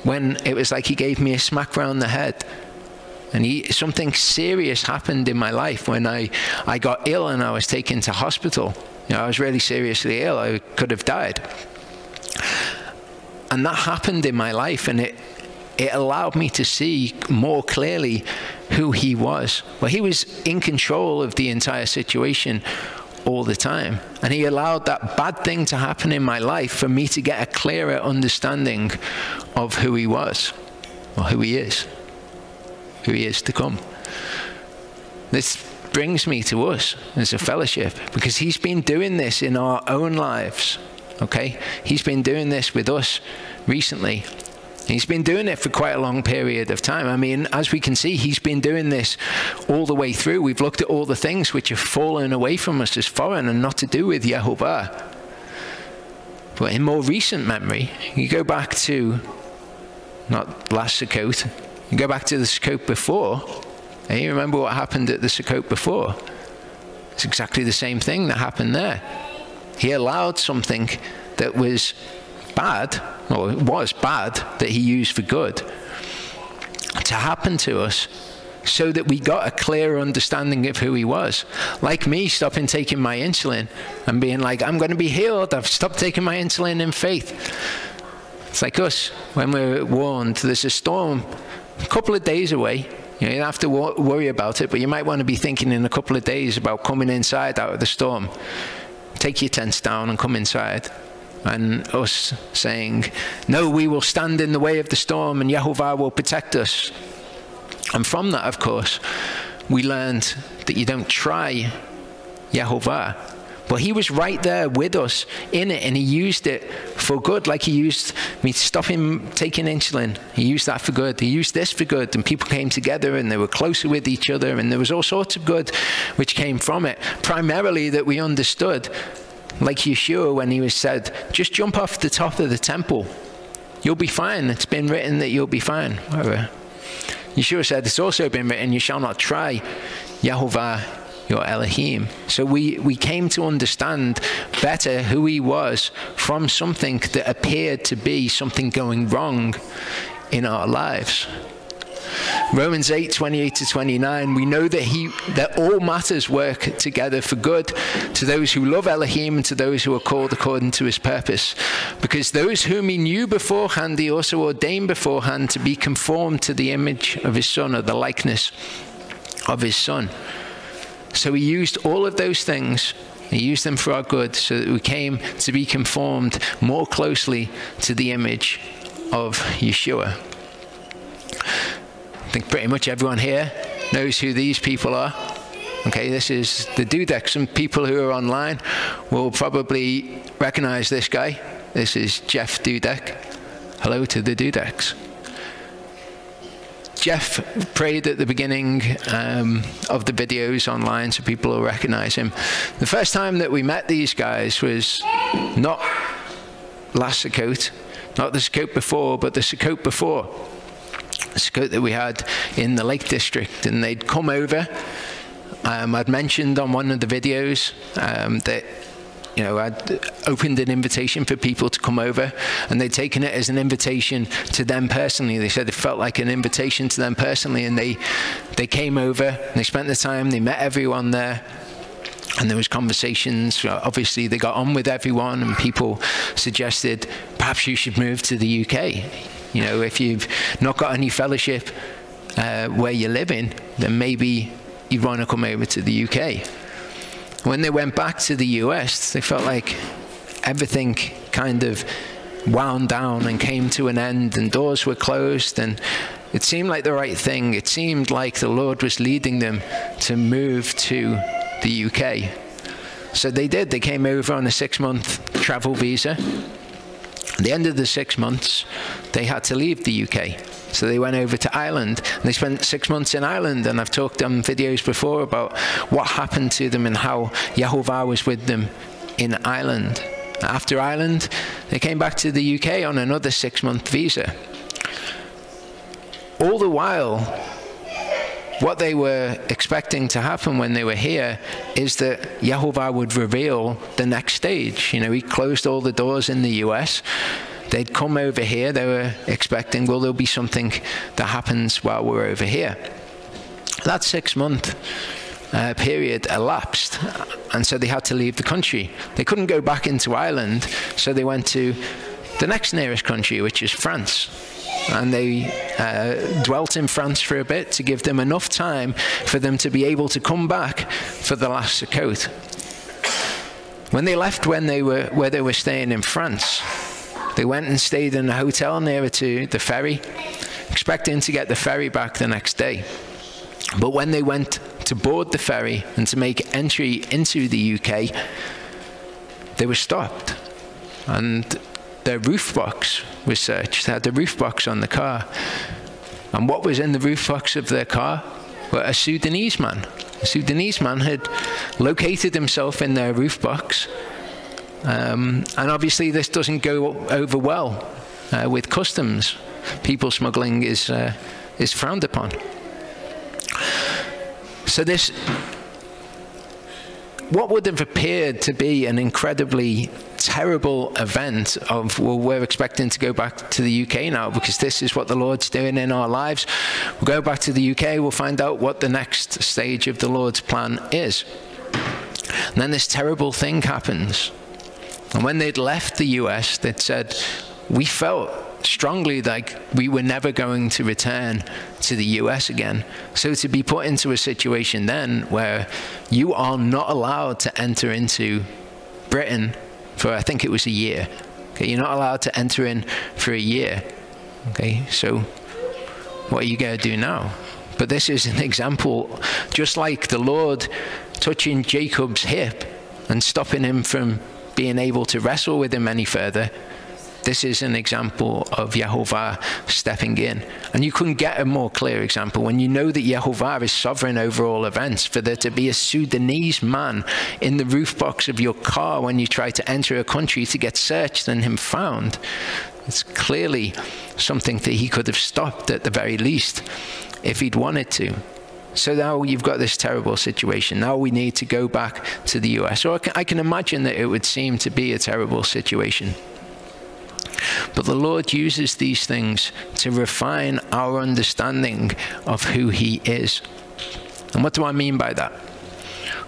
when it was like he gave me a smack round the head. And something serious happened in my life when I got ill and I was taken to hospital. You know, I was really seriously ill. I could have died. And that happened in my life, and it allowed me to see more clearly who he was. Well, he was in control of the entire situation all the time. And he allowed that bad thing to happen in my life for me to get a clearer understanding of who he was, or who he is to come. This brings me to us as a fellowship, because he's been doing this in our own lives, okay? He's been doing this with us recently. He's been doing it for quite a long period of time. I mean, as we can see, he's been doing this all the way through. We've looked at all the things which have fallen away from us as foreign and not to do with Yehovah. But in more recent memory, you go back to, not last Sukkot, you go back to the Sukkot before, and you remember what happened at the Sukkot before. It's exactly the same thing that happened there. He allowed something that was bad, or it was bad, that he used for good, to happen to us so that we got a clear understanding of who he was. Like me stopping taking my insulin and being like, I'm going to be healed. I've stopped taking my insulin in faith. It's like us, when we're warned there's a storm a couple of days away. You don't have to worry about it, but you might want to be thinking in a couple of days about coming inside out of the storm. Take your tents down and come inside. And us saying, no, we will stand in the way of the storm and Yehovah will protect us. And from that, of course, we learned that you don't try Yehovah. But he was right there with us in it, and he used it for good, like he used me to stop him taking insulin. He used that for good. He used this for good, and people came together and they were closer with each other, and there was all sorts of good which came from it. Primarily that we understood, like Yeshua when he was said, just jump off the top of the temple. You'll be fine. It's been written that you'll be fine. Whatever. Yeshua said, it's also been written, you shall not try Yehovah your Elohim. So we came to understand better who he was from something that appeared to be something going wrong in our lives. Romans 8:28-29, we know that all matters work together for good to those who love Elohim and to those who are called according to his purpose. Because those whom he knew beforehand, he also ordained beforehand to be conformed to the image of his Son, or the likeness of his Son. So he used all of those things, he used them for our good, so that we came to be conformed more closely to the image of Yeshua. I think pretty much everyone here knows who these people are. Okay, this is the Dudek. Some people who are online will probably recognize this guy. This is Jeff Dudek. Hello to the Dudeks. Jeff prayed at the beginning of the videos online, so people will recognize him. The first time that we met these guys was not last Sukkot, not the Sukkot before, but the Sukkot before. The Sukkot that we had in the Lake District, and they'd come over. I'd mentioned on one of the videos that, you know, I'd opened an invitation for people to come over, and they'd taken it as an invitation to them personally. They said it felt like an invitation to them personally, and they came over, and they spent the time, they met everyone there, and there was conversations. Obviously, they got on with everyone, and people suggested, perhaps you should move to the UK. You know, if you've not got any fellowship where you're living, then maybe you'd want to come over to the UK. When they went back to the US, they felt like everything kind of wound down and came to an end, and doors were closed, and it seemed like the right thing. It seemed like the Lord was leading them to move to the UK. So they did. They came over on a 6-month travel visa. At the end of the 6 months, they had to leave the UK. So they went over to Ireland, and they spent 6 months in Ireland. And I've talked on videos before about what happened to them and how Yehovah was with them in Ireland. After Ireland, they came back to the UK on another 6-month visa. All the while, what they were expecting to happen when they were here is that Yehovah would reveal the next stage. You know, he closed all the doors in the US. They'd come over here. They were expecting, well, there'll be something that happens while we're over here. That 6-month period elapsed, and so they had to leave the country. They couldn't go back into Ireland, so they went to the next nearest country, which is France. And they dwelt in France for a bit to give them enough time for them to be able to come back for the last Sukkot. When they left where they were staying in France, they went and stayed in a hotel nearer to the ferry, expecting to get the ferry back the next day. But when they went to board the ferry and to make entry into the UK, they were stopped. And their roof box was searched. They had the roof box on the car. And what was in the roof box of their car? Well, a Sudanese man. A Sudanese man had located himself in their roof box. And obviously this doesn't go over well with customs. People smuggling is frowned upon. So this, what would have appeared to be an incredibly terrible event of, well, we're expecting to go back to the UK now because this is what the Lord's doing in our lives. We'll go back to the UK, we'll find out what the next stage of the Lord's plan is. And then this terrible thing happens. And when they'd left the US, they'd said, we felt strongly like we were never going to return to the US again. So to be put into a situation then where you are not allowed to enter into Britain for, I think it was a year. Okay, you're not allowed to enter in for a year. Okay, so what are you going to do now? But this is an example, just like the Lord touching Jacob's hip and stopping him from being able to wrestle with him any further. This is an example of Yehovah stepping in. And you couldn't get a more clear example when you know that Yehovah is sovereign over all events. For there to be a Sudanese man in the roof box of your car when you try to enter a country to get searched and him found, it's clearly something that he could have stopped at the very least if he'd wanted to. So now you've got this terrible situation. Now we need to go back to the US. Or I can imagine that it would seem to be a terrible situation. But the Lord uses these things to refine our understanding of who he is. And what do I mean by that?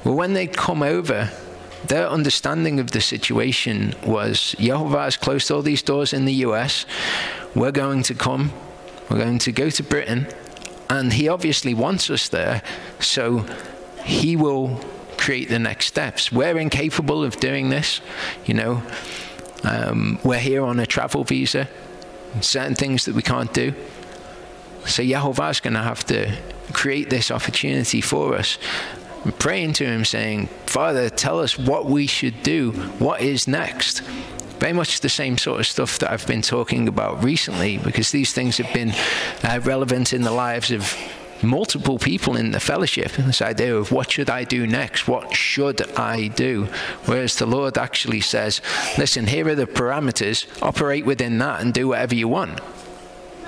Well, when they come over, their understanding of the situation was, Yehovah has closed all these doors in the US. We're going to come. We're going to go to Britain. And he obviously wants us there. So he will create the next steps. We're incapable of doing this, you know. We're here on a travel visa, certain things that we can't do. So Yehovah's going to have to create this opportunity for us. I'm praying to him saying, Father, tell us what we should do. What is next? Very much the same sort of stuff that I've been talking about recently, because these things have been relevant in the lives of multiple people in the fellowship. This idea of what should I do next? What should I do? Whereas the Lord actually says, listen, here are the parameters. Operate within that and do whatever you want.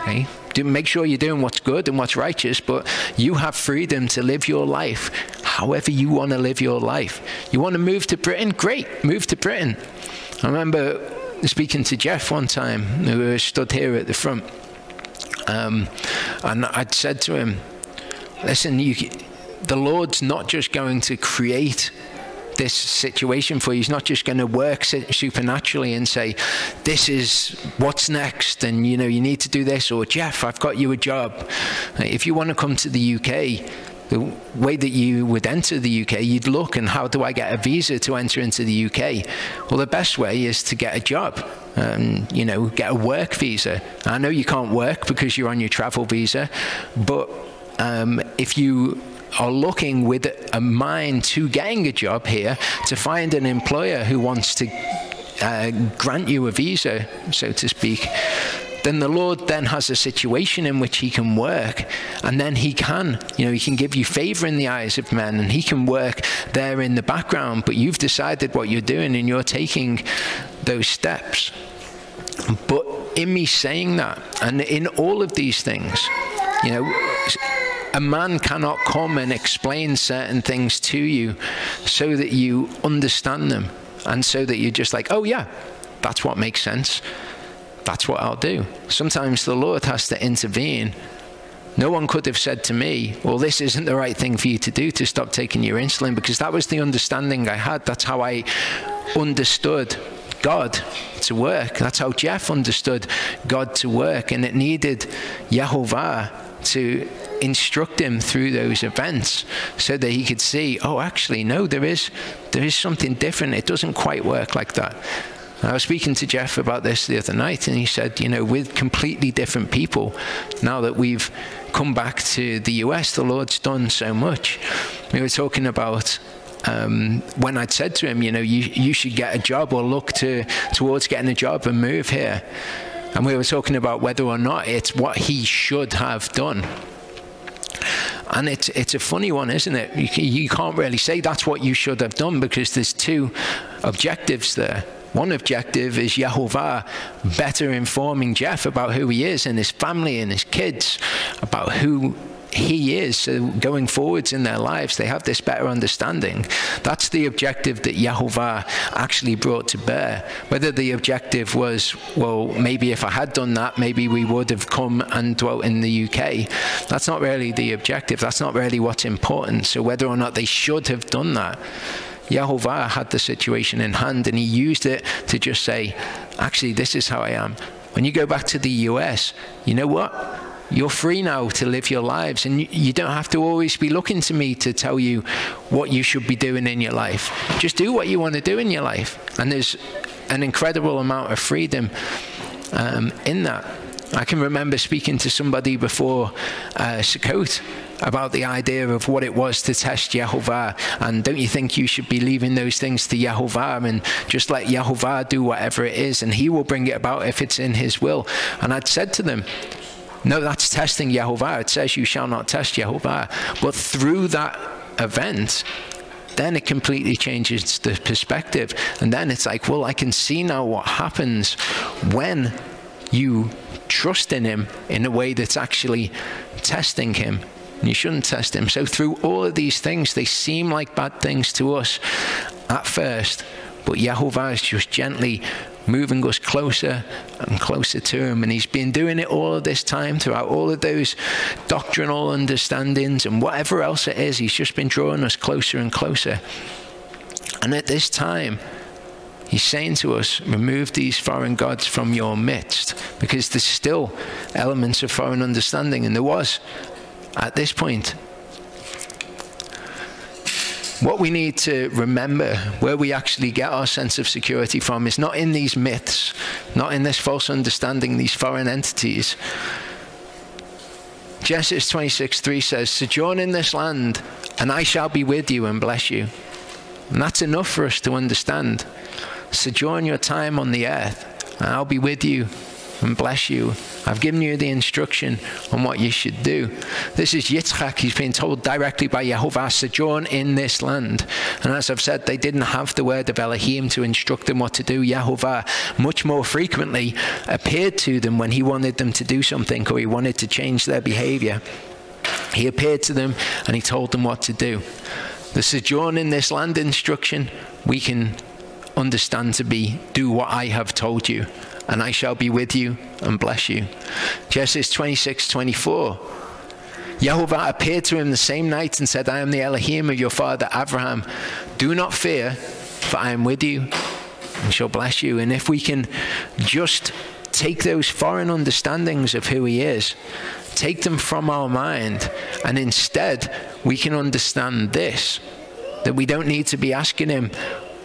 Okay? Make sure you're doing what's good and what's righteous, but you have freedom to live your life however you want to live your life. You want to move to Britain? Great, move to Britain. I remember speaking to Jeff one time, who stood here at the front, and I'd said to him, listen, the Lord's not just going to create this situation for you. He's not just going to work supernaturally and say, this is what's next, and you know, you need to do this, or Jeff, I've got you a job. If you want to come to the UK, the way that you would enter the UK, you'd look, and how do I get a visa to enter into the UK? Well, the best way is to get a job, you know, get a work visa. I know you can't work because you're on your travel visa, but if you are looking with a mind to getting a job here, to find an employer who wants to grant you a visa, so to speak, then the Lord then has a situation in which he can work, and then he can give you favor in the eyes of men, and he can work there in the background, but you've decided what you're doing and you're taking those steps. But in me saying that, and in all of these things, a man cannot come and explain certain things to you so that you understand them, and so that you're just like, oh yeah, that's what makes sense. That's what I'll do. Sometimes the Lord has to intervene. No one could have said to me, well, this isn't the right thing for you to do, to stop taking your insulin, because that was the understanding I had. That's how I understood God to work. That's how Jeff understood God to work. And it needed Yehovah to instruct him through those events so that he could see, oh, actually, no, there is something different. It doesn't quite work like that. I was speaking to Jeff about this the other night, and he said, with completely different people, now that we've come back to the US, the Lord's done so much. We were talking about when I'd said to him, you should get a job or look towards getting a job and move here. And we were talking about whether or not it's what he should have done. And it's a funny one, isn't it? You can't really say that's what you should have done, because there's two objectives there. One objective is Yehovah better informing Jeff about who he is and his family and his kids, about who he is, so going forwards in their lives they have this better understanding. That's the objective that Yehovah actually brought to bear. Whether the objective was, well, maybe if I had done that, maybe we would have come and dwelt in the UK, that's not really the objective. That's not really what's important. So whether or not they should have done that, Yehovah had the situation in hand, and he used it to just say, actually, this is how I am. When you go back to the US, you know what? You're free now to live your lives, and you don't have to always be looking to me to tell you what you should be doing in your life. Just do what you want to do in your life. And there's an incredible amount of freedom in that. I can remember speaking to somebody before Sukkot about the idea of what it was to test Yehovah, and don't you think you should be leaving those things to Yehovah and just let Yehovah do whatever it is, and he will bring it about if it's in his will. And I'd said to them, no, that's testing Yehovah. It says you shall not test Yehovah. But through that event, then it completely changes the perspective. And then it's like, well, I can see now what happens when you trust in him in a way that's actually testing him. You shouldn't test him. So through all of these things, they seem like bad things to us at first, but Yehovah is just gently moving us closer and closer to him. And he's been doing it all of this time, throughout all of those doctrinal understandings and whatever else it is. He's just been drawing us closer and closer. And at this time, he's saying to us, remove these foreign gods from your midst, because there's still elements of foreign understanding, and there was at this point. What we need to remember, where we actually get our sense of security from, is not in these myths, not in this false understanding, these foreign entities. Genesis 26:3 says, sojourn in this land, and I shall be with you and bless you. And that's enough for us to understand. Sojourn your time on the earth, and I'll be with you and bless you. I've given you the instruction on what you should do. This is Yitzchak. He's been told directly by Yehovah, sojourn in this land. And as I've said, they didn't have the word of Elohim to instruct them what to do. Yehovah much more frequently appeared to them when he wanted them to do something, or he wanted to change their behavior. He appeared to them and he told them what to do. The sojourn in this land instruction, we can understand to be, do what I have told you, and I shall be with you and bless you. Genesis 26:24. Yehovah appeared to him the same night and said, I am the Elohim of your father Abraham. Do not fear, for I am with you and shall bless you. And if we can just take those foreign understandings of who he is, take them from our mind, and instead we can understand this, that we don't need to be asking him,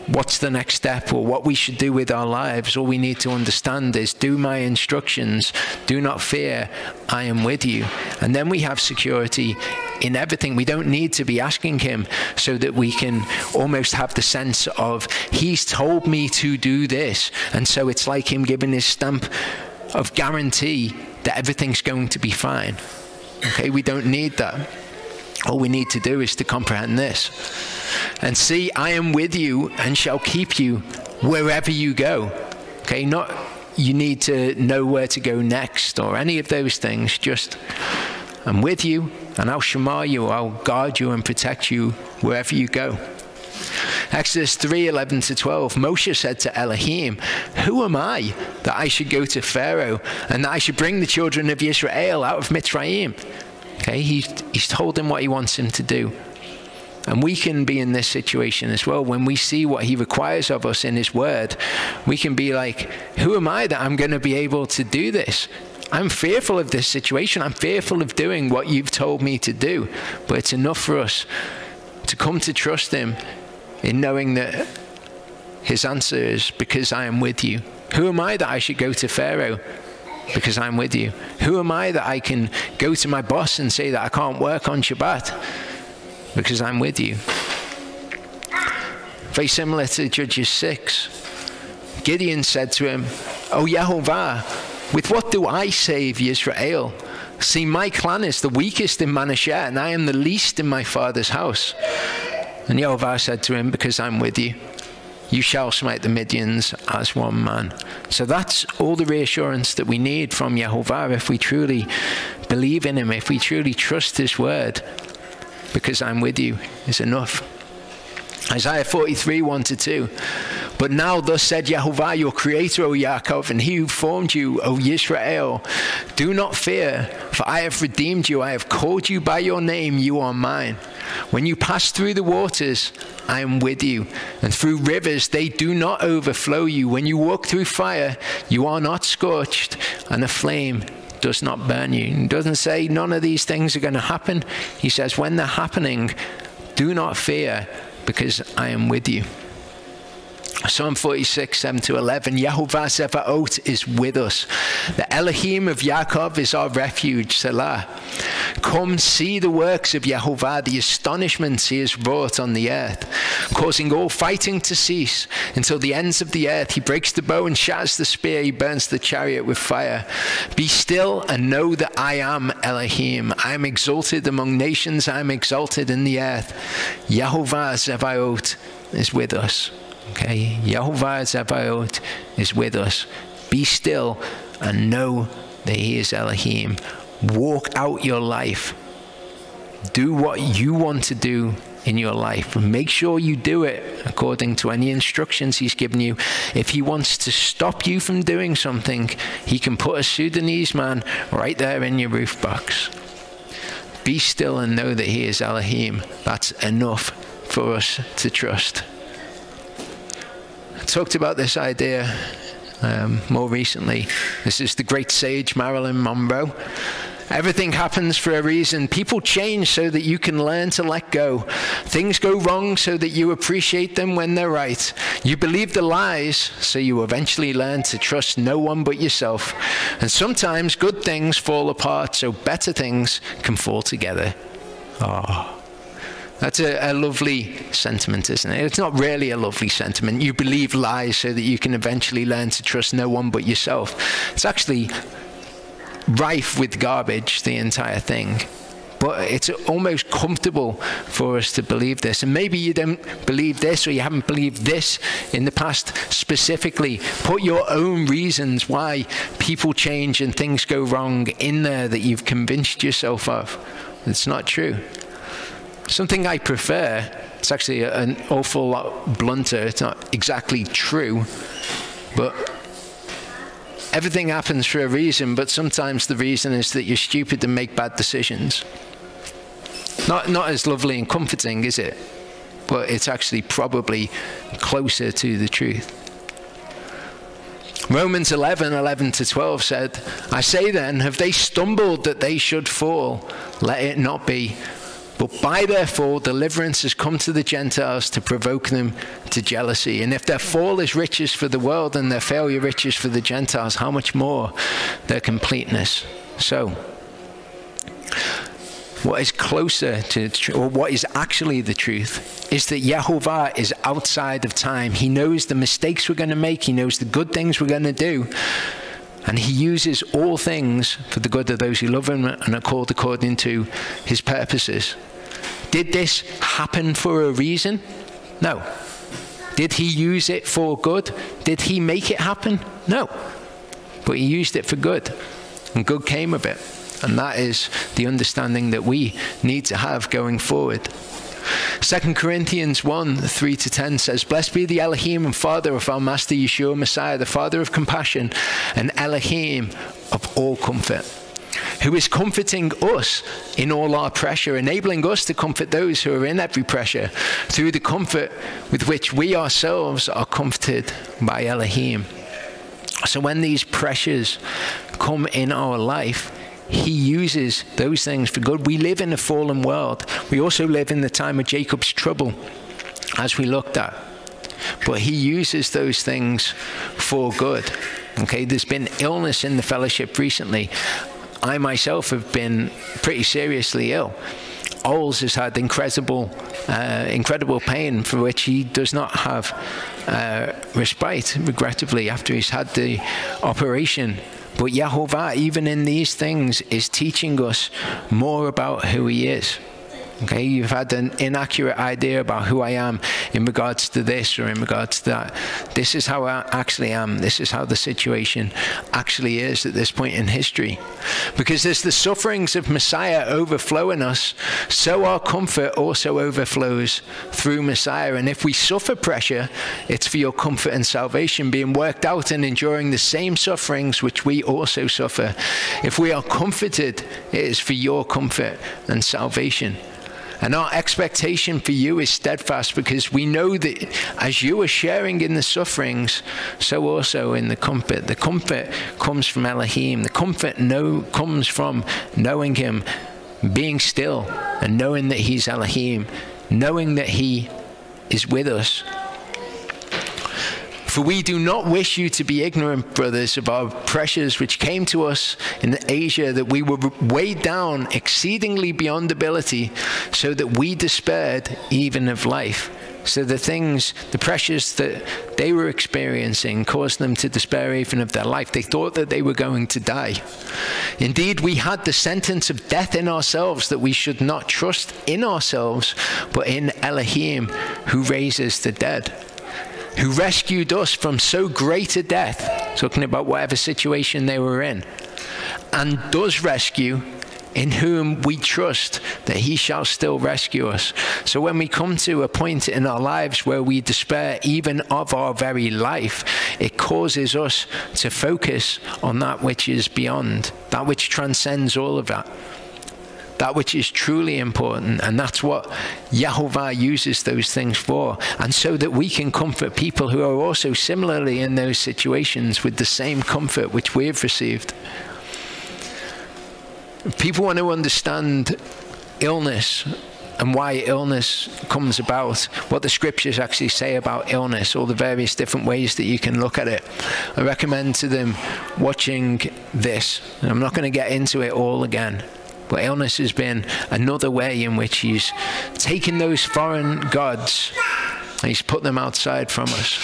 what's the next step or what we should do with our lives. All we need to understand is, do my instructions, do not fear, I am with you. And then we have security in everything. We don't need to be asking him, so that we can almost have the sense of, he's told me to do this. And so it's like him giving his stamp of guarantee that everything's going to be fine. Okay, we don't need that. All we need to do is to comprehend this. And see, I am with you and shall keep you wherever you go. Okay, not you need to know where to go next or any of those things. Just, I'm with you and I'll shamar you, I'll guard you and protect you wherever you go. Exodus 3:11-12, Moshe said to Elohim, who am I that I should go to Pharaoh and that I should bring the children of Israel out of Mitzrayim? Okay, he's told him what he wants him to do. And we can be in this situation as well. When we see what he requires of us in his word, we can be like, who am I that I'm going to be able to do this? I'm fearful of this situation. I'm fearful of doing what you've told me to do. But it's enough for us to come to trust him in knowing that his answer is, because I am with you. Who am I that I should go to Pharaoh? Because I'm with you. Who am I that I can go to my boss and say that I can't work on Shabbat? Because I'm with you. Very similar to Judges 6. Gideon said to him, O Yehovah, with what do I save Israel? See, my clan is the weakest in Manasseh, and I am the least in my father's house. And Yehovah said to him, because I'm with you, you shall smite the Midians as one man. So that's all the reassurance that we need from Yehovah if we truly believe in him, if we truly trust his word. Because I'm with you is enough. Isaiah 43:1-2. But now thus said Yehovah, your creator, O Yaakov, and he who formed you, O Yisrael, do not fear, for I have redeemed you. I have called you by your name. You are mine. When you pass through the waters, I am with you. And through rivers, they do not overflow you. When you walk through fire, you are not scorched, and a flame does not burn you. He doesn't say none of these things are going to happen. He says when they're happening, do not fear, because I am with you. Psalm 46:7-11, Yehovah Zevaot is with us. The Elohim of Yaakov is our refuge, Selah. Come see the works of Yehovah, the astonishments he has wrought on the earth, causing all fighting to cease until the ends of the earth. He breaks the bow and shatters the spear. He burns the chariot with fire. Be still and know that I am Elohim. I am exalted among nations. I am exalted in the earth. Yehovah Zevaot is with us. Okay, Yehovah Zevaot is with us. Be still and know that he is Elohim. Walk out your life. Do what you want to do in your life. Make sure you do it according to any instructions he's given you. If he wants to stop you from doing something, he can put a Sudanese man right there in your roof box. Be still and know that he is Elohim. That's enough for us to trust. I talked about this idea more recently. This is the great sage Marilyn Monroe. Everything happens for a reason. People change so that you can learn to let go. Things go wrong so that you appreciate them when they're right. You believe the lies so you eventually learn to trust no one but yourself. And sometimes good things fall apart so better things can fall together. Oh. That's a lovely sentiment, isn't it? It's not really a lovely sentiment. You believe lies so that you can eventually learn to trust no one but yourself. It's actually rife with garbage, the entire thing. But it's almost comfortable for us to believe this. And maybe you don't believe this, or you haven't believed this in the past specifically. Put your own reasons why people change and things go wrong in there that you've convinced yourself of. It's not true. Something I prefer, it's actually an awful lot blunter, it's not exactly true, but everything happens for a reason, but sometimes the reason is that you're stupid and make bad decisions. Not as lovely and comforting, is it? But it's actually probably closer to the truth. Romans 11:11-12 said, I say then, have they stumbled that they should fall? Let it not be. But by their fall, deliverance has come to the Gentiles to provoke them to jealousy. And if their fall is riches for the world and their failure riches for the Gentiles, how much more their completeness? So, what is closer to, or what is actually the truth, is that Yehovah is outside of time. He knows the mistakes we're going to make. He knows the good things we're going to do. And he uses all things for the good of those who love him and are called according to his purposes. Did this happen for a reason? No. Did he use it for good? Did he make it happen? No. But he used it for good. And good came of it. And that is the understanding that we need to have going forward. 2 Corinthians 1, 3-10 says, "Blessed be the Elohim and Father of our Master Yeshua Messiah, the Father of compassion and Elohim of all comfort, who is comforting us in all our pressure, enabling us to comfort those who are in every pressure, through the comfort with which we ourselves are comforted by Elohim." So when these pressures come in our life, he uses those things for good. We live in a fallen world. We also live in the time of Jacob's trouble, as we looked at. But he uses those things for good. Okay, there's been illness in the fellowship recently. I myself have been pretty seriously ill. Oles has had incredible pain for which he does not have respite, regrettably, after he's had the operation. But Yehovah, even in these things, is teaching us more about who he is. Okay, you've had an inaccurate idea about who I am in regards to this or in regards to that. This is how I actually am. This is how the situation actually is at this point in history. Because as the sufferings of Messiah overflow in us, so our comfort also overflows through Messiah. And if we suffer pressure, it's for your comfort and salvation, being worked out and enduring the same sufferings which we also suffer. If we are comforted, it is for your comfort and salvation. And our expectation for you is steadfast, because we know that as you are sharing in the sufferings, so also in the comfort. The comfort comes from Elohim. The comfort comes from knowing him, being still, and knowing that he's Elohim, knowing that he is with us. For we do not wish you to be ignorant, brothers, of our pressures which came to us in Asia, that we were weighed down exceedingly beyond ability, so that we despaired even of life. So the pressures that they were experiencing caused them to despair even of their life. They thought that they were going to die. Indeed, we had the sentence of death in ourselves, that we should not trust in ourselves, but in Elohim, who raises the dead, who rescued us from so great a death, talking about whatever situation they were in, and does rescue, in whom we trust that he shall still rescue us. So when we come to a point in our lives where we despair even of our very life, it causes us to focus on that which is beyond, that which transcends all of that. That which is truly important, and that's what Yehovah uses those things for, and so that we can comfort people who are also similarly in those situations with the same comfort which we have received. People want to understand illness and why illness comes about, what the scriptures actually say about illness, all the various different ways that you can look at it. I recommend to them watching this, and I'm not going to get into it all again. But illness has been another way in which he's taken those foreign gods and he's put them outside from us.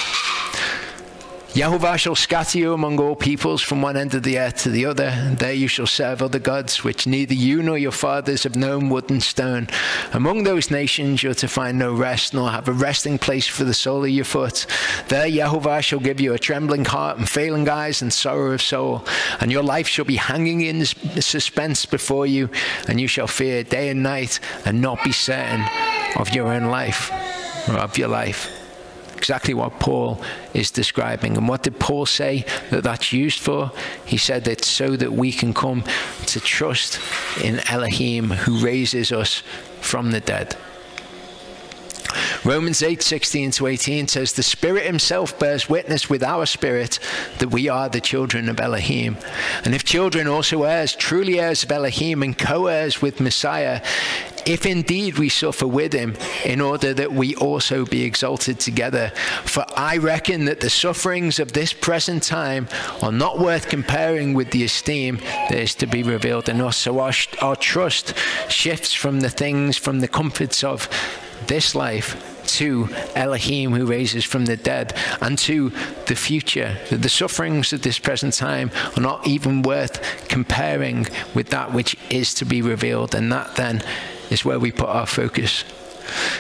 Yehovah shall scatter you among all peoples from one end of the earth to the other, and there you shall serve other gods, which neither you nor your fathers have known, wood and stone. Among those nations you are to find no rest, nor have a resting place for the sole of your foot. There Yehovah shall give you a trembling heart and failing eyes and sorrow of soul, and your life shall be hanging in suspense before you, and you shall fear day and night, and not be certain of your own life, or of your life. Exactly what Paul is describing. And what did Paul say that that's used for? He said it's so that we can come to trust in Elohim, who raises us from the dead. Romans 8:16-18 says, the Spirit himself bears witness with our spirit that we are the children of Elohim. And if children, also heirs, truly heirs of Elohim, and co-heirs with Messiah, if indeed we suffer with him, in order that we also be exalted together. For I reckon that the sufferings of this present time are not worth comparing with the esteem that is to be revealed in us. So our trust shifts from the comforts of this life to Elohim, who raises from the dead, and to the future. That the sufferings of this present time are not even worth comparing with that which is to be revealed, and that then is where we put our focus.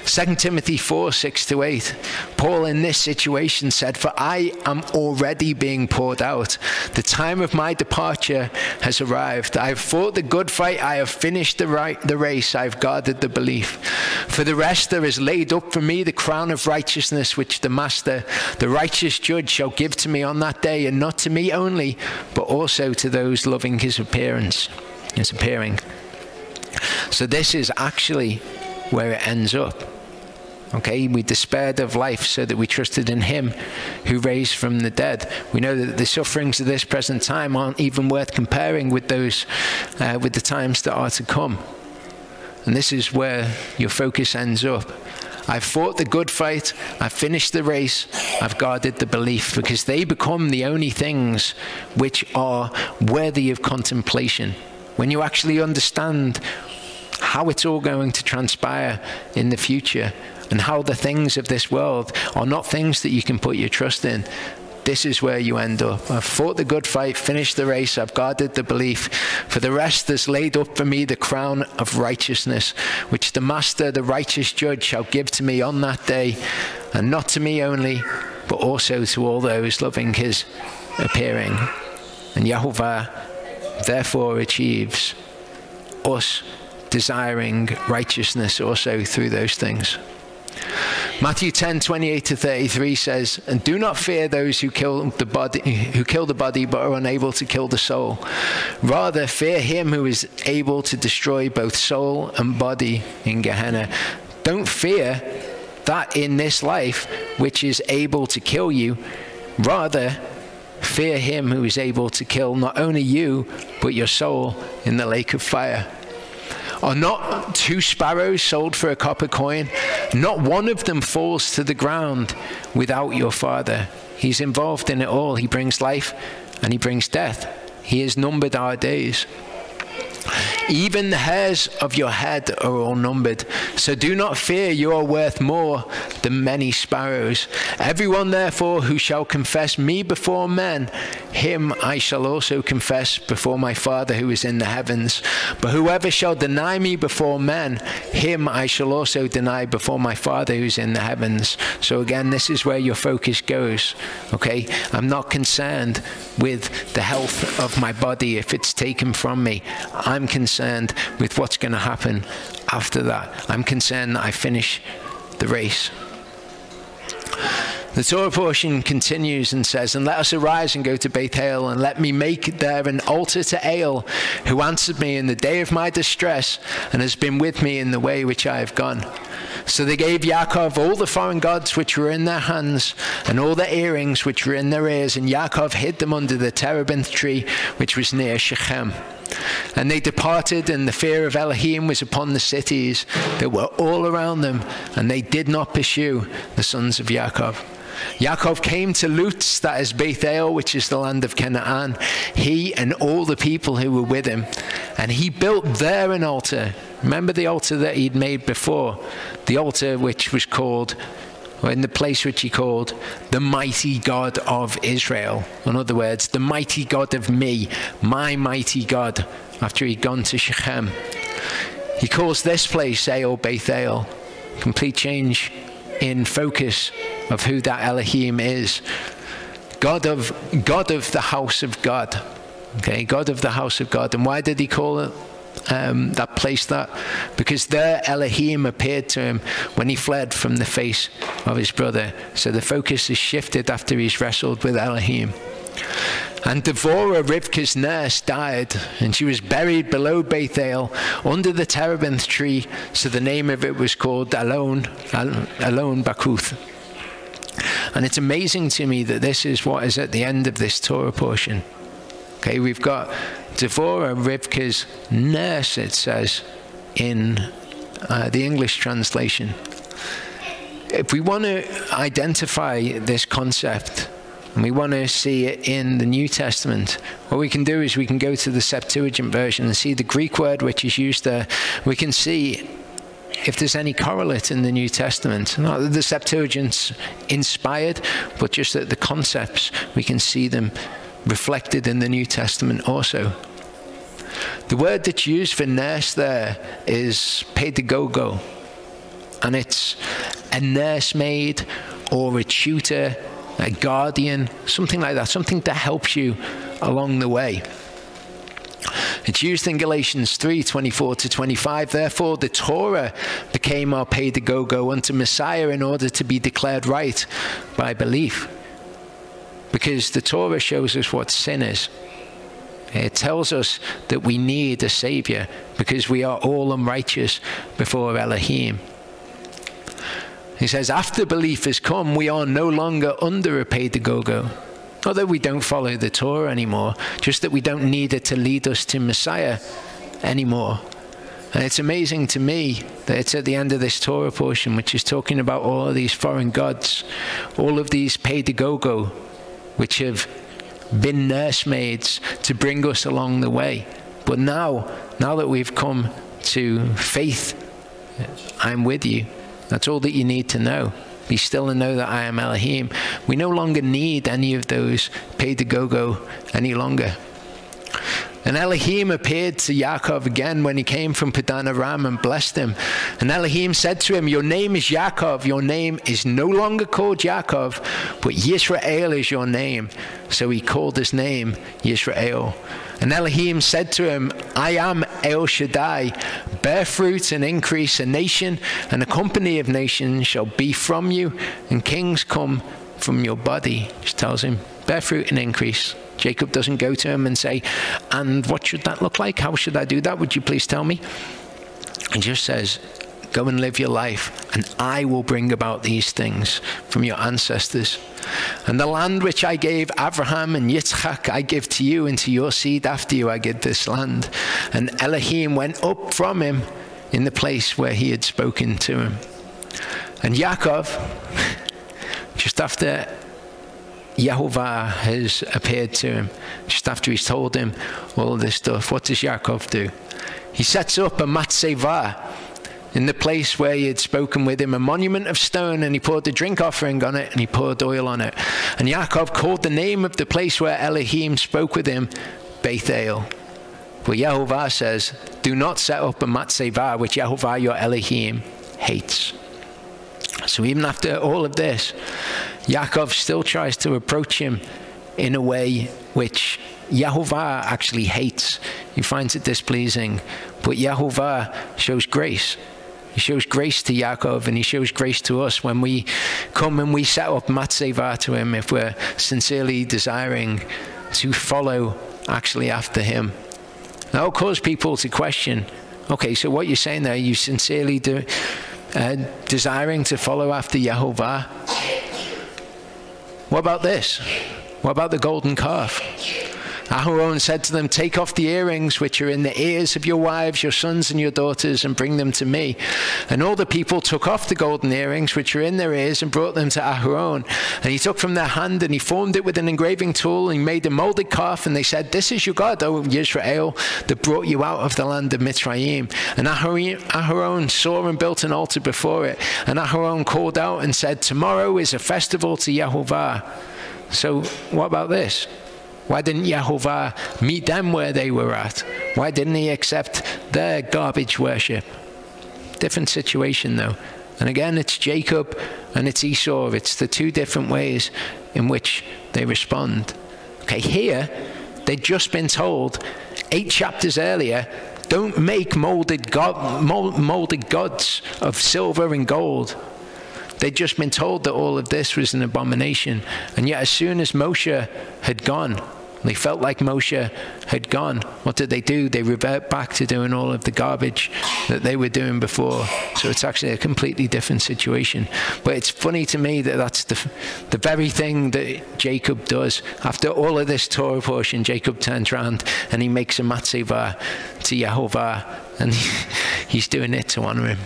2 Timothy 4:6-8, Paul in this situation said, "For I am already being poured out. The time of my departure has arrived. I have fought the good fight. I have finished the race. I have guarded the belief. For the rest there is laid up for me the crown of righteousness, which the Master, the righteous judge, shall give to me on that day, and not to me only, but also to those loving his appearing." So this is actually where it ends up. Okay, we despaired of life so that we trusted in him who raised from the dead. We know that the sufferings of this present time aren't even worth comparing with those, with the times that are to come. And this is where your focus ends up. I've fought the good fight, I've finished the race, I've guarded the belief, because they become the only things which are worthy of contemplation. When you actually understand how it's all going to transpire in the future, and how the things of this world are not things that you can put your trust in, this is where you end up. I've fought the good fight, finished the race, I've guarded the belief. For the rest there's laid up for me the crown of righteousness, which the Master, the righteous judge, shall give to me on that day, and not to me only, but also to all those loving his appearing. And Yahovah therefore achieves us desiring righteousness also through those things. Matthew 10:28-33 says, "And do not fear those who kill the body but are unable to kill the soul. Rather fear him who is able to destroy both soul and body in Gehenna." Don't fear that in this life which is able to kill you. Rather fear him who is able to kill not only you but your soul in the lake of fire. Are not 2 sparrows sold for a copper coin? Not one of them falls to the ground without your Father. He's involved in it all. He brings life and he brings death. He has numbered our days. Even the hairs of your head are all numbered. So do not fear, you are worth more than many sparrows. Everyone therefore who shall confess me before men, him I shall also confess before my Father who is in the heavens. But whoever shall deny me before men, him I shall also deny before my Father who is in the heavens. So again, this is where your focus goes. Okay, I'm not concerned with the health of my body if it's taken from me. I'm concerned with what's going to happen after that. I'm concerned that I finish the race. The Torah portion continues and says, "And let us arise and go to Beit El, and let me make there an altar to El, who answered me in the day of my distress, and has been with me in the way which I have gone." So they gave Yaakov all the foreign gods which were in their hands, and all the earrings which were in their ears, and Yaakov hid them under the terebinth tree which was near Shechem. And they departed, and the fear of Elohim was upon the cities that were all around them, and they did not pursue the sons of Yaakov. Yaakov came to Luz, that is Beit El, which is the land of Canaan, he and all the people who were with him, and he built there an altar. Remember the altar that he'd made before, the altar which was called, or in the place which he called, the mighty God of Israel. In other words, the mighty God of me, my mighty God, after he'd gone to Shechem. He calls this place El Beit El. Complete change in focus of who that Elohim is. God of the house of God. Okay, God of the house of God. And why did he call it that place that? Because there Elohim appeared to him when he fled from the face of his brother. So the focus is shifted after he's wrestled with Elohim. And Devorah, Rivka's nurse, died, and she was buried below Beit El under the terebinth tree. So the name of it was called Alon Bakuth. And it's amazing to me that this is what is at the end of this Torah portion. Okay, we've got Devorah, Rivka's nurse, it says in the English translation. If we want to identify this concept, and we want to see it in the New Testament, what we can do is we can go to the Septuagint version and see the Greek word which is used there. We can see if there's any correlate in the New Testament. Not that the Septuagint's inspired, but just that the concepts, we can see them reflected in the New Testament also. The word that's used for nurse there is pedagogo, and it's a nursemaid or a tutor, a guardian, something like that, something that helps you along the way. It's used in Galatians 3:24-25. Therefore, the Torah became our pedagogo unto Messiah in order to be declared right by belief. Because the Torah shows us what sin is. It tells us that we need a Savior because we are all unrighteous before Elohim. He says, after belief has come, we are no longer under a pedagogo. Not that we don't follow the Torah anymore, just that we don't need it to lead us to Messiah anymore. And it's amazing to me that it's at the end of this Torah portion, which is talking about all of these foreign gods, all of these pedagogo, which have been nursemaids to bring us along the way. But now that we've come to faith, I'm with you. That's all that you need to know. Be still and know that I am Elohim. We no longer need any of those pedagogo any longer. And Elohim appeared to Yaakov again when he came from Padan Aram and blessed him. And Elohim said to him, your name is Yaakov. Your name is no longer called Yaakov, but Yisrael is your name. So he called his name Yisrael. And Elohim said to him, I am El Shaddai. Bear fruit and increase. A nation and a company of nations shall be from you, and kings come from your body. Just tells him, bear fruit and increase. Jacob doesn't go to him and say, and what should that look like? How should I do that? Would you please tell me? He just says, go and live your life, and I will bring about these things from your ancestors. And the land which I gave Abraham and Yitzchak, I give to you, and to your seed after you I give this land. And Elohim went up from him in the place where he had spoken to him. And Yaakov, just after Yehovah has appeared to him, just after he's told him all of this stuff, what does Yaakov do? He sets up a matzevah in the place where he had spoken with him, a monument of stone, and he poured the drink offering on it, and he poured oil on it. And Yaakov called the name of the place where Elohim spoke with him, Bethel. But Yehovah says, do not set up a matzevah, which Yehovah your Elohim hates. So even after all of this, Yaakov still tries to approach him in a way which Yehovah actually hates. He finds it displeasing. But Yehovah shows grace. He shows grace to Yaakov, and he shows grace to us when we come and we set up matzevah to him, if we're sincerely desiring to follow actually after him. That will cause people to question, okay, so what you're saying there, you sincerely desiring to follow after Yehovah? What about this? What about the golden calf? Aharon said to them, take off the earrings which are in the ears of your wives, your sons and your daughters, and bring them to me. And all the people took off the golden earrings which were in their ears and brought them to Aharon. And he took from their hand and he formed it with an engraving tool, and he made a molded calf. And they said, this is your God, O Yisrael, that brought you out of the land of Mitzrayim. And Aharon saw and built an altar before it. And Aharon called out and said, tomorrow is a festival to Yehovah. So what about this? Why didn't Yehovah meet them where they were at? Why didn't he accept their garbage worship? Different situation though. And again, it's Jacob and it's Esau. It's the two different ways in which they respond. Okay, here, they'd just been told 8 chapters earlier, don't make molded gods of silver and gold. They'd just been told that all of this was an abomination. And yet as soon as Moshe had gone, they felt like Moshe had gone, what did they do? They revert back to doing all of the garbage that they were doing before. So it's actually a completely different situation. But it's funny to me that that's the very thing that Jacob does. After all of this Torah portion, Jacob turns around and he makes a matzevah to Yehovah and he's doing it to honor him.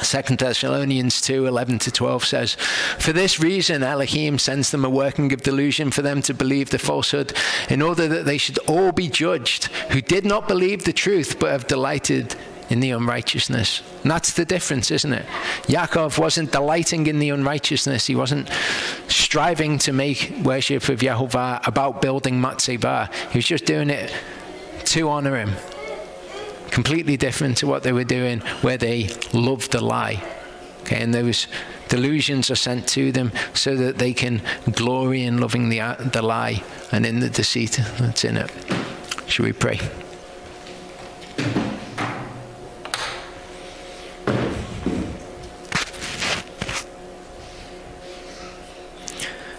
2 Thessalonians 2:11-12 says, "For this reason Elohim sends them a working of delusion for them to believe the falsehood, in order that they should all be judged, who did not believe the truth, but have delighted in the unrighteousness." And that's the difference, isn't it? Yaakov wasn't delighting in the unrighteousness. He wasn't striving to make worship of Yehovah about building Matzebah. He was just doing it to honor him. Completely different to what they were doing, where they loved the lie. Okay, and those delusions are sent to them so that they can glory in loving the lie and in the deceit that's in it. Shall we pray?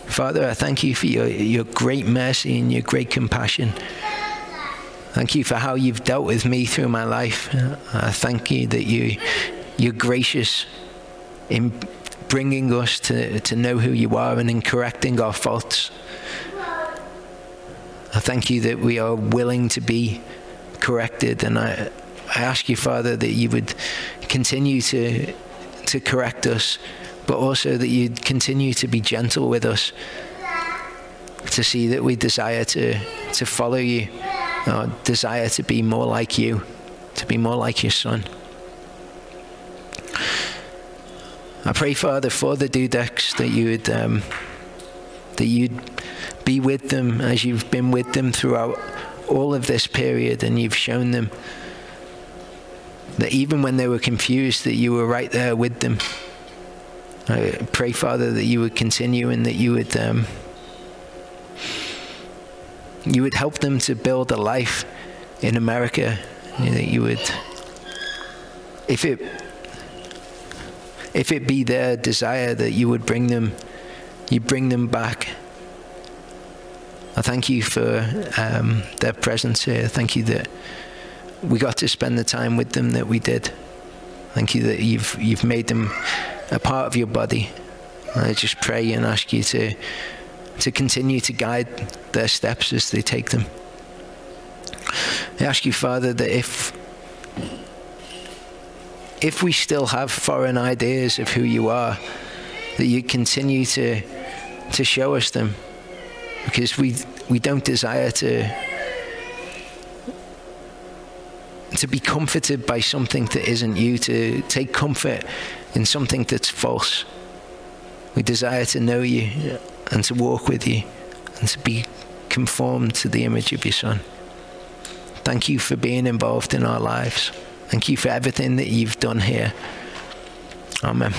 Father, I thank you for your great mercy and your great compassion. Thank you for how you've dealt with me through my life. I thank you that you're gracious in bringing us to know who you are and in correcting our faults. I thank you that we are willing to be corrected, and I ask you, Father, that you would continue to correct us, but also that you'd continue to be gentle with us, to see that we desire to follow you, our desire to be more like you, to be more like your Son. I pray, Father, for the Dudeks, that you'd be with them as you've been with them throughout all of this period, and you've shown them that even when they were confused, that you were right there with them. I pray, Father, that you would continue and that you would help them to build a life in America. That you would, if it be their desire, that you would bring them back. I thank you for their presence here. Thank you that we got to spend the time with them that we did. Thank you that you've made them a part of your body. I just pray and ask you to continue to guide their steps as they take them. I ask you, Father, that if we still have foreign ideas of who you are, that you continue to show us them, because we don't desire to be comforted by something that isn't you, to take comfort in something that's false. We desire to know you and to walk with you and to be conformed to the image of your Son. Thank you for being involved in our lives. Thank you for everything that you've done here. Amen.